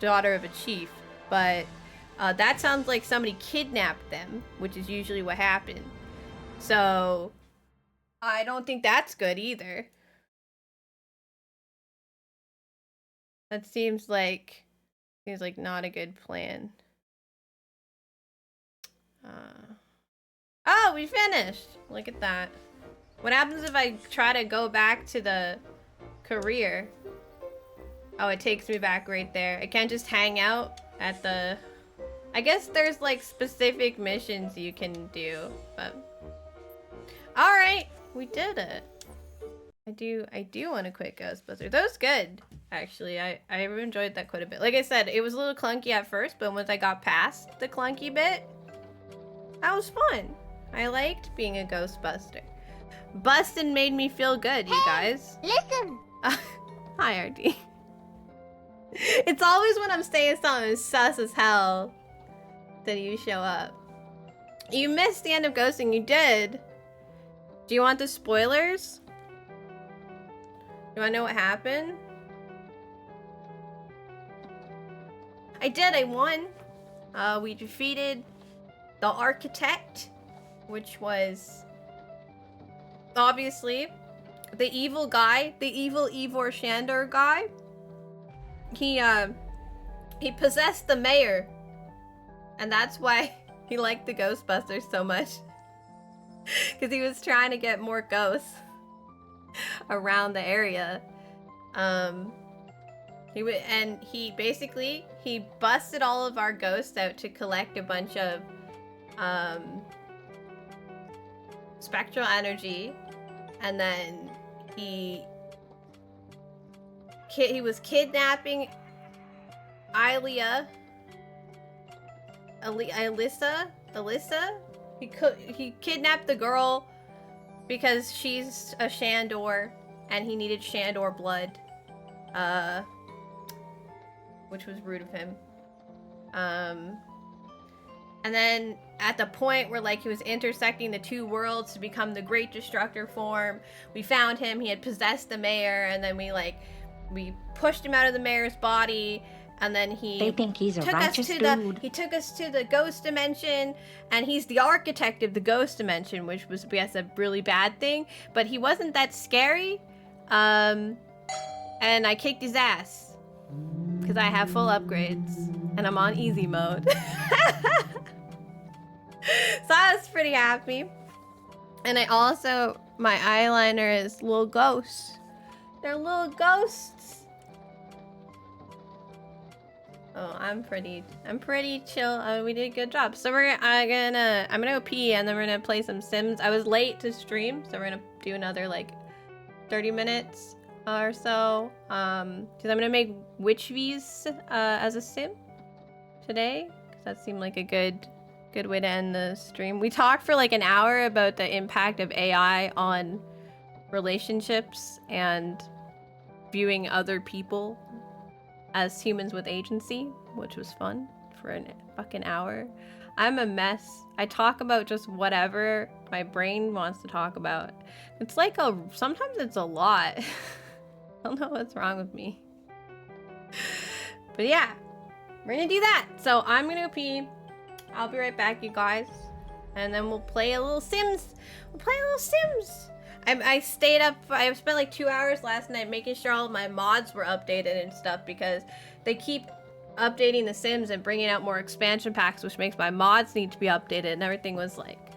daughter of a chief. But that sounds like somebody kidnapped them, which is usually what happened. So I don't think that's good either. That seems like not a good plan. Oh, we finished! Look at that. What happens if I try to go back to the career? Oh, it takes me back right there. I can't just hang out at the... I guess there's like specific missions you can do, but... Alright, we did it. I do want to quit Ghostbusters. That was good, actually. I enjoyed that quite a bit. Like I said, it was a little clunky at first, but once I got past the clunky bit, that was fun. I liked being a Ghostbuster. Bustin made me feel good, you guys. Listen. Hi, RD. It's always when I'm saying something sus as hell that you show up. You missed the end of Ghosting. You did. Do you want the spoilers? You want to know what happened? I did. I won. We defeated the architect, which was obviously the evil guy, the evil Ivor Shandor guy. He possessed the mayor, and that's why he liked the Ghostbusters so much, because he was trying to get more ghosts around the area. He busted all of our ghosts out to collect a bunch of spectral energy, and then he was kidnapping Alyssa. He kidnapped the girl because she's a Shandor and he needed Shandor blood, which was rude of him. And then at the point where like he was intersecting the two worlds to become the Great Destructor form, we found him. He had possessed the mayor, and then we pushed him out of the mayor's body, and then They think he's a righteous dude. He took us to the ghost dimension, and he's the architect of the ghost dimension, which was, yes, a really bad thing, but he wasn't that scary. And I kicked his ass because I have full upgrades and I'm on easy mode. So I was pretty happy. And I also my eyeliner is little ghosts. They're little ghosts. Oh, I'm pretty chill. We did a good job. So I'm gonna go pee and then we're gonna play some Sims. I was late to stream, so we're gonna do another like 30 minutes or so. Because I'm gonna make Witch V's as a Sim today. Because that seemed like a good way to end the stream. We talked for like an hour about the impact of AI on relationships and viewing other people as humans with agency, which was fun for a fucking hour. I'm a mess. I talk about just whatever my brain wants to talk about. It's like sometimes it's a lot. I don't know what's wrong with me. But yeah, we're gonna do that. So I'm gonna go pee. I'll be right back, you guys. And then we'll play a little Sims. I stayed up, I spent like 2 hours last night making sure all of my mods were updated and stuff because they keep updating the Sims and bringing out more expansion packs, which makes my mods need to be updated, and everything was like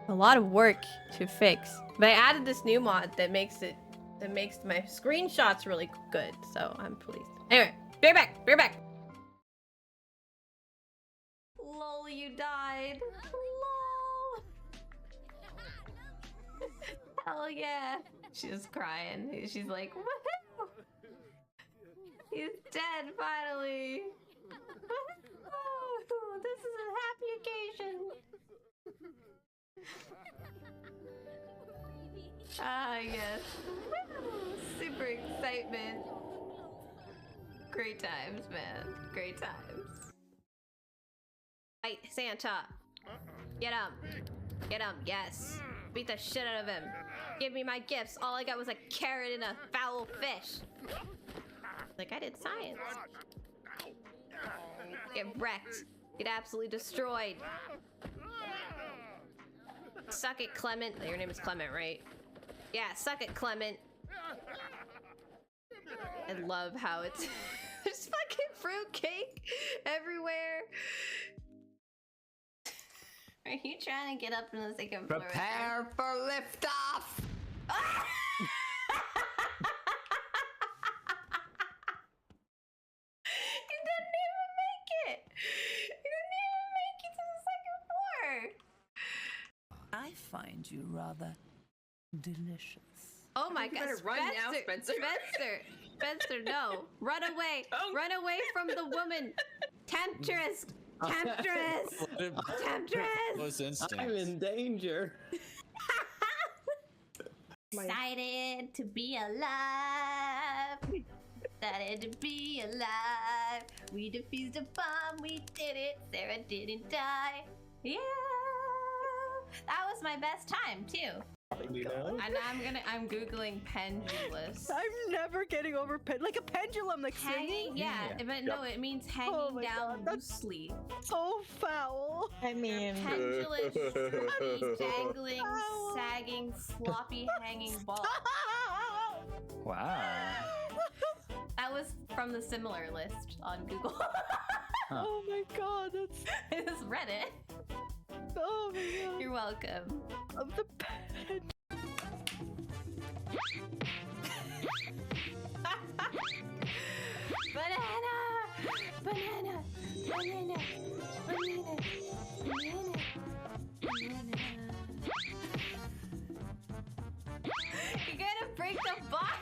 a lot of work to fix. But I added this new mod that makes my screenshots really good, so I'm pleased. Anyway, be right back. Lol, you died. Lol. Hell yeah. She's crying. She's like, woohoo! He's dead finally. Woohoo! This is a happy occasion. Ah, yes. Super excitement. Great times, man. Great times. Fight Santa. Get him. Get him, yes. Beat the shit out of him. Give me my gifts. All I got was a carrot and a foul fish. Like I did science. Get wrecked. Get absolutely destroyed. Suck it, Clement. Your name is Clement, right? Yeah, suck it, Clement. I love how it's there's fucking fruitcake everywhere. Are you trying to get up from the second floor? Prepare for liftoff! You didn't even make it! You didn't even make it to the second floor! I find you rather delicious. Oh my god, run now, Spencer. Spencer, no. Run away. Oh. Run away from the woman. Temptress. I'm in danger. Excited to be alive. Excited to be alive. We defused a bomb. We did it. Sarah didn't die. Yeah. That was my best time too. And I'm googling pendulous. I'm never getting over like a pendulum, like hanging. singing. Yeah, but no, it means hanging down loosely. So foul. I mean, pendulous, floppy, dangling, sagging, floppy, hanging ball. Wow. That was from the similar list on Google. Huh. Oh my god, that's. It was Reddit. Oh my god. You're welcome. Of the Banana! You're gonna break the box!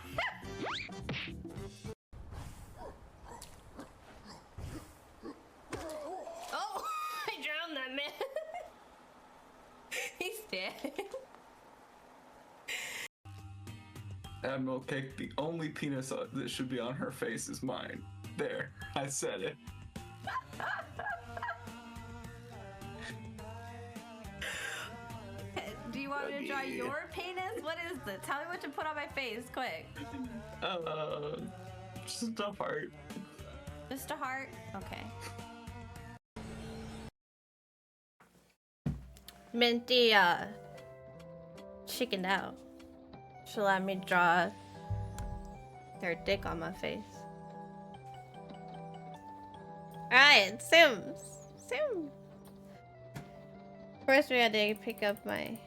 Oh! I drowned that man! He's dead. Admiral Cake, the only penis that should be on her face is mine. There, I said it. Do you want me to draw your penis? What is this? Tell me what to put on my face, quick. Just a heart. Just a heart? Okay. Minty, chickened out. She'll let me draw their dick on my face. Alright, Sims. First we had to pick up my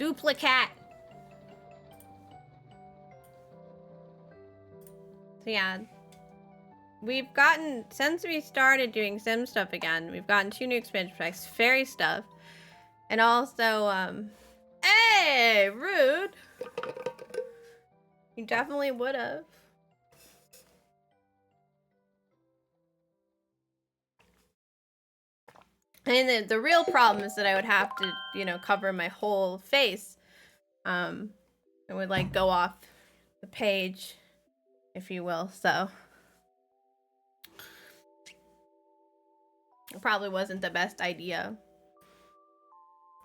Duplicate. So yeah, we've gotten, since we started doing sim stuff again, we've gotten 2 new expansion packs, fairy stuff, and also, hey, rude. You definitely would have. And the real problem is that I would have to, you know, cover my whole face. It would like go off the page, if you will, so. It probably wasn't the best idea.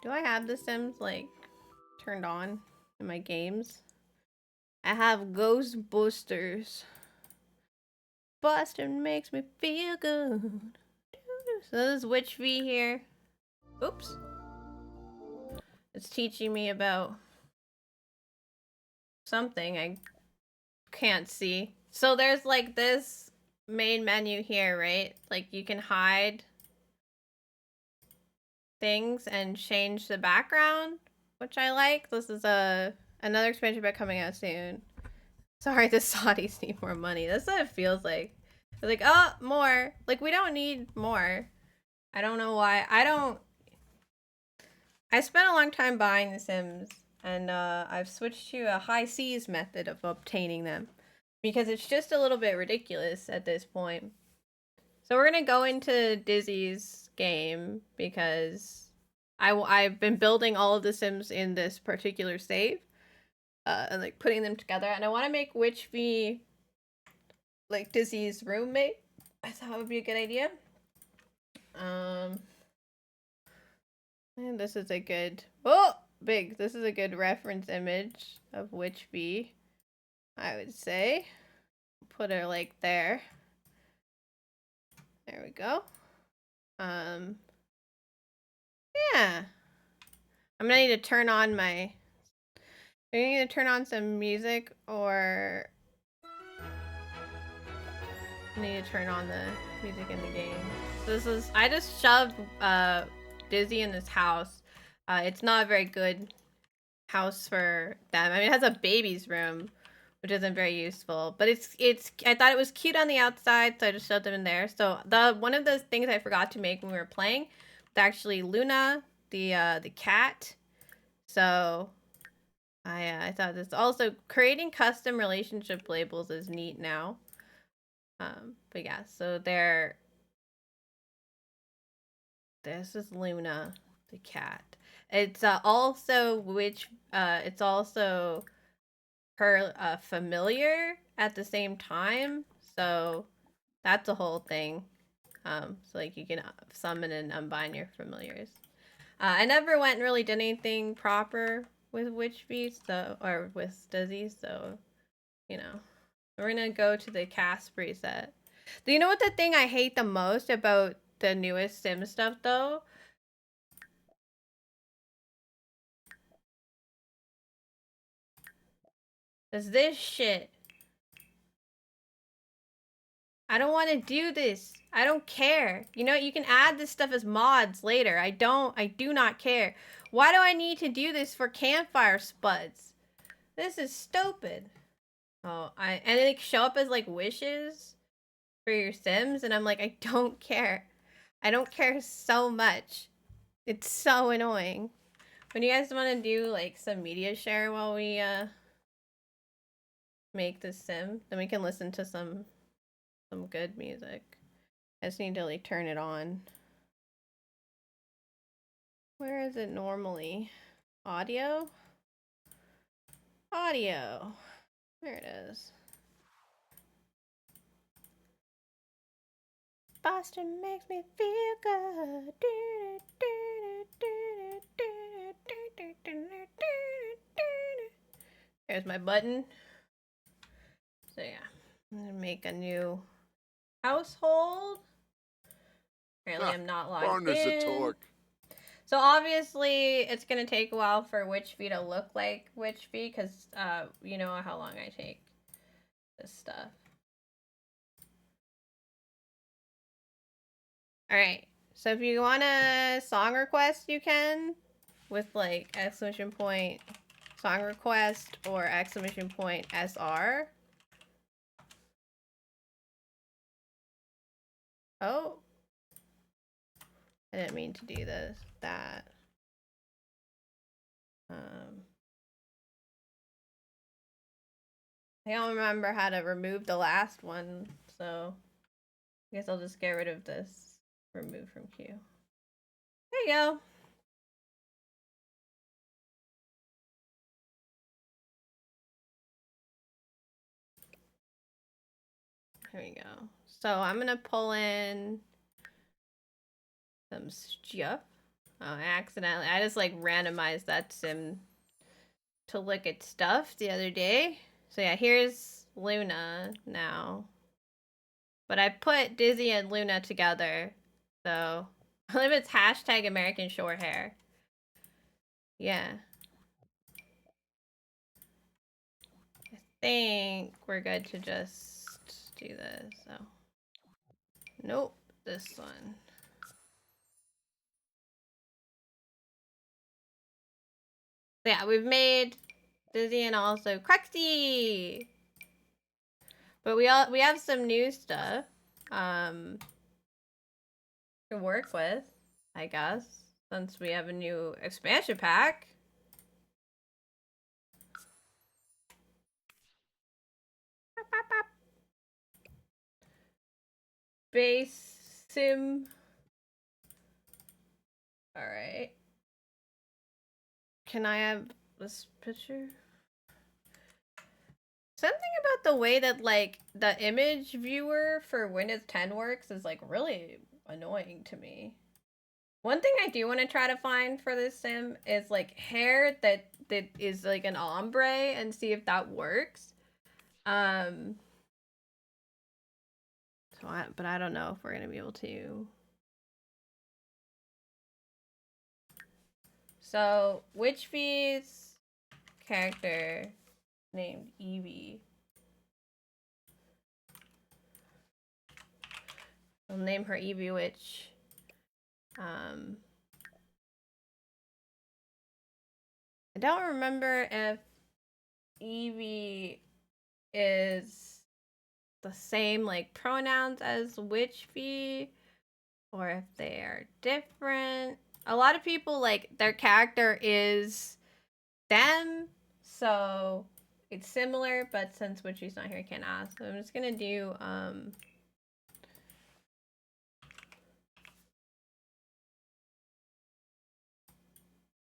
Do I have The Sims, like, turned on in my games? I have Ghostbusters. Bustin makes me feel good. So this is Witch V here. Oops. It's teaching me about something I can't see. So there's like this main menu here, right? Like you can hide things and change the background, which I like. This is another expansion pack coming out soon. Sorry, the Saudis need more money. That's what it feels like. They're like, oh, more. Like, we don't need more. I don't know why. I spent a long time buying The Sims, and I've switched to a high seas method of obtaining them because it's just a little bit ridiculous at this point. So we're gonna go into Dizzy's game because I've been building all of The Sims in this particular save, and like putting them together, and I want to make Witch V like Dizzy's roommate. I thought it would be a good idea. And this is a good, this is a good reference image of Witch V, I would say. Put her like there. There we go. Yeah. I'm gonna need to turn on my, I need to turn on some music, or I need to turn on the music in the game. So this is, I just shoved Dizzy in this house. It's not a very good house for them. I mean, it has a baby's room, which isn't very useful, but it's I thought it was cute on the outside, so I just shoved them in there. So one of the things I forgot to make when we were playing was actually Luna, the cat. So I thought this also, creating custom relationship labels is neat now. But yeah, so this is Luna, the cat. It's also it's also her familiar at the same time, so that's a whole thing. So like you can summon and unbind your familiars. I never went and really did anything proper with Witch Beast, or with Dizzy, so you know. We're gonna go to the cast preset. Do you know what the thing I hate the most about the newest Sim stuff though? Is this shit. I don't want to do this. I don't care. You know, you can add this stuff as mods later. I do not care. Why do I need to do this for campfire spuds? This is stupid. Oh, and they show up as like wishes for your Sims, and I'm like, I don't care. I don't care so much. It's so annoying. When you guys want to do like some media share while we make this sim, then we can listen to some good music. I just need to like turn it on. Where is it normally? Audio? Audio. There it is. Boston makes me feel good. There's my button. So yeah, I'm gonna make a new household. Apparently I'm not logged in. So obviously it's gonna take a while for Witch V to look like Witch V, because you know how long I take this stuff. Alright, so if you want a song request, you can. with like exclamation point song request or exclamation point SR. Oh. I didn't mean to do that. I don't remember how to remove the last one, so I guess I'll just get rid of this. Remove from queue. There you go. There we go. So I'm gonna pull in some stuff. Oh, I just like randomized that sim to look at stuff the other day. So yeah, here's Luna now. But I put Dizzy and Luna together. So I believe it's hashtag American short hair. Yeah. I think we're good to just do this. So nope, this one. So yeah, we've made Dizzy and also Cruxy. But we have some new stuff to work with, I guess, since we have a new expansion pack. Base sim. All right. Can I have this picture? Something about the way that like the image viewer for Windows 10 works is like really annoying to me. One thing I do want to try to find for this sim is like hair that is like an ombre and see if that works. But I don't know if we're gonna be able to. So Witchfee's character named Evie. We'll name her Evie Witch. I don't remember if Evie is the same like pronouns as Witchfee or if they are different. A lot of people like their character is them, so it's similar, but since Witchy's not here, I can't ask. So I'm just gonna do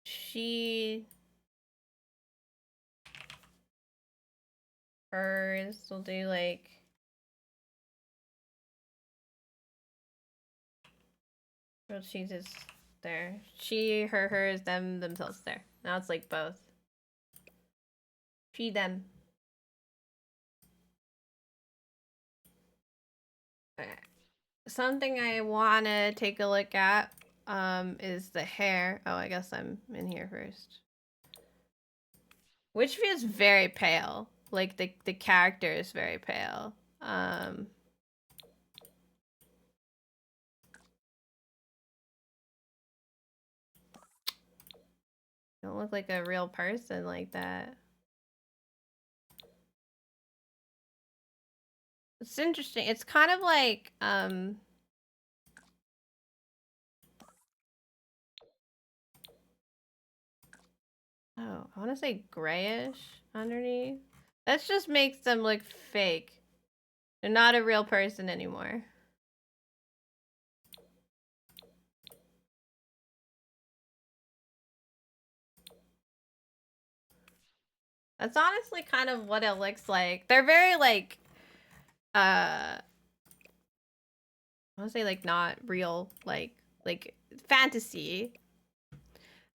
she, hers. We'll do like well, she's just there. She, her, hers, them, themselves. There. Now it's like both. She, them. Okay. Something I want to take a look at is the hair. Oh, I guess I'm in here first. Witchfee is very pale. Like the character is very pale. Don't look like a real person like that. It's interesting. It's kind of like oh, I want to say grayish underneath. That just makes them look fake. They're not a real person anymore. That's honestly kind of what it looks like. They're very like I want to say like not real, like fantasy.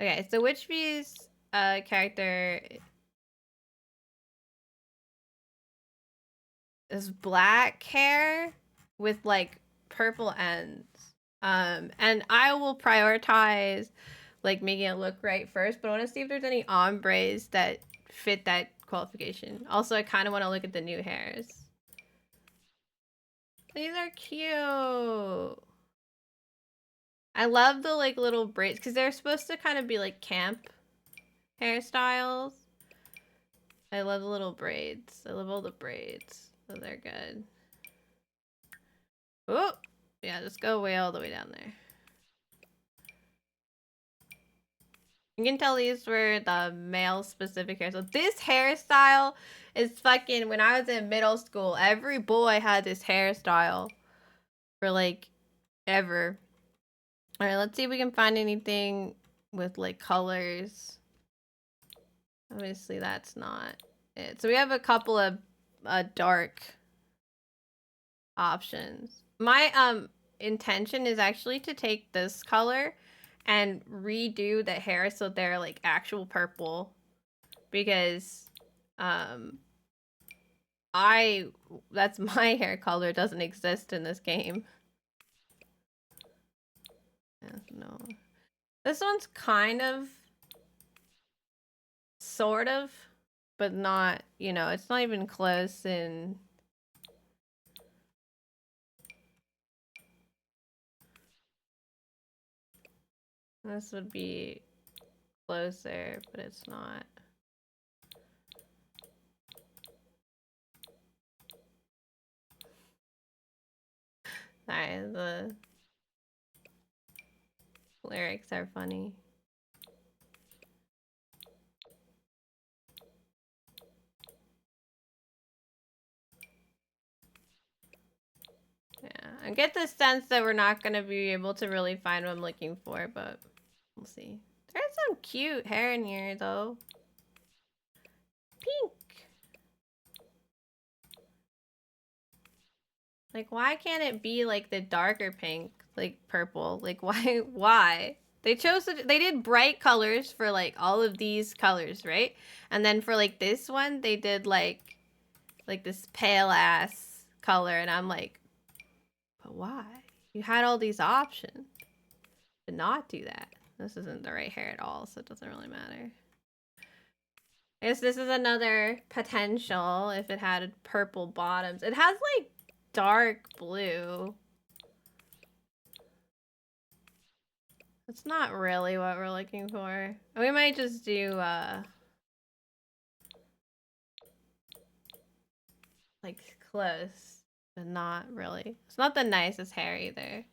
Okay, so Witchbee's character is black hair with like purple ends. And I will prioritize like making it look right first, but I want to see if there's any ombres that fit that qualification. Also, I kind of want to look at the new hairs. These are cute. I love the like little braids because they're supposed to kind of be like camp hairstyles. I love the little braids. I love all the braids. So they're good. Oh, yeah, just go way all the way down there. You can tell these were the male specific hair. So this hairstyle is fucking, when I was in middle school, every boy had this hairstyle for like ever. All right, let's see if we can find anything with like colors. Obviously that's not it. So we have a couple of dark options. My intention is actually to take this color and redo the hair so they're like actual purple, because that's my hair color, doesn't exist in this game. Yeah, no. This one's kind of sort of, but not, you know, it's not even close in. This would be closer, but it's not. Sorry, the lyrics are funny. Yeah, I get the sense that we're not going to be able to really find what I'm looking for, but we'll see. There's some cute hair in here, though. Pink. Like, why can't it be, like, the darker pink? Like, purple? Like, why? They chose, they did bright colors for, like, all of these colors, right? And then for, like, this one, they did, like this pale-ass color, and I'm like, but why? You had all these options to not do that. This isn't the right hair at all, so it doesn't really matter. I guess this is another potential if it had purple bottoms. It has, like, dark blue. That's not really what we're looking for. We might just do, like, close, but not really. It's not the nicest hair either.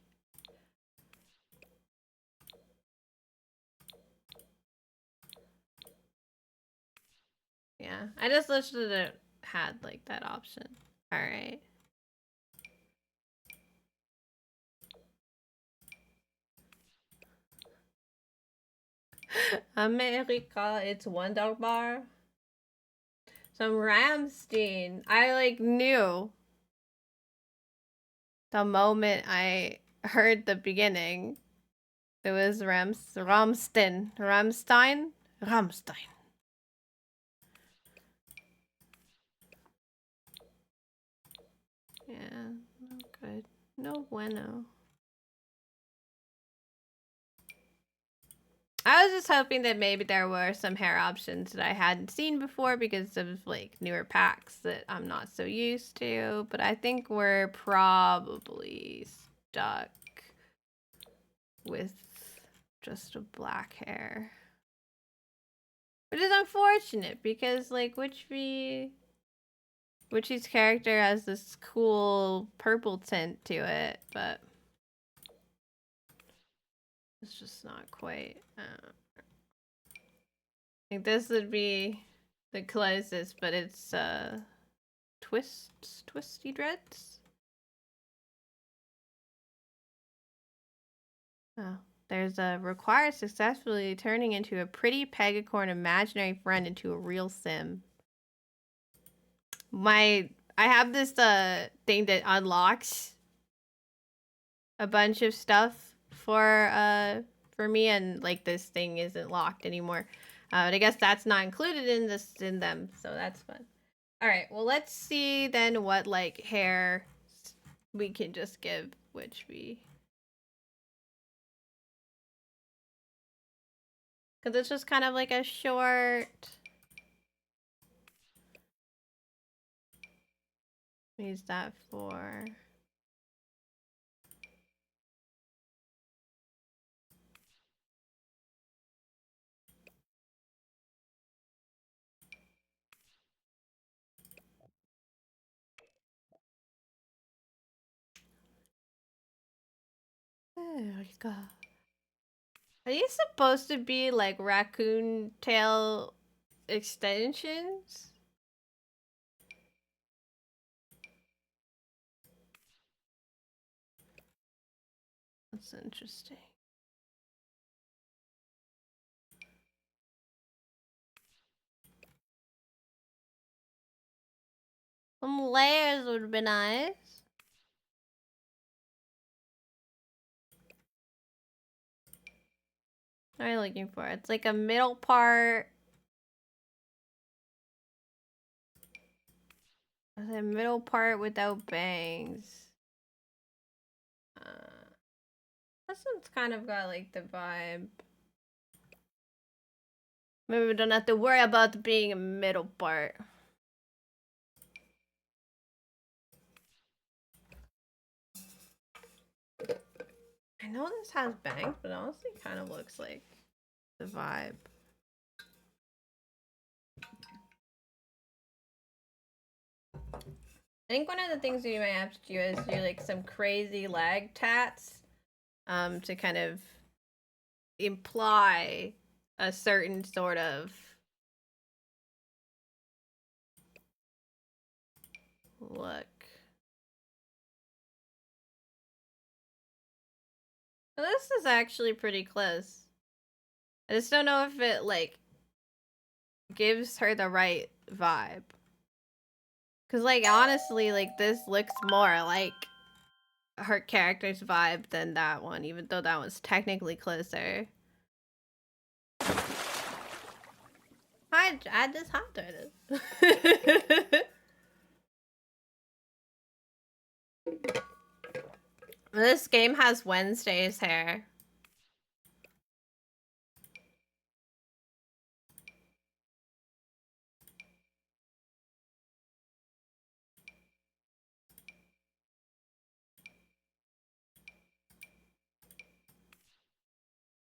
Yeah, I just wish that it had, like, that option. Alright. America, it's Wonder Bar. Some Ramstein. I, like, knew the moment I heard the beginning. It was Ramstein. Ramstein? Ramstein. Yeah, no good. No bueno. I was just hoping that maybe there were some hair options that I hadn't seen before because of, like, newer packs that I'm not so used to. But I think we're probably stuck with just a black hair. Which is unfortunate because, like, Witchy's character has this cool purple tint to it, but it's just not quite. I think this would be the closest, but it's twisty dreads. Oh, there's a requires successfully turning into a pretty pegacorn imaginary friend into a real sim. I have this thing that unlocks a bunch of stuff for me, and like this thing isn't locked anymore. But I guess that's not included in them, so that's fun. All right, well, let's see then what like hair we can just give Witchy. Because it's just kind of like a short. Use that for. There we go. Are these supposed to be like raccoon tail extensions? That's interesting. Some layers would be nice. What are you looking for? It's like a middle part. It's a middle part without bangs. This one's kind of got like the vibe. Maybe we don't have to worry about being a middle part. I know this has bangs, but honestly kind of looks like the vibe. I think one of the things that you might have to do is do like some crazy lag tats to kind of imply a certain sort of look. Well, this is actually pretty close. I just don't know if it like gives her the right vibe. Cause like honestly, like this looks more like her character's vibe than that one, even though that one's technically closer. I just hydrated. This game has Wednesday's hair.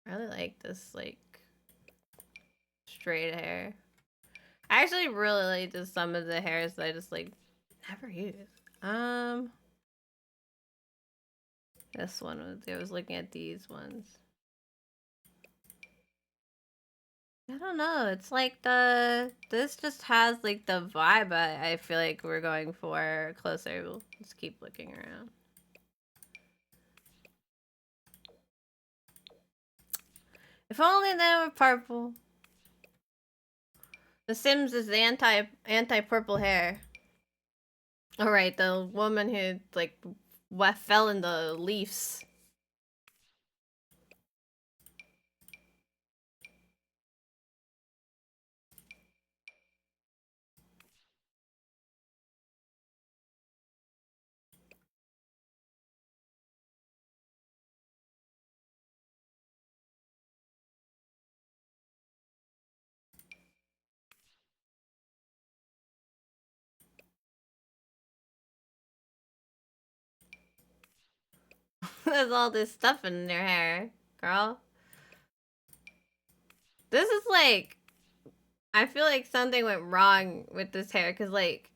I really like this like straight hair. I actually really like just some of the hairs that I just like never use. This one was, I was looking at these ones. I don't know. It's like this just has like the vibe I feel like we're going for closer. We'll just keep looking around. If only they were purple. The Sims is the anti-purple hair. All right, the woman who like fell in the leaves. There's all this stuff in their hair, girl. This is like, I feel like something went wrong with this hair because like,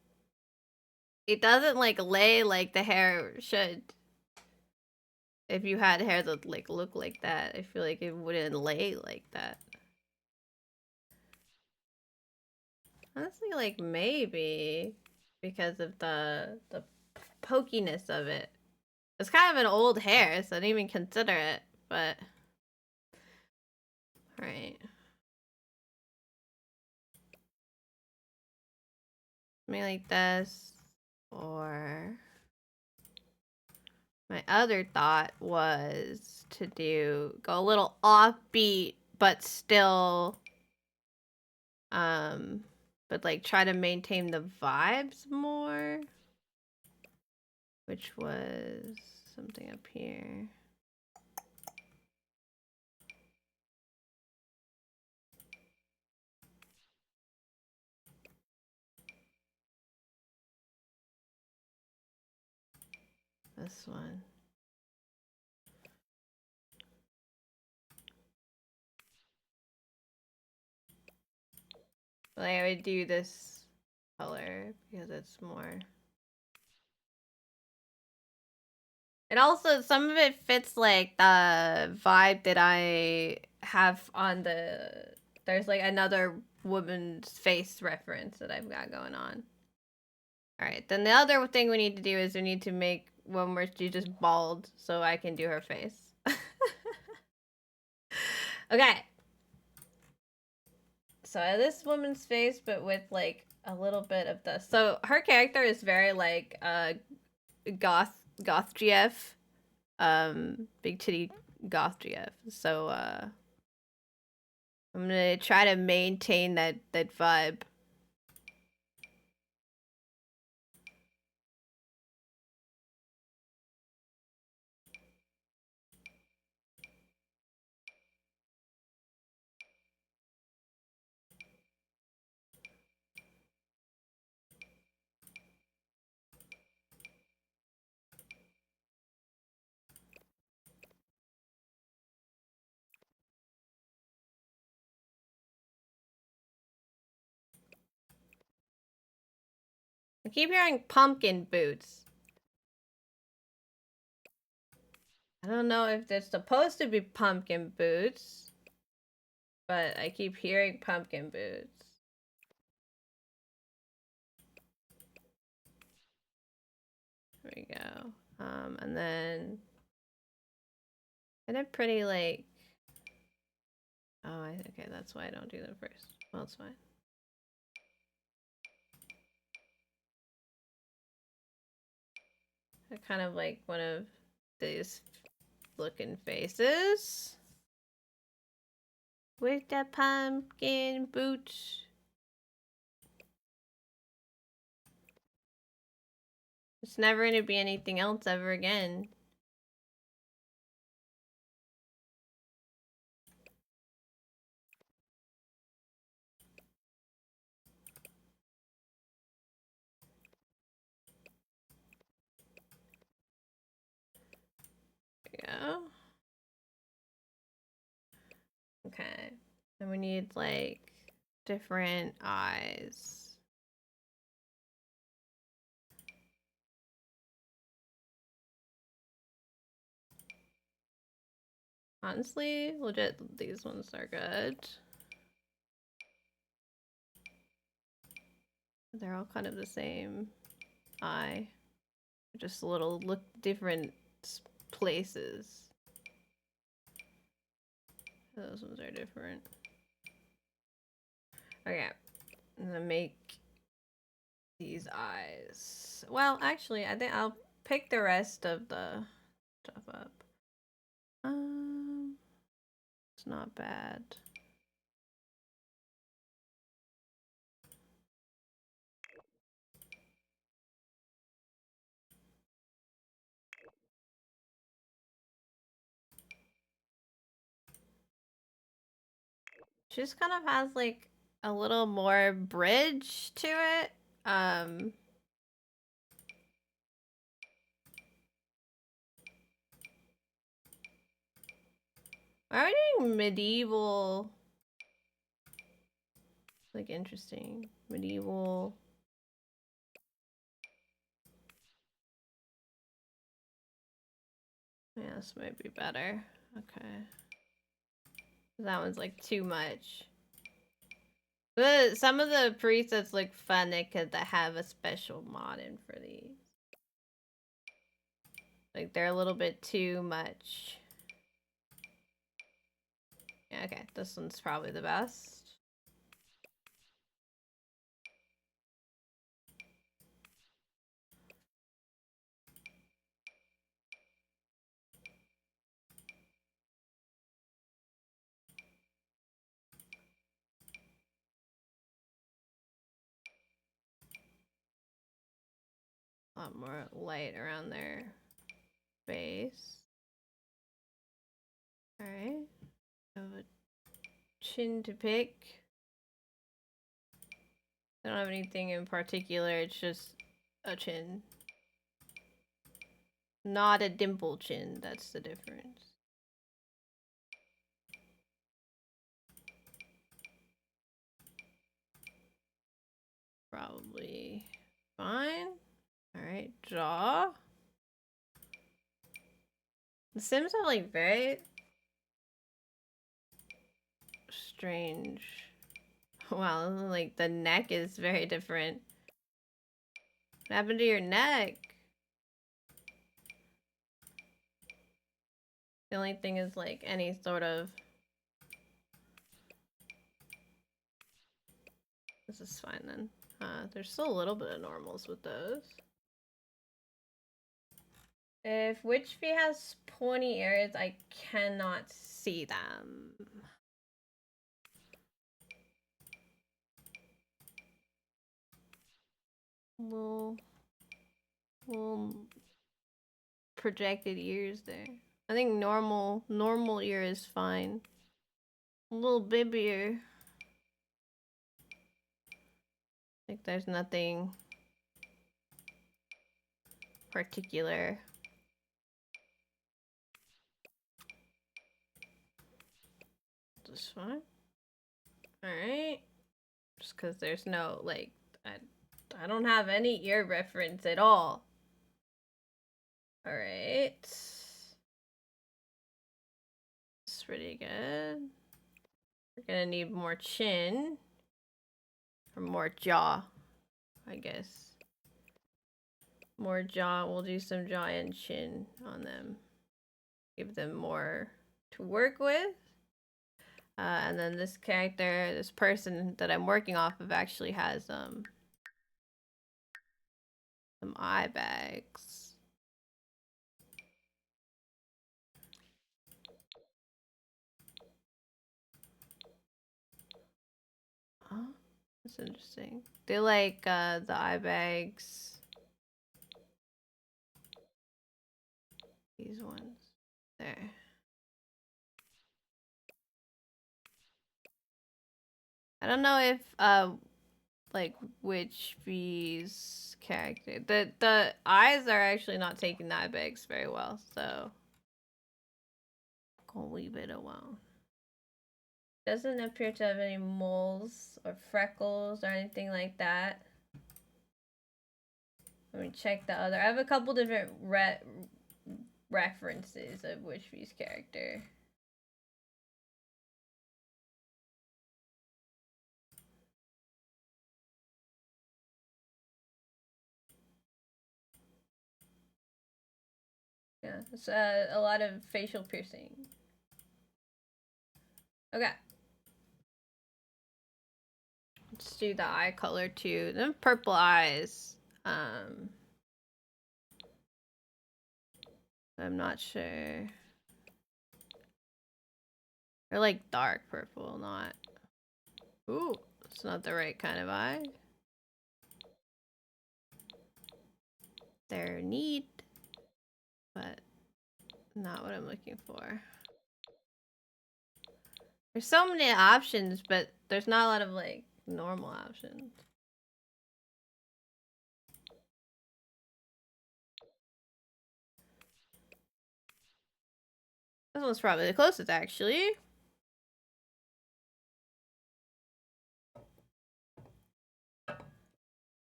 it doesn't like lay like the hair should. If you had hair that like look like that, I feel like it wouldn't lay like that. Honestly, like maybe because of the pokiness of it. It's kind of an old hair, so I didn't even consider it, but right. Something like this, or my other thought was to go a little offbeat, but still, but like try to maintain the vibes more, which was something up here. This one. But I would do this color because it's more And also, some of it fits like the vibe that I have on the. There's like another woman's face reference that I've got going on. Alright, then the other thing we need to do is we need to make one where she's just bald so I can do her face. Okay. So this woman's face, but with like a little bit of the. So her character is very like goth GF. Big titty goth GF. So I'm gonna try to maintain that vibe. I keep hearing pumpkin boots. I don't know if they're supposed to be pumpkin boots, but I keep hearing pumpkin boots. There we go. And then they're pretty like. Oh, okay, that's why I don't do them first. Well, it's fine. They're kind of like one of these looking faces. With the pumpkin boots. It's never gonna be anything else ever again. There we go. Okay. And we need like different eyes. Honestly, legit, these ones are good. They're all kind of the same eye. Just a little look different places. Those ones are different. Okay. I'm gonna make these eyes. Well, actually, I think I'll pick the rest of the stuff up. It's not bad. She just kind of has like a little more bridge to it. Why are we doing medieval? Like interesting. Medieval. Yeah, this might be better. Okay. That one's like too much. Some of the presets look fun because they have a special mod in for these. Like they're a little bit too much. Yeah, okay, this one's probably the best. A lot more light around their face. Alright. Have a chin to pick. I don't have anything in particular, it's just a chin. Not a dimple chin, that's the difference. Probably fine. Alright, jaw. The Sims are like very strange. Wow, like the neck is very different. What happened to your neck? The only thing is like any sort of... This is fine then. There's still a little bit of normals with those. If Witchby has pointy ears, I cannot see them. Little projected ears there. I think normal ear is fine. A little bibbier. Like there's nothing particular. This fine. Alright. Just because there's no, like, I don't have any ear reference at all. Alright. It's pretty good. We're gonna need more chin. Or more jaw, I guess. More jaw. We'll do some jaw and chin on them. Give them more to work with. And then this character, this person that I'm working off of actually has some eye bags. Oh, that's interesting. They like the eye bags. These ones. There. I don't know if like which V's character. The eyes are actually not taking the eye bags very well, so gonna leave it alone. Doesn't appear to have any moles or freckles or anything like that. Let me check the other. I have a couple different references of Wishby's character. Yeah, it's a lot of facial piercing. Okay. Let's do the eye color too. The purple eyes. I'm not sure. They're like dark purple, not... Ooh, it's not the right kind of eye. They're neat, but not what I'm looking for. There's so many options, but there's not a lot of like normal options. This one's probably the closest, actually.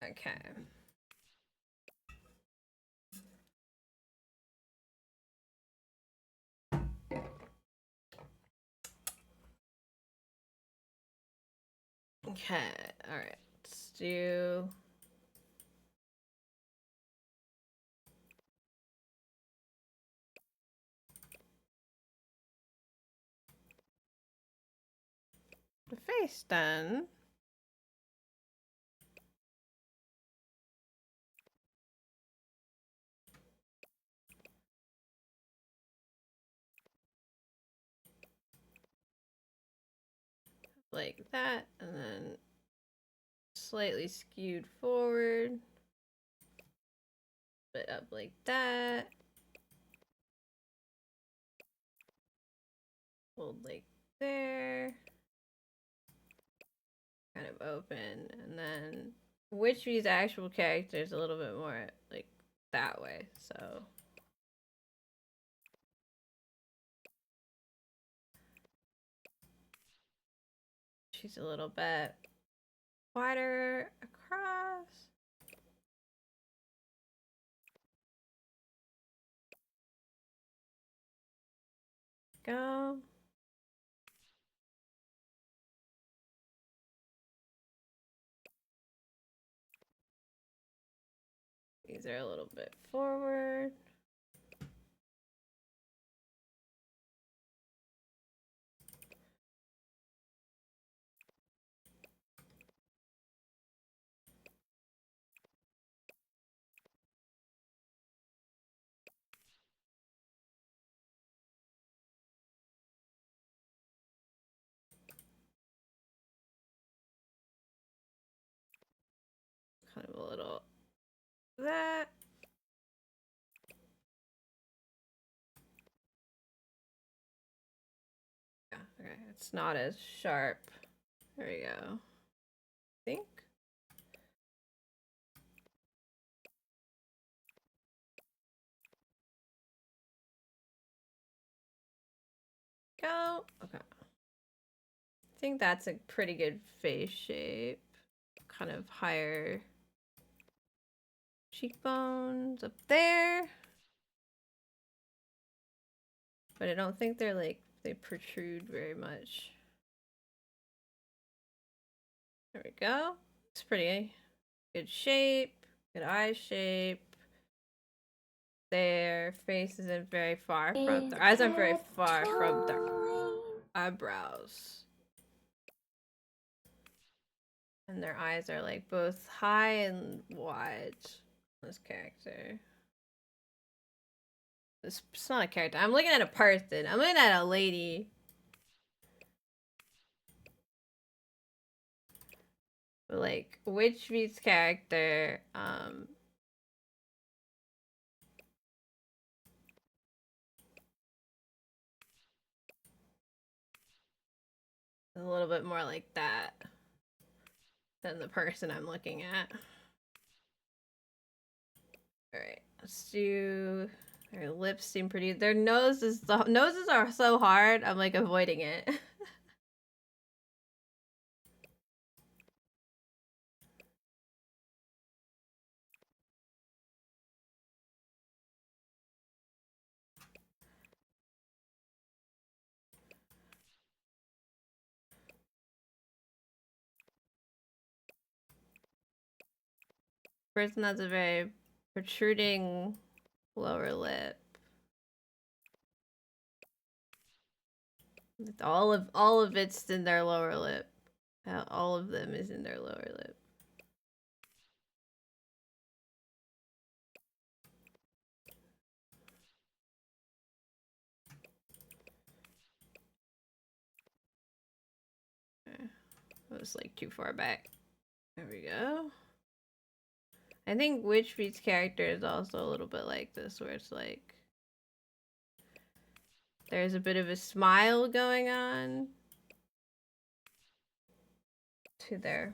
Okay. Okay, alright. Let's do... the face done. Like that, and then slightly skewed forward. Split up like that. Hold like there. Kind of open, and then Witchy's actual character is a little bit more like that way, so she's a little bit wider across. go. These are a little bit forward. Kind of a little that. Yeah, okay. It's not as sharp. There we go. I think. Go. Okay. I think that's a pretty good face shape. Kind of higher cheekbones up there. But I don't think they're like, they protrude very much. There we go. It's pretty good shape, good eye shape. Their face isn't very far from, their eyes aren't very far from their eyebrows. And their eyes are like both high and wide. This character. It's not a character. I'm looking at a person. I'm looking at a lady. But like, Witch Beat's character, is a little bit more like that than the person I'm looking at. Alright, let's do... Their lips seem pretty... Their noses are so hard, I'm like avoiding it. Person has a very protruding lower lip. All of it's in their lower lip. All of them is in their lower lip. It was like too far back. There we go. I think Witch Beat's character is also a little bit like this, where it's like there's a bit of a smile going on to their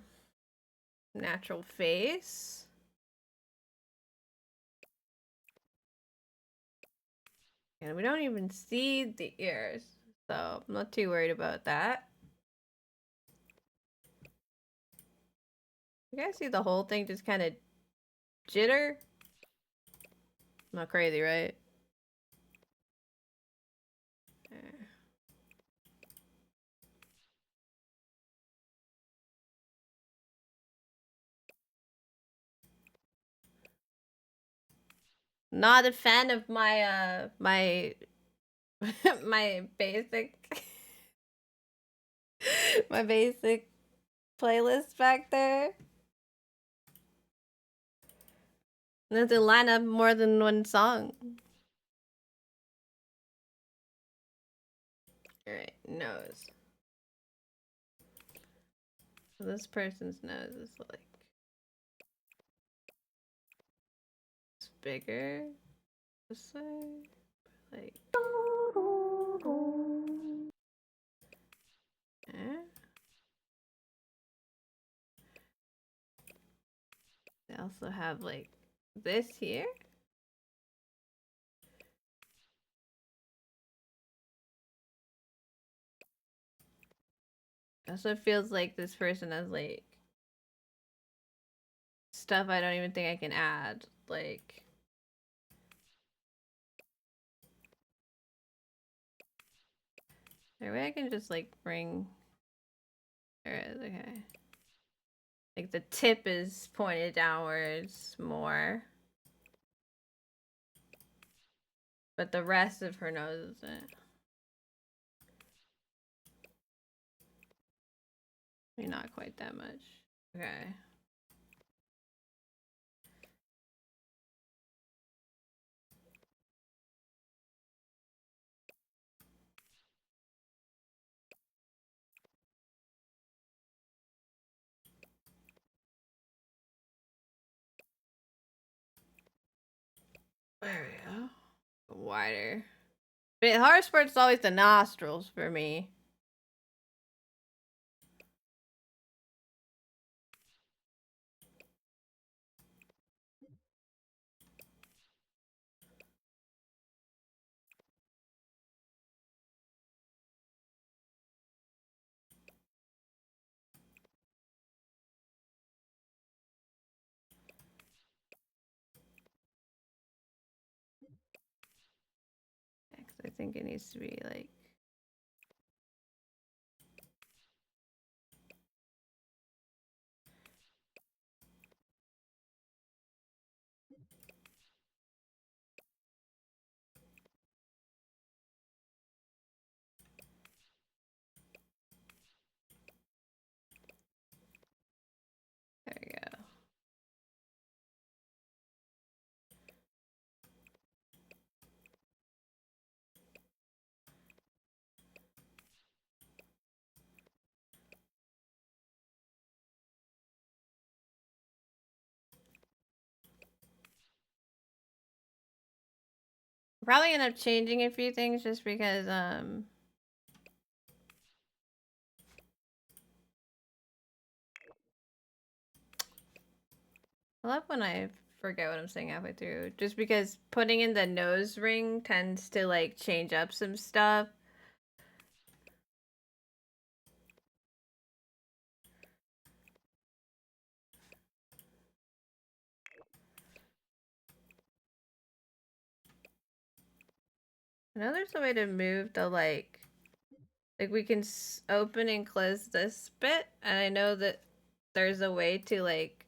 natural face. And we don't even see the ears, so I'm not too worried about that. You guys see the whole thing just kind of jitter? Not crazy, right? Not a fan of my my basic my basic playlist back there. And to line up more than one song. Alright, nose. So this person's nose is like it's bigger this way. Like eh? They also have like this here. Also feels like this person has like stuff I don't even think I can add. Like there a way I can just like bring... There it is, okay. Like the tip is pointed downwards more. But the rest of her nose isn't. Maybe not quite that much. Okay. There we go. Wider. But the hardest part's always the nostrils for me. I think it needs to be like... There we go. Probably end up changing a few things just because I love when I forget what I'm saying halfway through. Just because putting in the nose ring tends to like change up some stuff. I know there's a way to move the like we can open and close this bit, and I know that there's a way to like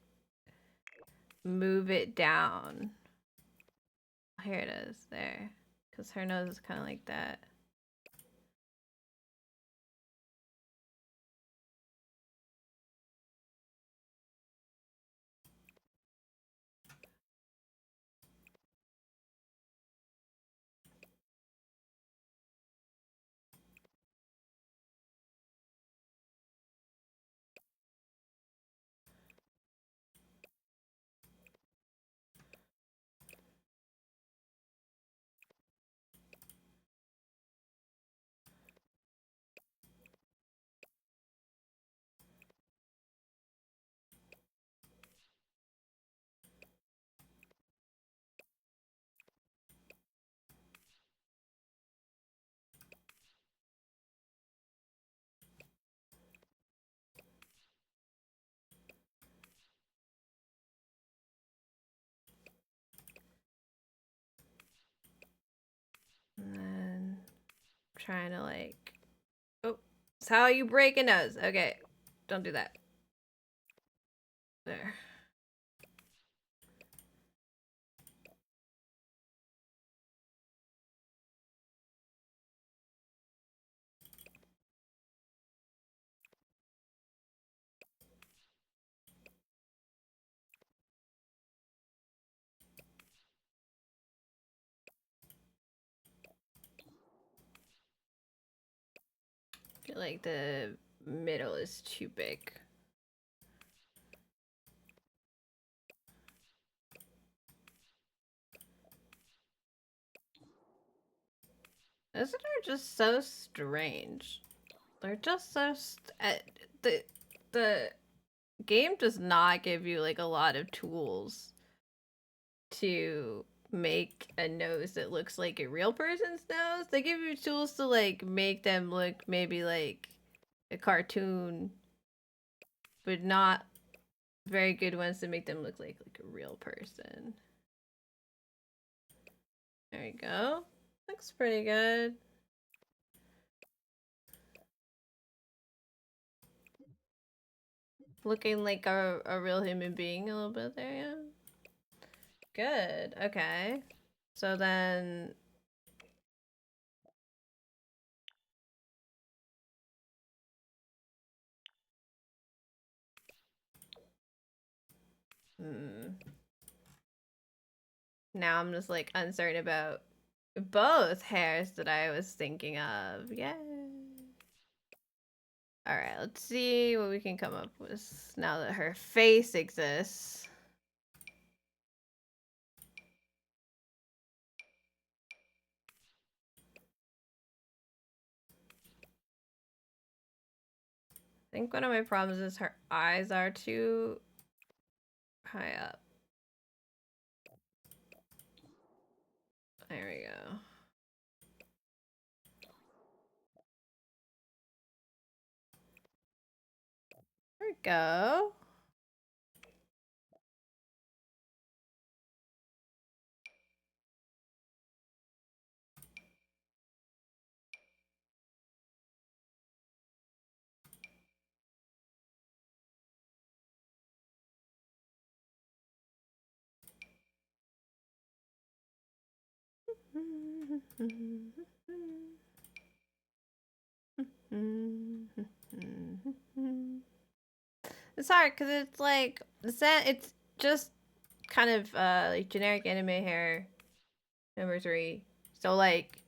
move it down. Here it is, there. Because her nose is kind of like that. And then trying to like, oh, it's how you break a nose. Okay, don't do that. There. I feel like the middle is too big. Isn't it just so strange? They're just so the game does not give you like a lot of tools to make a nose that looks like a real person's nose. They give you tools to like make them look maybe like a cartoon, but not very good ones to make them look like a real person. There we go. Looks pretty good. looking like a real human being a little bit there, yeah. Good, okay. So then... Now I'm just like uncertain about both hairs that I was thinking of. Yeah. Alright, let's see what we can come up with now that her face exists. I think one of my problems is her eyes are too high up. There we go. There we go. It's hard because it's like it's just kind of like generic anime hair number 3. So like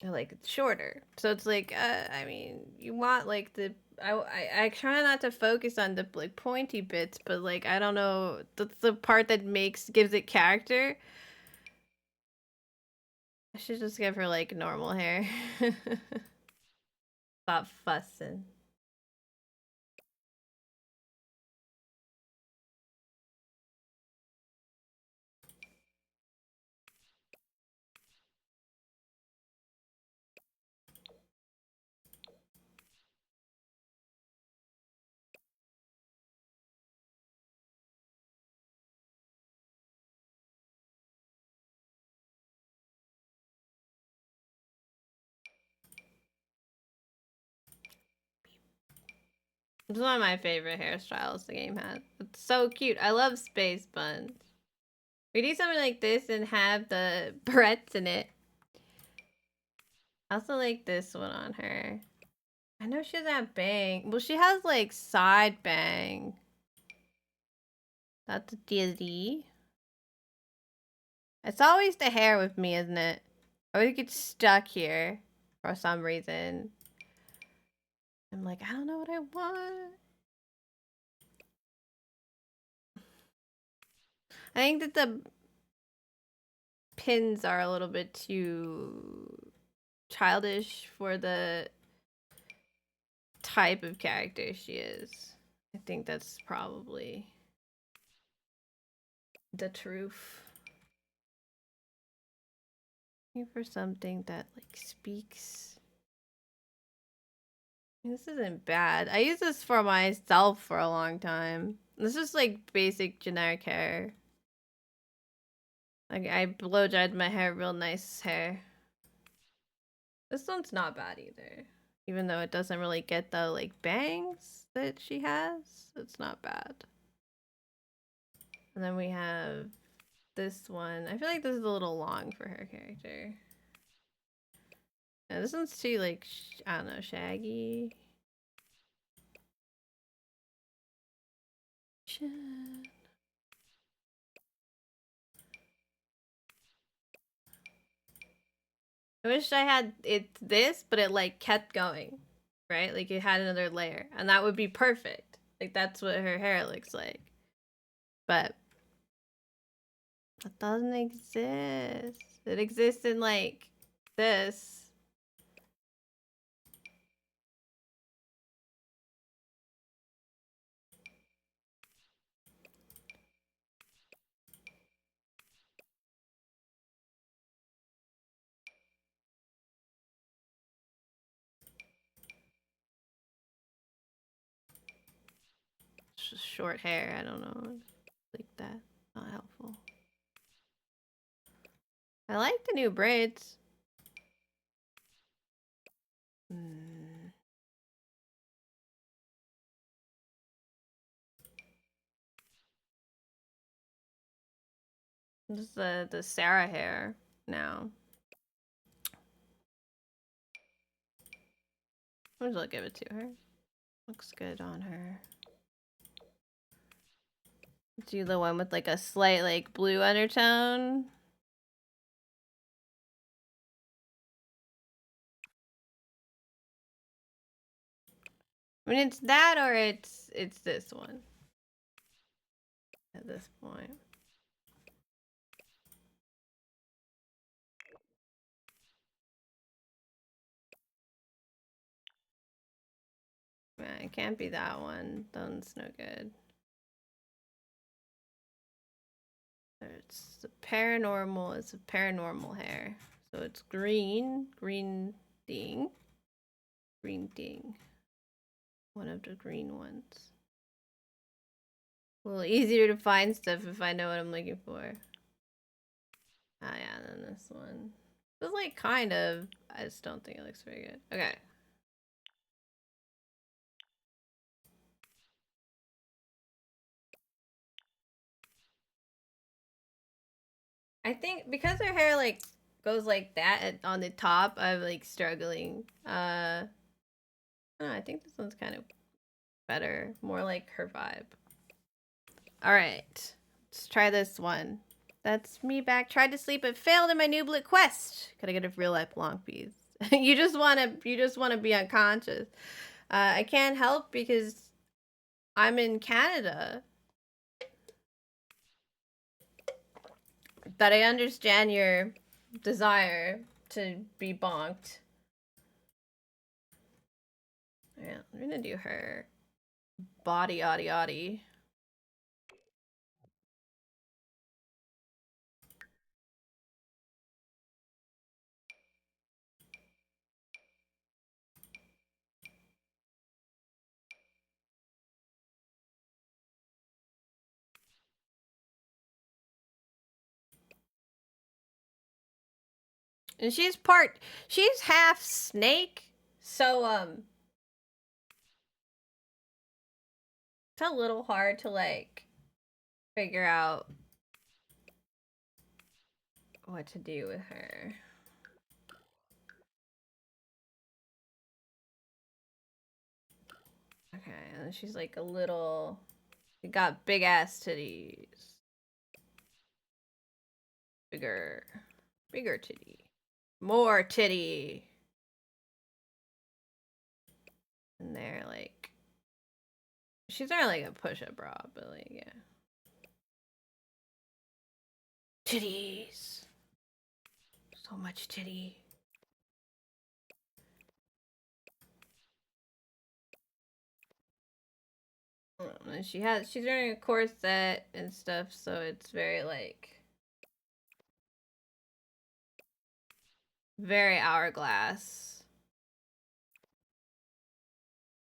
it's shorter. So it's like I mean, you want like the I try not to focus on the like pointy bits, but like I don't know, that's the part that gives it character. I should just give her like normal hair. Stop fussing. It's one of my favorite hairstyles the game has. It's so cute. I love space buns. We do something like this and have the barrettes in it. I also like this one on her. I know she doesn't have bang. Well, she has like side bang. That's a dizzy. It's always the hair with me, isn't it? I always get stuck here for some reason. I'm like, I don't know what I want. I think that the pins are a little bit too childish for the type of character she is. I think that's probably the truth. Looking for something that like speaks. This isn't bad. I use this for myself for a long time. This is like basic generic hair. Like I blow dried my hair, real nice hair. This one's not bad either. Even though it doesn't really get the like bangs that she has, it's not bad. And then we have this one. I feel like this is a little long for her character. Yeah, this one's too like, I don't know, shaggy. I wish I had this, but it like kept going, right? Like it had another layer, and that would be perfect. Like that's what her hair looks like. But it doesn't exist. It exists in like this. Short hair, I don't know. Like that. Not helpful. I like the new braids. This is the Sarah hair now. I'm just gonna give it to her. Looks good on her. Do the one with like a slight like blue undertone. I mean, it's that or it's this one. At this point. Man, it can't be that one. That one's no good. It's a paranormal. It's a paranormal hair. So it's green. Green ding. Green ding. One of the green ones. A little easier to find stuff if I know what I'm looking for. Ah, yeah, and then this one. It's like kind of. I just don't think it looks very good. Okay. I think because her hair like goes like that on the top, I'm like struggling. I don't know, I think this one's kind of better, more like her vibe. All right, let's try this one. That's me back. Tried to sleep but failed in my nublet quest. Gotta get a real life long piece. you just wanna be unconscious. I can't help because I'm in Canada. But I understand your desire to be bonked. Yeah, I'm gonna do her body oddy oddy. And she's half snake, so it's a little hard to like figure out what to do with her. Okay, and she's like a little, she got big ass titties. Bigger titty. More titty. And they're like, she's not like a push-up bra, but like, yeah. Titties. So much titty. And she's wearing a corset and stuff, so it's very like, very hourglass.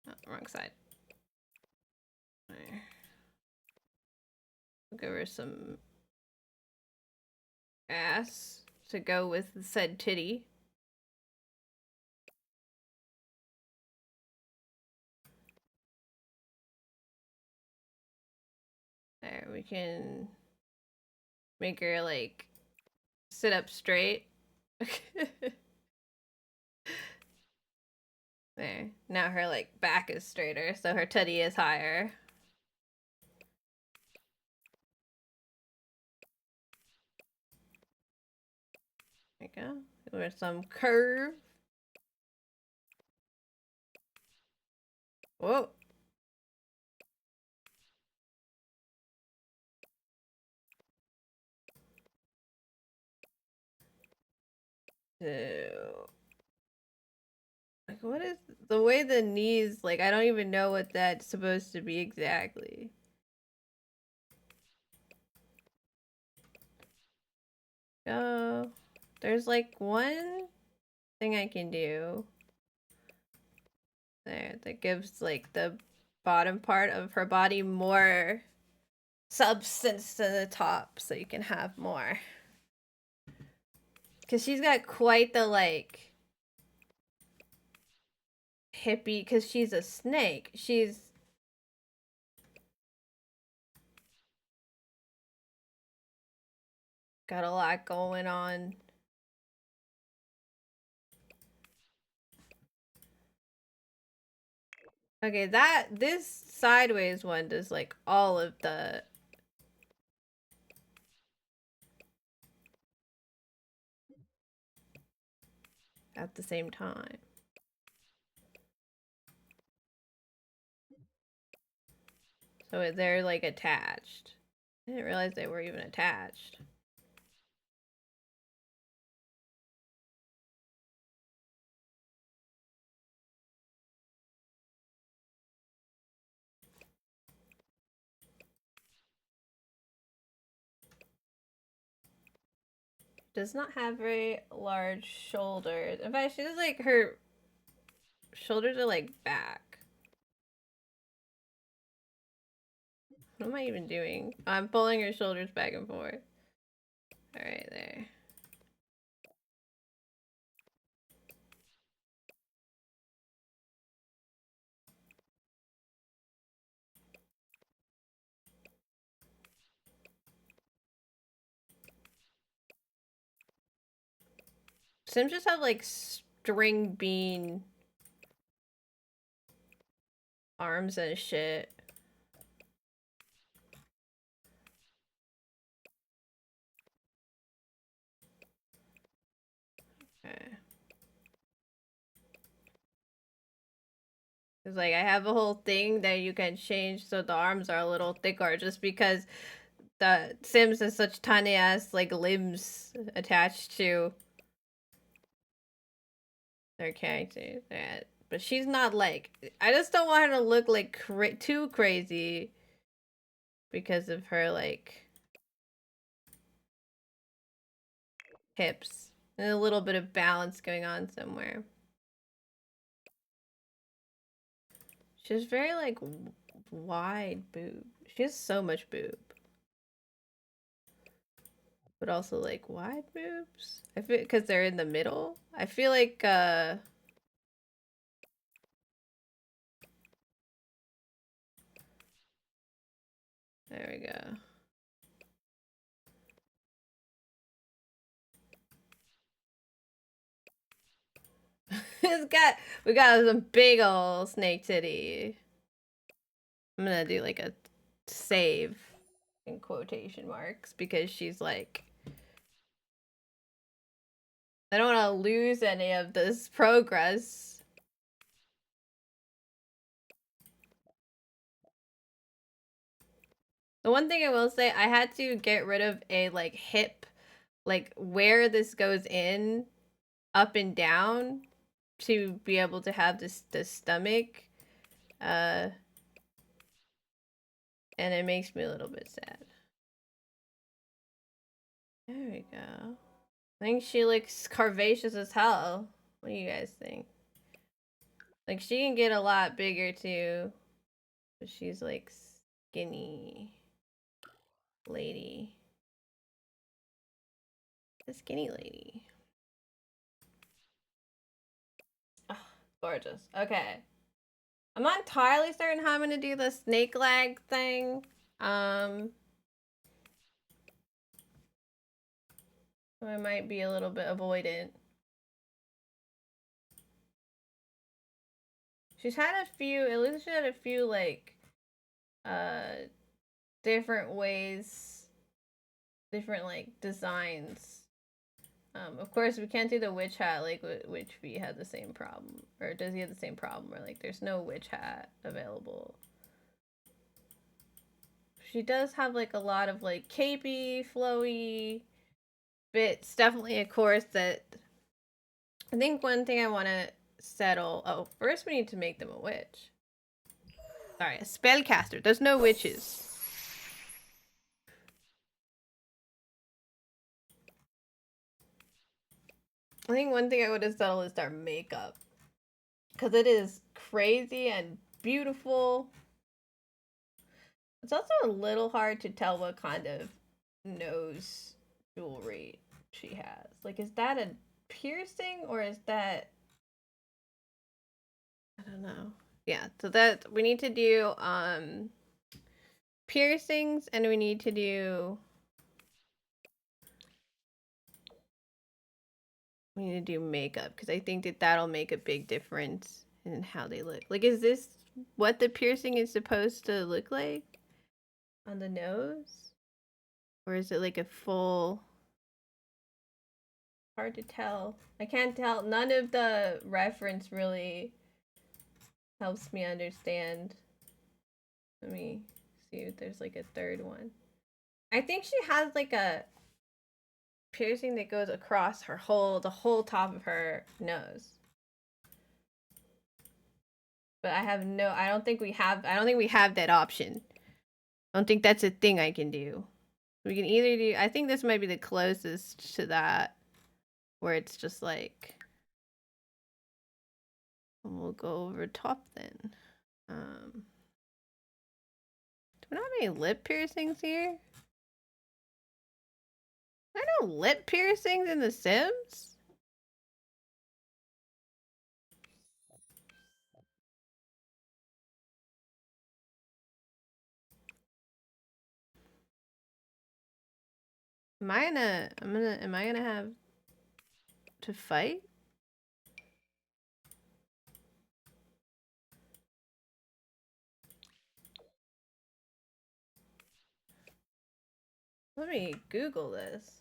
Oh, wrong side. There. I'll give her some ass to go with the said titty. There, we can make her like sit up straight. There. Now her like back is straighter, so her titty is higher. There you go. Give her some curve. Whoa. So, like, what is the way the knees, like, I don't even know what that's supposed to be exactly. Oh, there's like one thing I can do there that gives like the bottom part of her body more substance to the top so you can have more. Because she's got quite the like hippie, because she's a snake. She's Got a lot going on. Okay, this sideways one does like all of the at the same time. So they're like attached. I didn't realize they were even attached. Does not have very large shoulders. In fact, she does like her shoulders are like back. What am I even doing? I'm pulling her shoulders back and forth. Alright, there. Sims just have like string bean arms and shit. Okay. It's like I have a whole thing that you can change so the arms are a little thicker just because the Sims has such tiny ass like limbs attached to their characters. Yeah. But she's not like, I just don't want her to look like too crazy because of her like hips and a little bit of balance going on somewhere. She's very like wide boob. She has so much boob. But also like wide boobs. I feel because they're in the middle. I feel like there we go. We got some big old snake titty. I'm gonna do like a save in quotation marks because she's like, I don't want to lose any of this progress. The one thing I will say, I had to get rid of a like hip, like where this goes in, up and down, to be able to have the stomach. And it makes me a little bit sad. There we go. I think she looks curvaceous as hell. What do you guys think? Like, she can get a lot bigger too. But she's like skinny lady. The skinny lady. Oh, gorgeous. Okay. I'm not entirely certain how I'm gonna do the snake leg thing. So I might be a little bit avoidant. She's had a few, at least she had a few like different ways, different like designs. Of course we can't do the witch hat like Witch V had the same problem, or does he have the same problem where like there's no witch hat available? She does have like a lot of like capey, flowy bits. Definitely a course that I think one thing I want to settle. Oh, first we need to make them a witch. Sorry, a spellcaster. There's no witches. I think one thing I would have settled is their makeup. Because it is crazy and beautiful. It's also a little hard to tell what kind of nose jewelry she has. Like, is that a piercing or is that... I don't know. Yeah, so that we need to do piercings and we need to do We need to do makeup because I think that that'll make a big difference in how they look. Like, is this what the piercing is supposed to look like on the nose? Or is it like a full... Hard to tell. I can't tell. None of the reference really helps me understand. Let me see if there's like a third one. I think she has like a piercing that goes across the whole top of her nose. But I don't think we have that option. I don't think that's a thing I can do. We can either do, I think this might be the closest to that, where it's just like, we'll go over top then. Do we not have any lip piercings here? Are there no lip piercings in The Sims? Am I gonna have to fight? Let me Google this.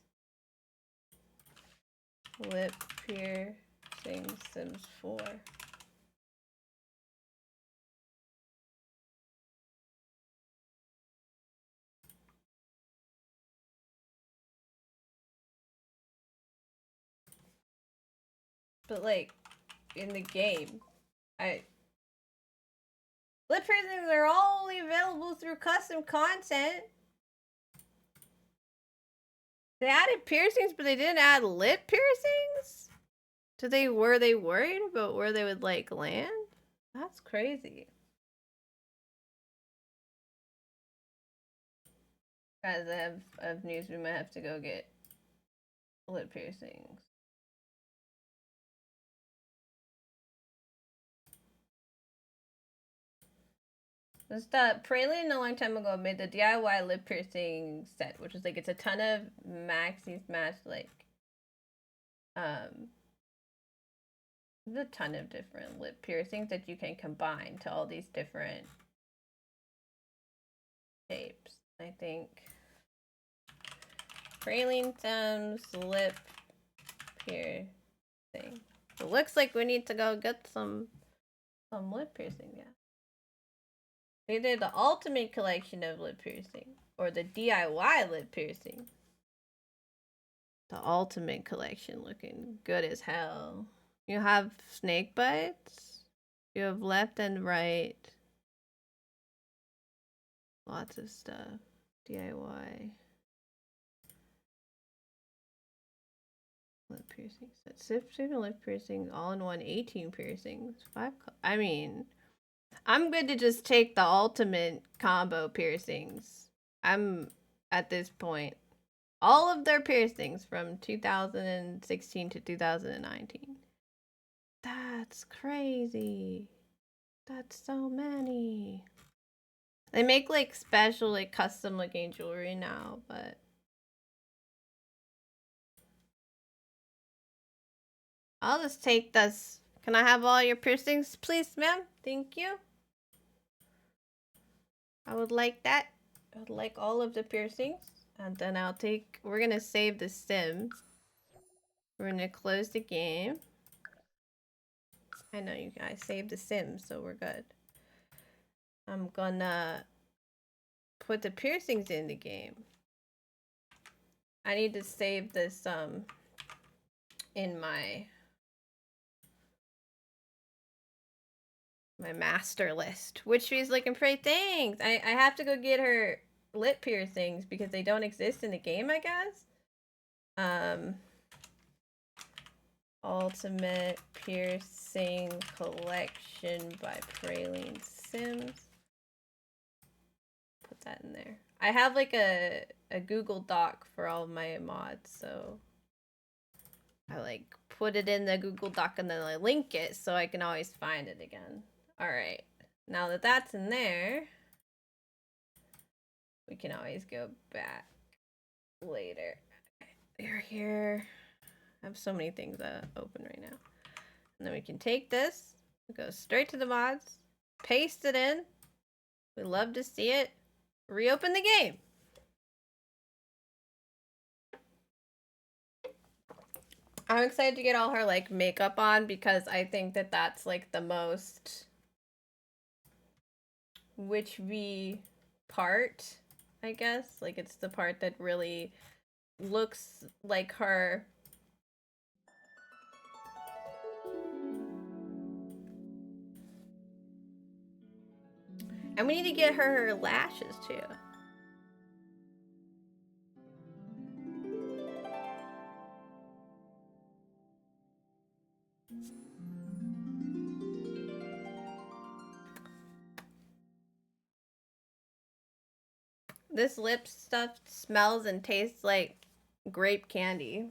Lip piercing Sims 4. But like, in the game, lip piercings are only available through custom content. They added piercings, but they didn't add lip piercings? Were they worried about where they would like land? That's crazy. Guys, I have news. We might have to go get lip piercings. This Praline a long time ago made the DIY lip piercing set, which is like it's a ton of maxi smash like there's a ton of different lip piercings that you can combine to all these different shapes. I think Praline Sims lip piercing. It looks like we need to go get some lip piercing, yeah. Either the ultimate collection of lip piercing or the DIY lip piercing. The ultimate collection looking good as hell. You have snake bites. You have left and right. Lots of stuff. DIY. Lip piercings. That's 7 lip piercings, all in one 18 piercings. 5. I mean, I'm good to just take the ultimate combo piercings. I'm at this point. All of their piercings from 2016 to 2019. That's crazy. That's so many. They make like special, like custom looking jewelry now, but I'll just take this. Can I have all your piercings, please, ma'am? Thank you. I would like that. I would like all of the piercings. And then we're gonna save the sim. We're gonna close the game. I know you guys saved the sim, so we're good. I'm gonna put the piercings in the game. I need to save this in my master list, which she's looking pretty. Thanks. I have to go get her lip piercings because they don't exist in the game, I guess. Ultimate piercing collection by Praline Sims. Put that in there. I have like a Google Doc for all of my mods, so I like put it in the Google Doc and then I link it so I can always find it again. All right, now that that's in there, we can always go back later. We're here. I have so many things open right now. And then we can take this, go straight to the mods, paste it in. We love to see it. Reopen the game. I'm excited to get all her like makeup on because I think that that's like the most witchy part, I guess. Like it's the part that really looks like her. And we need to get her lashes too. This lip stuff smells and tastes like grape candy.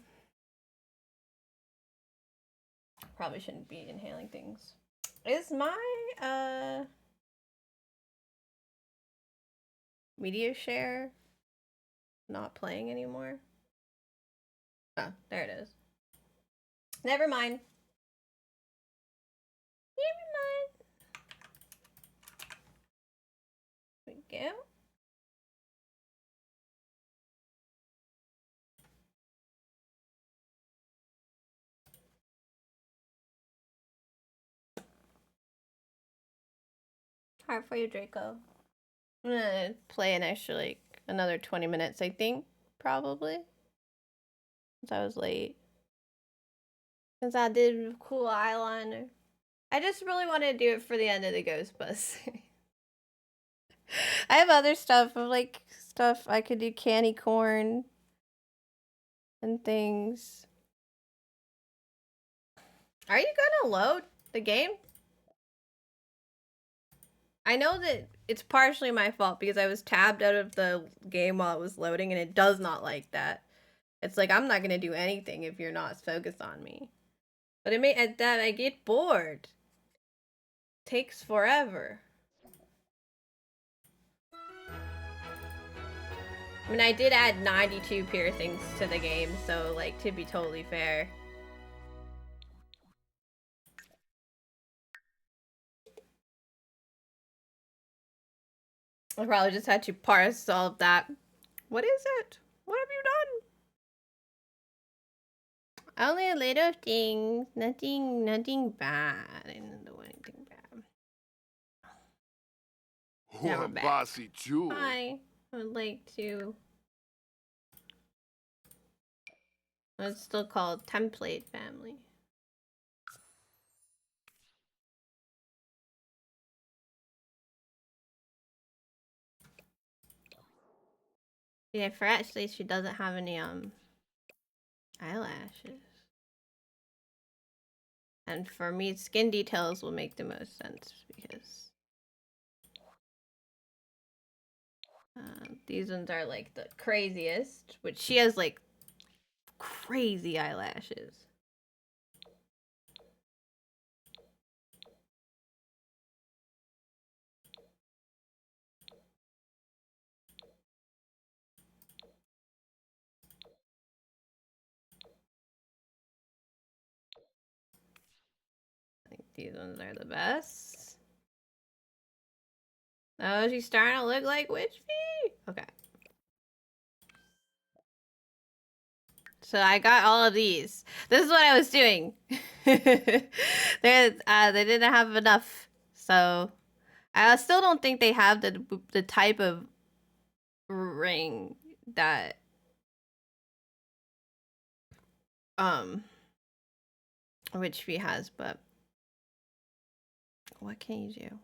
Probably shouldn't be inhaling things. Is my media share not playing anymore? Oh, there it is. Never mind. Never mind. There we go. Hard for you, Draco. I'm gonna play an extra like another 20 minutes, I think, probably. Since I was late. Since I did cool eyeliner. I just really want to do it for the end of the Ghost Bus. I have other stuff of like stuff I could do, candy corn and things. Are you gonna load the game? I know that it's partially my fault because I was tabbed out of the game while it was loading and it does not like that. It's like, I'm not gonna do anything if you're not focused on me. But it may, at that I get bored. Takes forever. I mean, I did add 92 piercings to the game, so like, to be totally fair. I probably just had to parse all of that. What is it? What have you done? Only a little things. Nothing bad. I didn't do anything bad. Now we're back. Bossy Jewel. Hi. I would like to... It's still called Template Family. Yeah, for Ashley, she doesn't have any eyelashes. And for me, skin details will make the most sense because these ones are like the craziest, which she has like crazy eyelashes. I think these ones are the best. Oh, she's starting to look like Witch Bee. Okay. So I got all of these. This is what I was doing. they didn't have enough, so I still don't think they have the type of ring that Witch Bee has, but what can you do?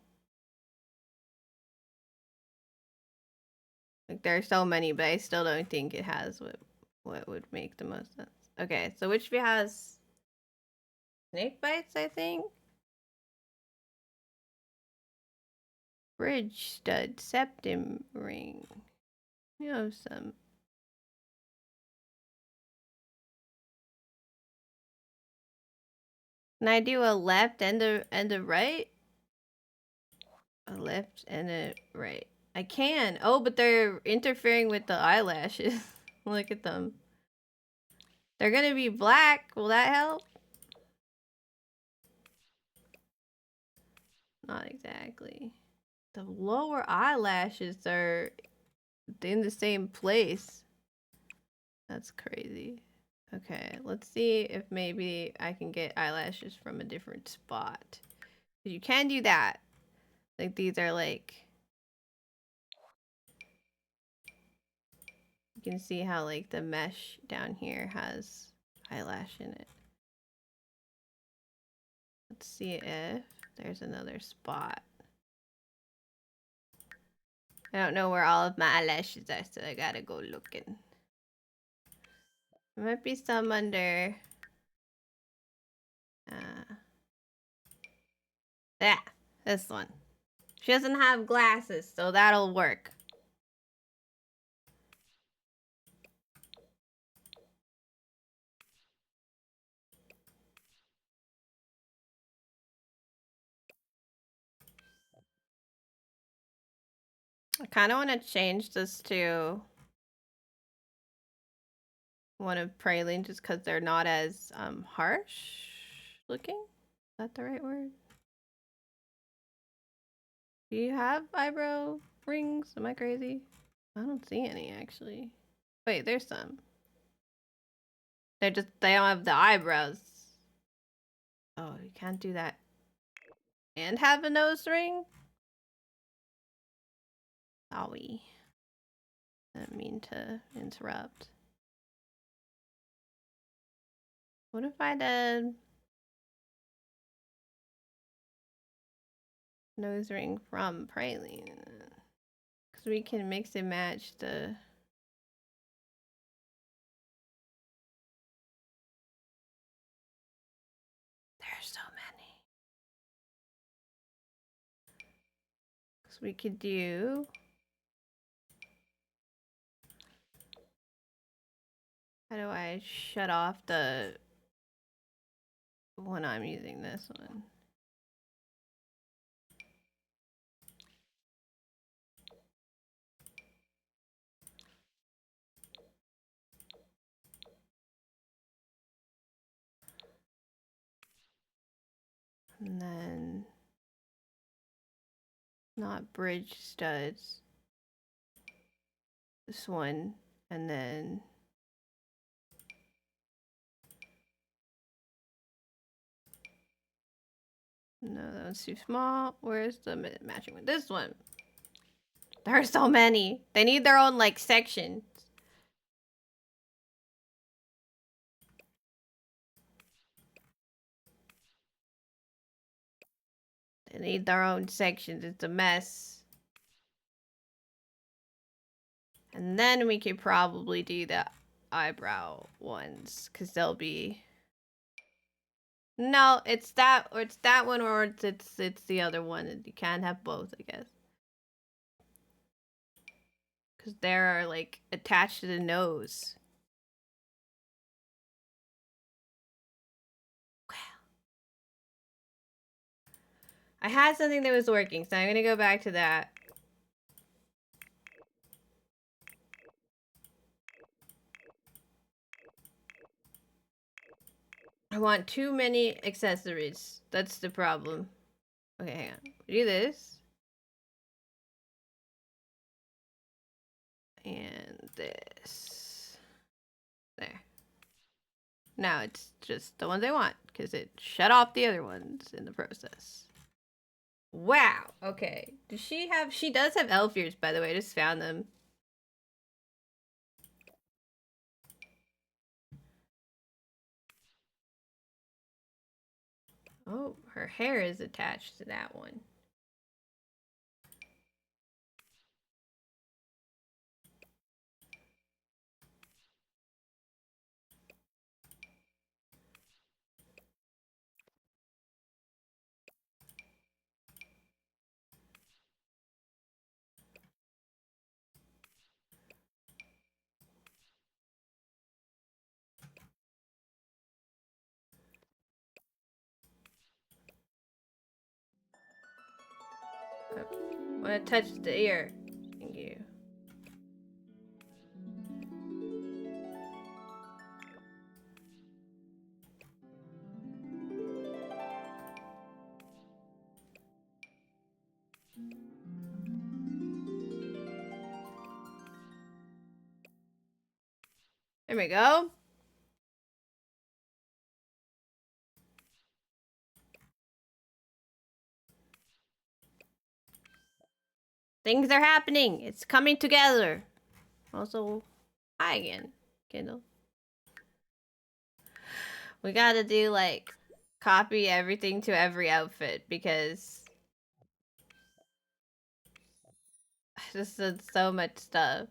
Like there are so many, but I still don't think it has what would make the most sense. Okay, so Witch Bee has snake bites, I think. Bridge stud, septum ring. You have some. Can I do a left and a right? A left and a right. I can. Oh, but they're interfering with the eyelashes. Look at them. They're gonna be black. Will that help? Not exactly. The lower eyelashes are in the same place. That's crazy. Okay, let's see if maybe I can get eyelashes from a different spot. You can do that. Like these are like... You can see how like the mesh down here has eyelash in it. Let's see if there's another spot. I don't know where all of my eyelashes are, so I gotta go looking. There might be some under... this one. She doesn't have glasses, so that'll work. I kind of want to change this to one of Praline just because they're not as harsh looking. Is that the right word? Do you have eyebrow rings? Am I crazy? I don't see any actually. Wait, there's some. They don't have the eyebrows. Oh, you can't do that. And have a nose ring? Sorry. Didn't mean to interrupt. What if I did nose ring from Praline? Because we can mix and match the... There's so many. Because we could do... How do I shut off the... when I'm using this one? And then... not bridge studs. This one. And then... no, that one's too small. Where's the matching one? This one. There are so many. They need their own, like, section. They need their own sections. It's a mess. And then we could probably do the eyebrow ones. Because they'll be... no, it's that, or it's that one, or it's the other one. You can't have both, I guess. Because they're, like, attached to the nose. Wow. I had something that was working, so I'm going to go back to that. I want too many accessories. That's the problem. Okay, hang on. Do this. And this. There. Now it's just the ones I want, because it shut off the other ones in the process. Wow. Okay. Does she have... she does have elf ears, by the way. I just found them. Oh, her hair is attached to that one. I want to touch the ear. Thank you. There we go. Things are happening. It's coming together. Also, hi again, Kindle. We gotta do, like, copy everything to every outfit because I just did so much stuff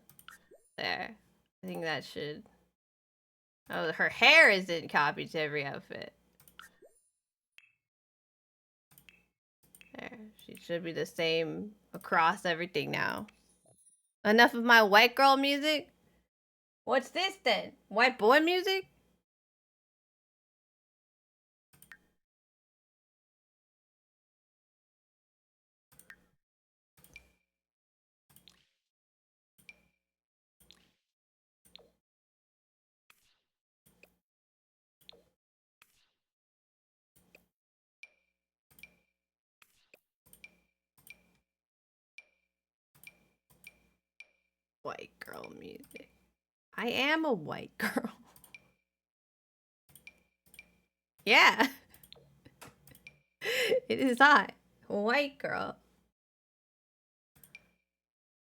there. I think that should... Oh, her hair isn't copied to every outfit. There. She should be the same across everything now. Enough of my white girl music? What's this then? White boy music? White girl music. I am a white girl. Yeah. It is I. White girl.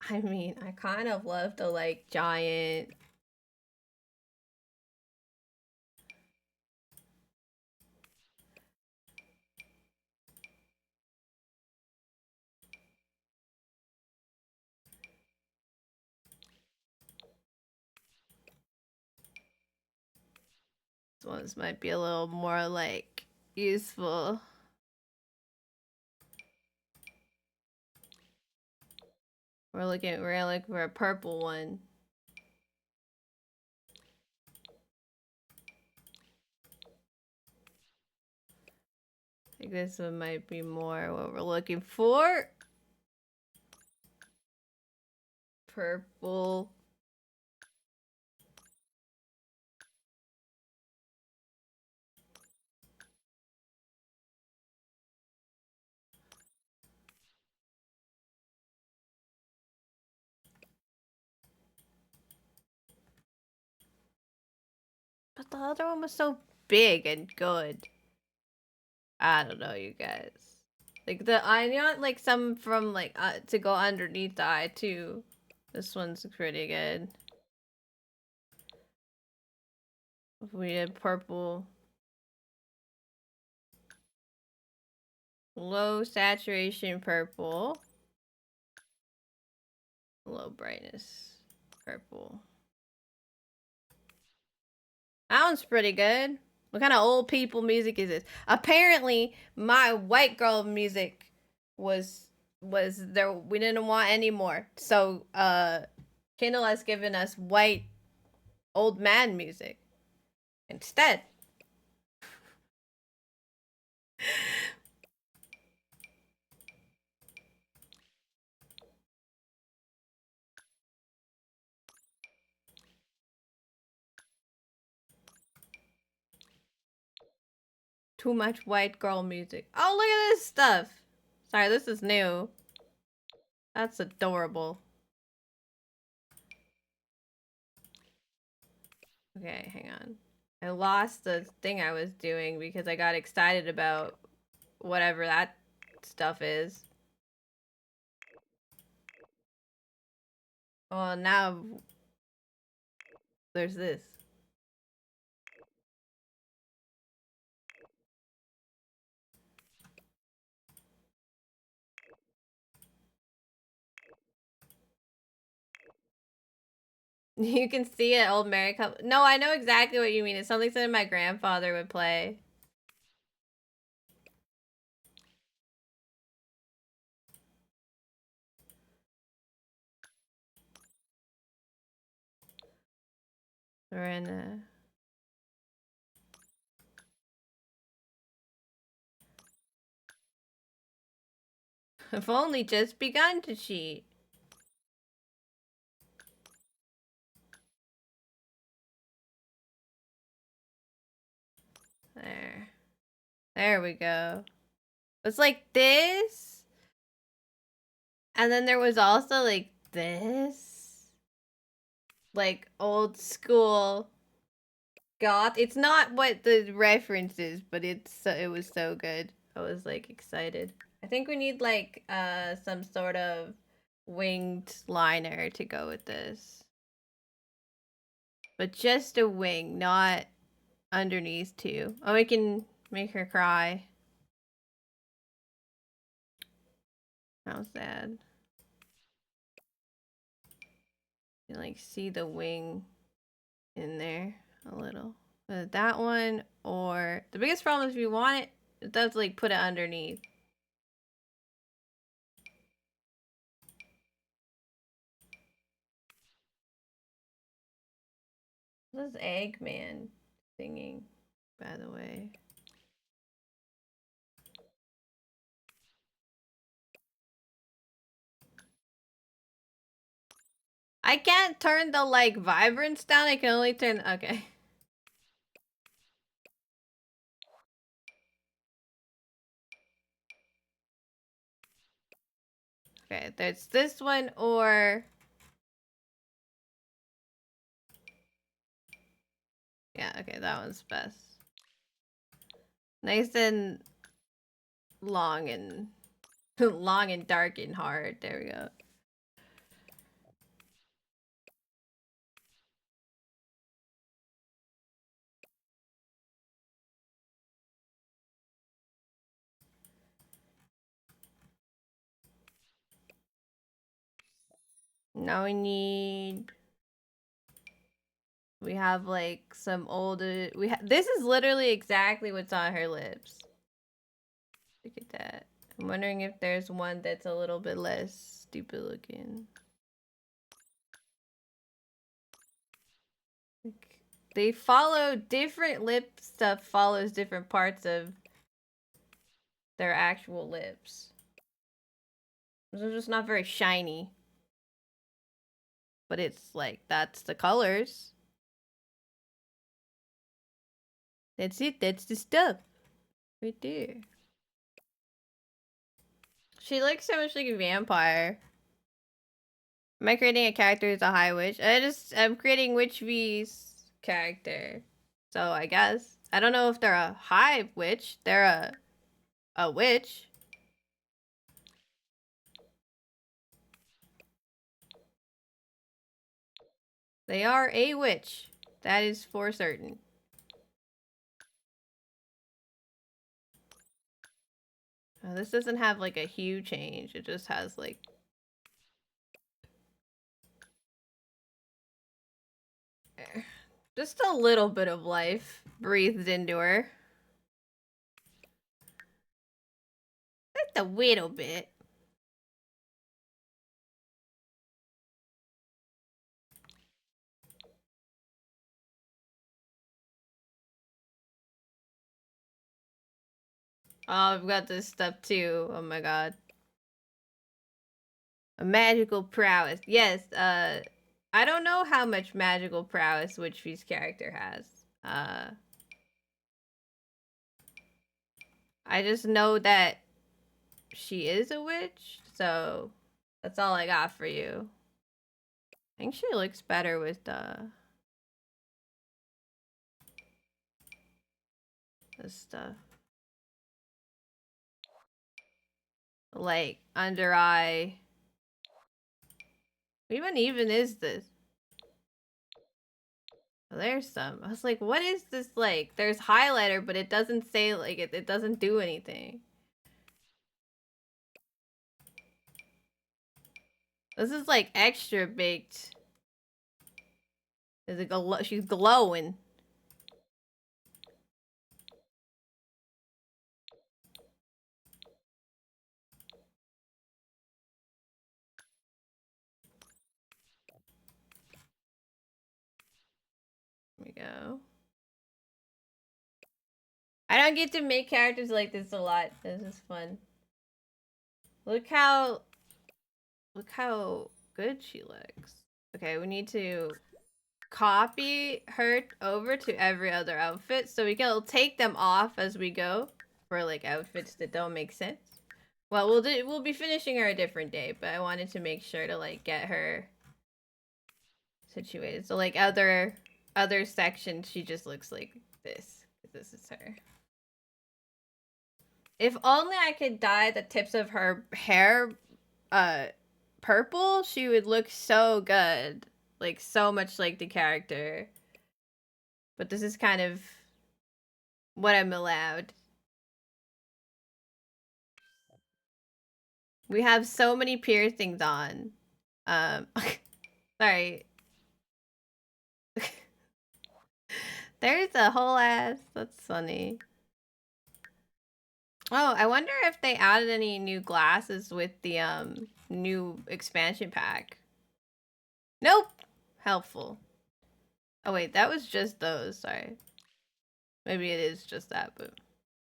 I mean, I kind of love the, like, giant... This ones might be a little more, like, useful. We're looking for a purple one. I think this one might be more what we're looking for. Purple. But the other one was so big and good. I don't know, you guys. Like I want like some from like to go underneath the eye too. This one's pretty good. If we did purple. Low saturation purple. Low brightness purple. That one's pretty good. What kind of old people music is this? Apparently, my white girl music was there. We didn't want any more. So, Kindle has given us white old man music instead. Too much white girl music. Oh, look at this stuff. Sorry, this is new. That's adorable. Okay, hang on. I lost the thing I was doing because I got excited about whatever that stuff is. Well, now there's this. You can see it, old Mary come. No, I know exactly what you mean. It's something that my grandfather would play. We're in a... I've only just begun to cheat. There. There we go. It's like this. And then there was also like this. Like old school goth. It's not what the reference is, but it was so good. I was like excited. I think we need like some sort of winged liner to go with this. But just a wing, not underneath too. Oh, we can make her cry. How sad. You can, like, see the wing in there a little. But that one, or the biggest problem is if you want it, it does like put it underneath. This is Eggman singing, by the way. I can't turn the like vibrance down. I can only turn. Okay. Okay, there's this one or yeah. Okay, that one's best. Nice and long and long and dark and hard. There we go. Now we have like some older, this is literally exactly what's on her lips. Look at that. I'm wondering if there's one that's a little bit less stupid looking. Like, they follow different lip stuff follows different parts of their actual lips. They're just not very shiny. But it's like, that's the colors. That's it. That's the stuff. Right there. She looks so much like a vampire. Am I creating a character as a high witch? I'm creating Witch V's character. So I guess. I don't know if they're a high witch. They're a witch. They are a witch. That is for certain. Oh, this doesn't have like a hue change. It just has like... just a little bit of life breathed into her. Just a little bit. Oh, I've got this stuff too. Oh my god. A magical prowess. Yes, I don't know how much magical prowess Witchfee's character has. I just know that she is a witch, so that's all I got for you. I think she looks better with this stuff. Like, under eye. Even is this? Oh, there's some. I was like, what is this like? There's highlighter, but it doesn't say like it doesn't do anything. This is like extra baked. There's like she's glowing. There we go. I don't get to make characters like this a lot. This is fun. Look how good she looks. Okay, we need to copy her over to every other outfit so we can take them off as we go for like outfits that don't make sense. Well, we'll be finishing her a different day, but I wanted to make sure to like get her situated. So like other other section, she just looks like this. This is her. If only I could dye the tips of her hair purple, she would look so good. Like, so much like the character. But this is kind of what I'm allowed. We have so many piercings on. Sorry. There's a whole ass. That's funny. Oh, I wonder if they added any new glasses with the new expansion pack. Nope. Helpful. Oh wait, that was just those. Sorry. Maybe it is just that, but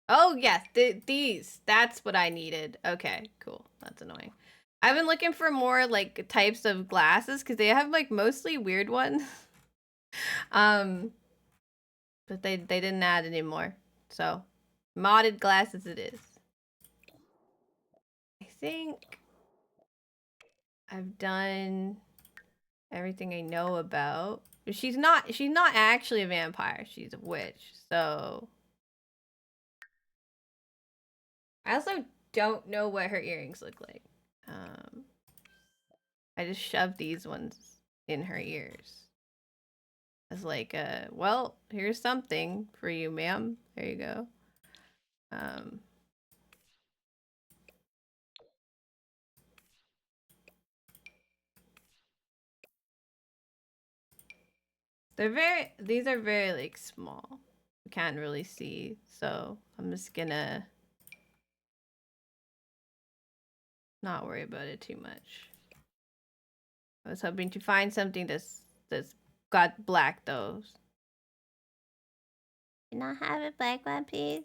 oh yes, these. That's what I needed. Okay, cool. That's annoying. I've been looking for more like types of glasses because they have like mostly weird ones. But they didn't add any more. So modded glasses it is. I think I've done everything I know about. But she's not actually a vampire. She's a witch. So I also don't know what her earrings look like. I just shoved these ones in her ears. As like well, here's something for you, ma'am. There you go. These are very like small. You can't really see, so I'm just gonna not worry about it too much. I was hoping to find something that's got black though. Can I have a black one, please?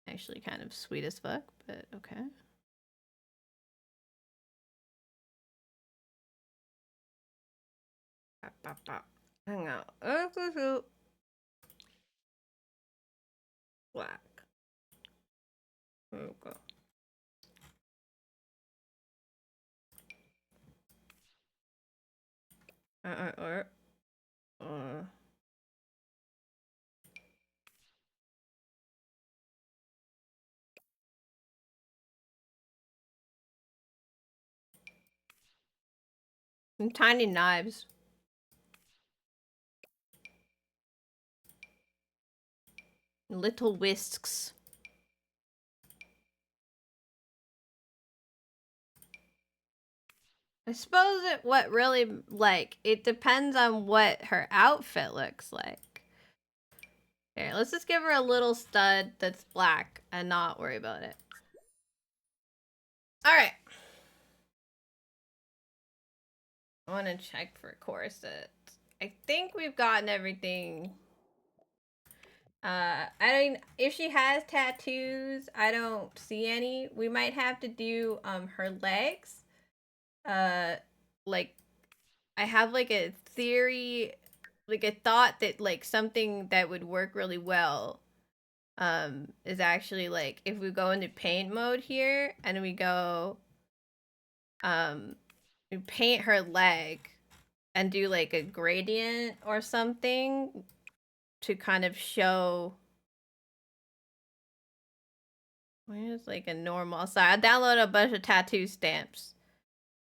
Actually kind of sweet as fuck, but okay. Hang on. Black. There we go. And tiny knives. Little whisks. I suppose what really, like, it depends on what her outfit looks like. Here, let's just give her a little stud that's black and not worry about it. Alright. I want to check for corsets. I think we've gotten everything. I mean, if she has tattoos, I don't see any. We might have to do her legs. Like I have like a theory, like a thought that like something that would work really well is actually like if we go into paint mode here and we go we paint her leg and do like a gradient or something to kind of show where's like a normal. So I downloaded a bunch of tattoo stamps.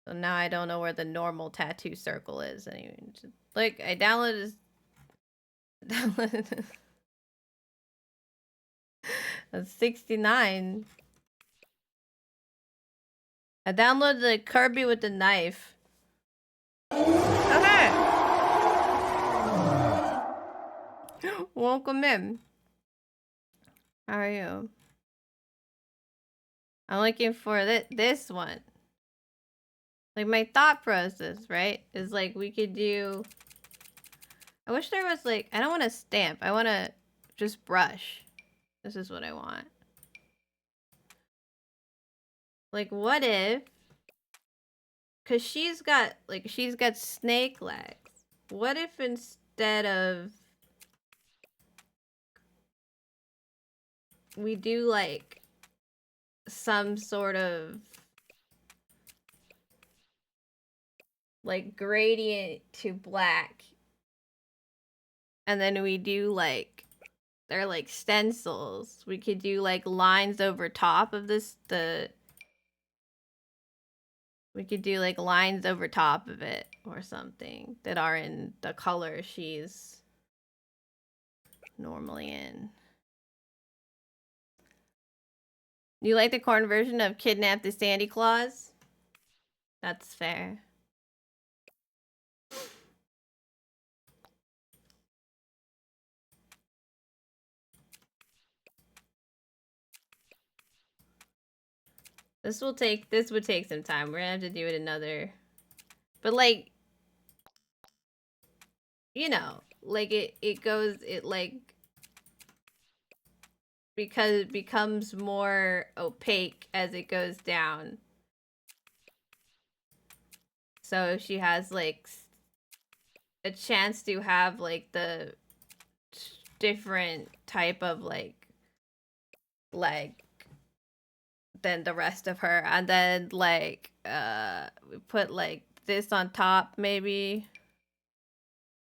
So now I don't know where the normal tattoo circle is. Anyway, like I downloaded that's 69. I downloaded the Kirby with the knife. Okay. Welcome in. How are you? I'm looking for this one. Like my thought process, right? Is like we could do. I wish there was like I don't want to stamp. I want to just brush. This is what I want. Like what if? Cause she's got snake legs. What if instead of we do like some sort of like gradient to black. And then we do like, they're like stencils. We could do like lines over top of this, we could do like lines over top of it or something that are in the color she's normally in. You like the corn version of Kidnap the Sandy Claus? That's fair. This would take some time. We're gonna have to do it another. But like, you know, like it like, because it becomes more opaque as it goes down. So she has like a chance to have like the different type of like than the rest of her. And then like we put like this on top maybe,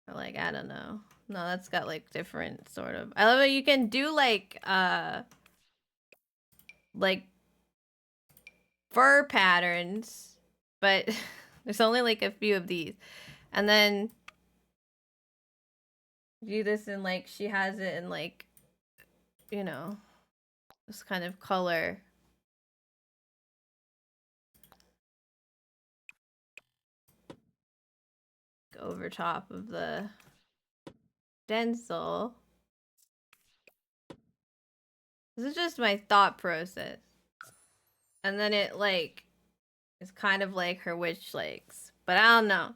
or like I don't know. No, that's got like different sort of, I love it. You can do like fur patterns, but there's only like a few of these. And then do this in like, she has it in like, you know, this kind of color. Over top of the stencil. This is just my thought process. And then it like is kind of like her witch legs, but I don't know.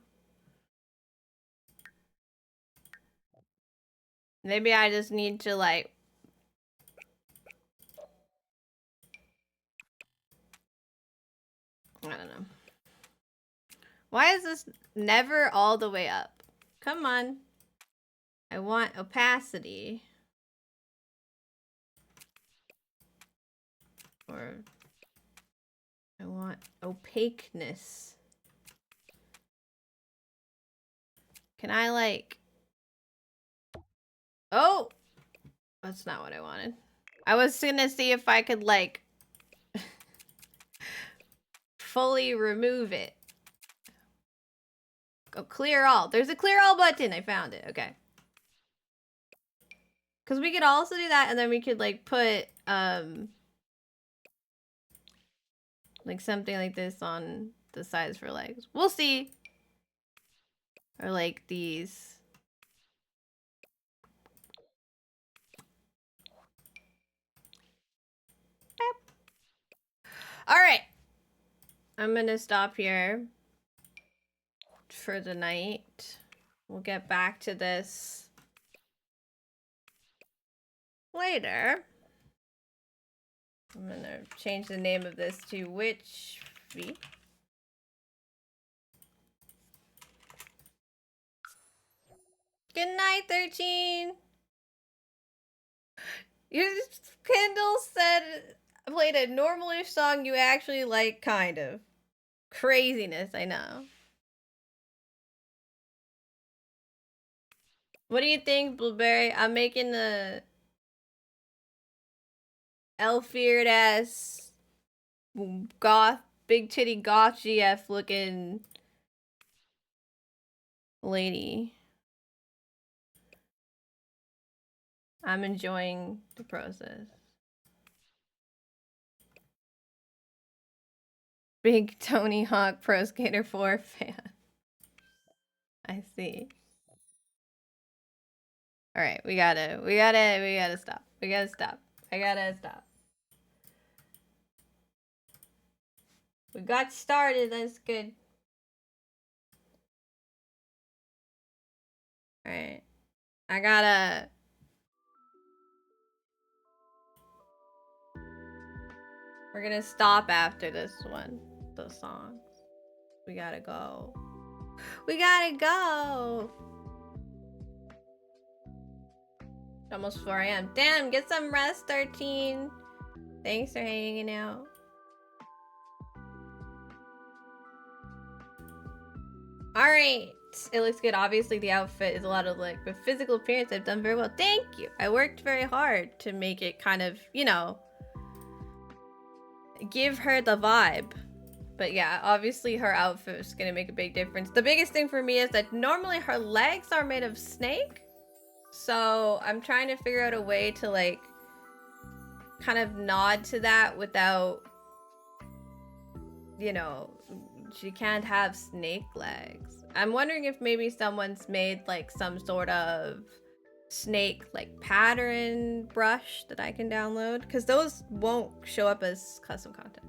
Maybe I just need to like, I don't know. Why is this never all the way up? Come on. I want opacity. Or I want opaqueness. Can I like... Oh! That's not what I wanted. I was gonna see if I could like fully remove it. Go clear all. There's a clear all button. I found it. Okay. Because we could also do that, and then we could like put like something like this on the sides for legs. We'll see. Or like these. All right. I'm gonna stop here for the night. We'll get back to this later. I'm gonna change the name of this to Witch Feet. Good night, 13. Your Kindle said played a normalish song you actually like, kind of. Craziness, I know. What do you think, Blueberry? I'm making the elf-eared ass goth, big titty goth GF looking lady. I'm enjoying the process. Big Tony Hawk Pro Skater 4 fan. I see. All right, we gotta stop. We gotta stop. I gotta stop. We got started. That's good. All right, I gotta. We're gonna stop after this one. The songs. We gotta go. We gotta go. Almost 4 AM. Damn, get some rest, 13. Thanks for hanging out. Alright. It looks good. Obviously, the outfit is a lot of like, but physical appearance, I've done very well. Thank you. I worked very hard to make it kind of, you know, give her the vibe. But yeah, obviously her outfit is gonna make a big difference. The biggest thing for me is that normally her legs are made of snake. So I'm trying to figure out a way to like kind of nod to that without, you know, she can't have snake legs. I'm wondering if maybe someone's made like some sort of snake like pattern brush that I can download, because those won't show up as custom content.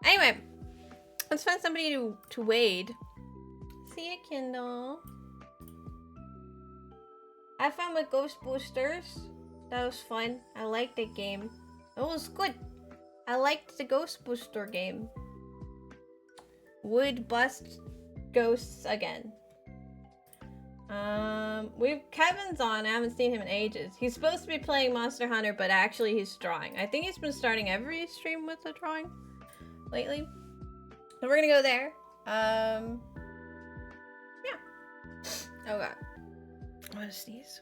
Anyway, let's find somebody to wade. See ya, Kindle. I found with Ghost Boosters. That was fun. I liked the game. It was good. I liked the Ghost Booster game. Would bust ghosts again. Kevin's on. I haven't seen him in ages. He's supposed to be playing Monster Hunter, but actually he's drawing. I think he's been starting every stream with a drawing lately. So we're gonna go there. Yeah. Oh god. I want to sneeze.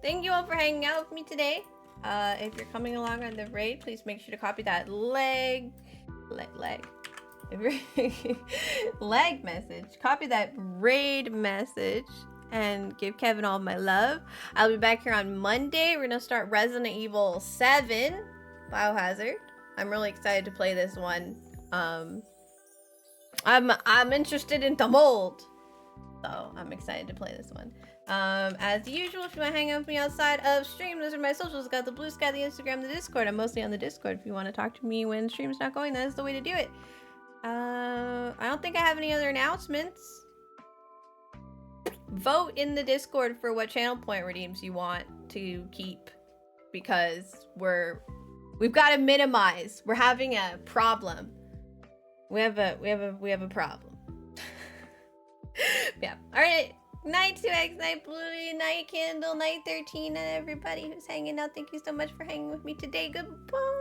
Thank you all for hanging out with me today. If you're coming along on the raid, please make sure to copy that leg message. Copy that raid message and give Kevin all my love. I'll be back here on Monday. We're gonna start Resident Evil 7 Biohazard. I'm really excited to play this one. I'm interested in the mold, so I'm excited to play this one. As usual, if you want to hang out with me outside of stream, those are my socials. Got the Blue Sky, the Instagram, the Discord. I'm mostly on the Discord. If you want to talk to me when stream's not going, that is the way to do it. I don't think I have any other announcements. Vote in the Discord for what channel point redeems you want to keep, because we've got to minimize. We're having a problem. We have a problem. Yeah. All right. Night 2X, Night Bluey, Night Candle, Night 13, and everybody who's hanging out. Thank you so much for hanging with me today. Goodbye.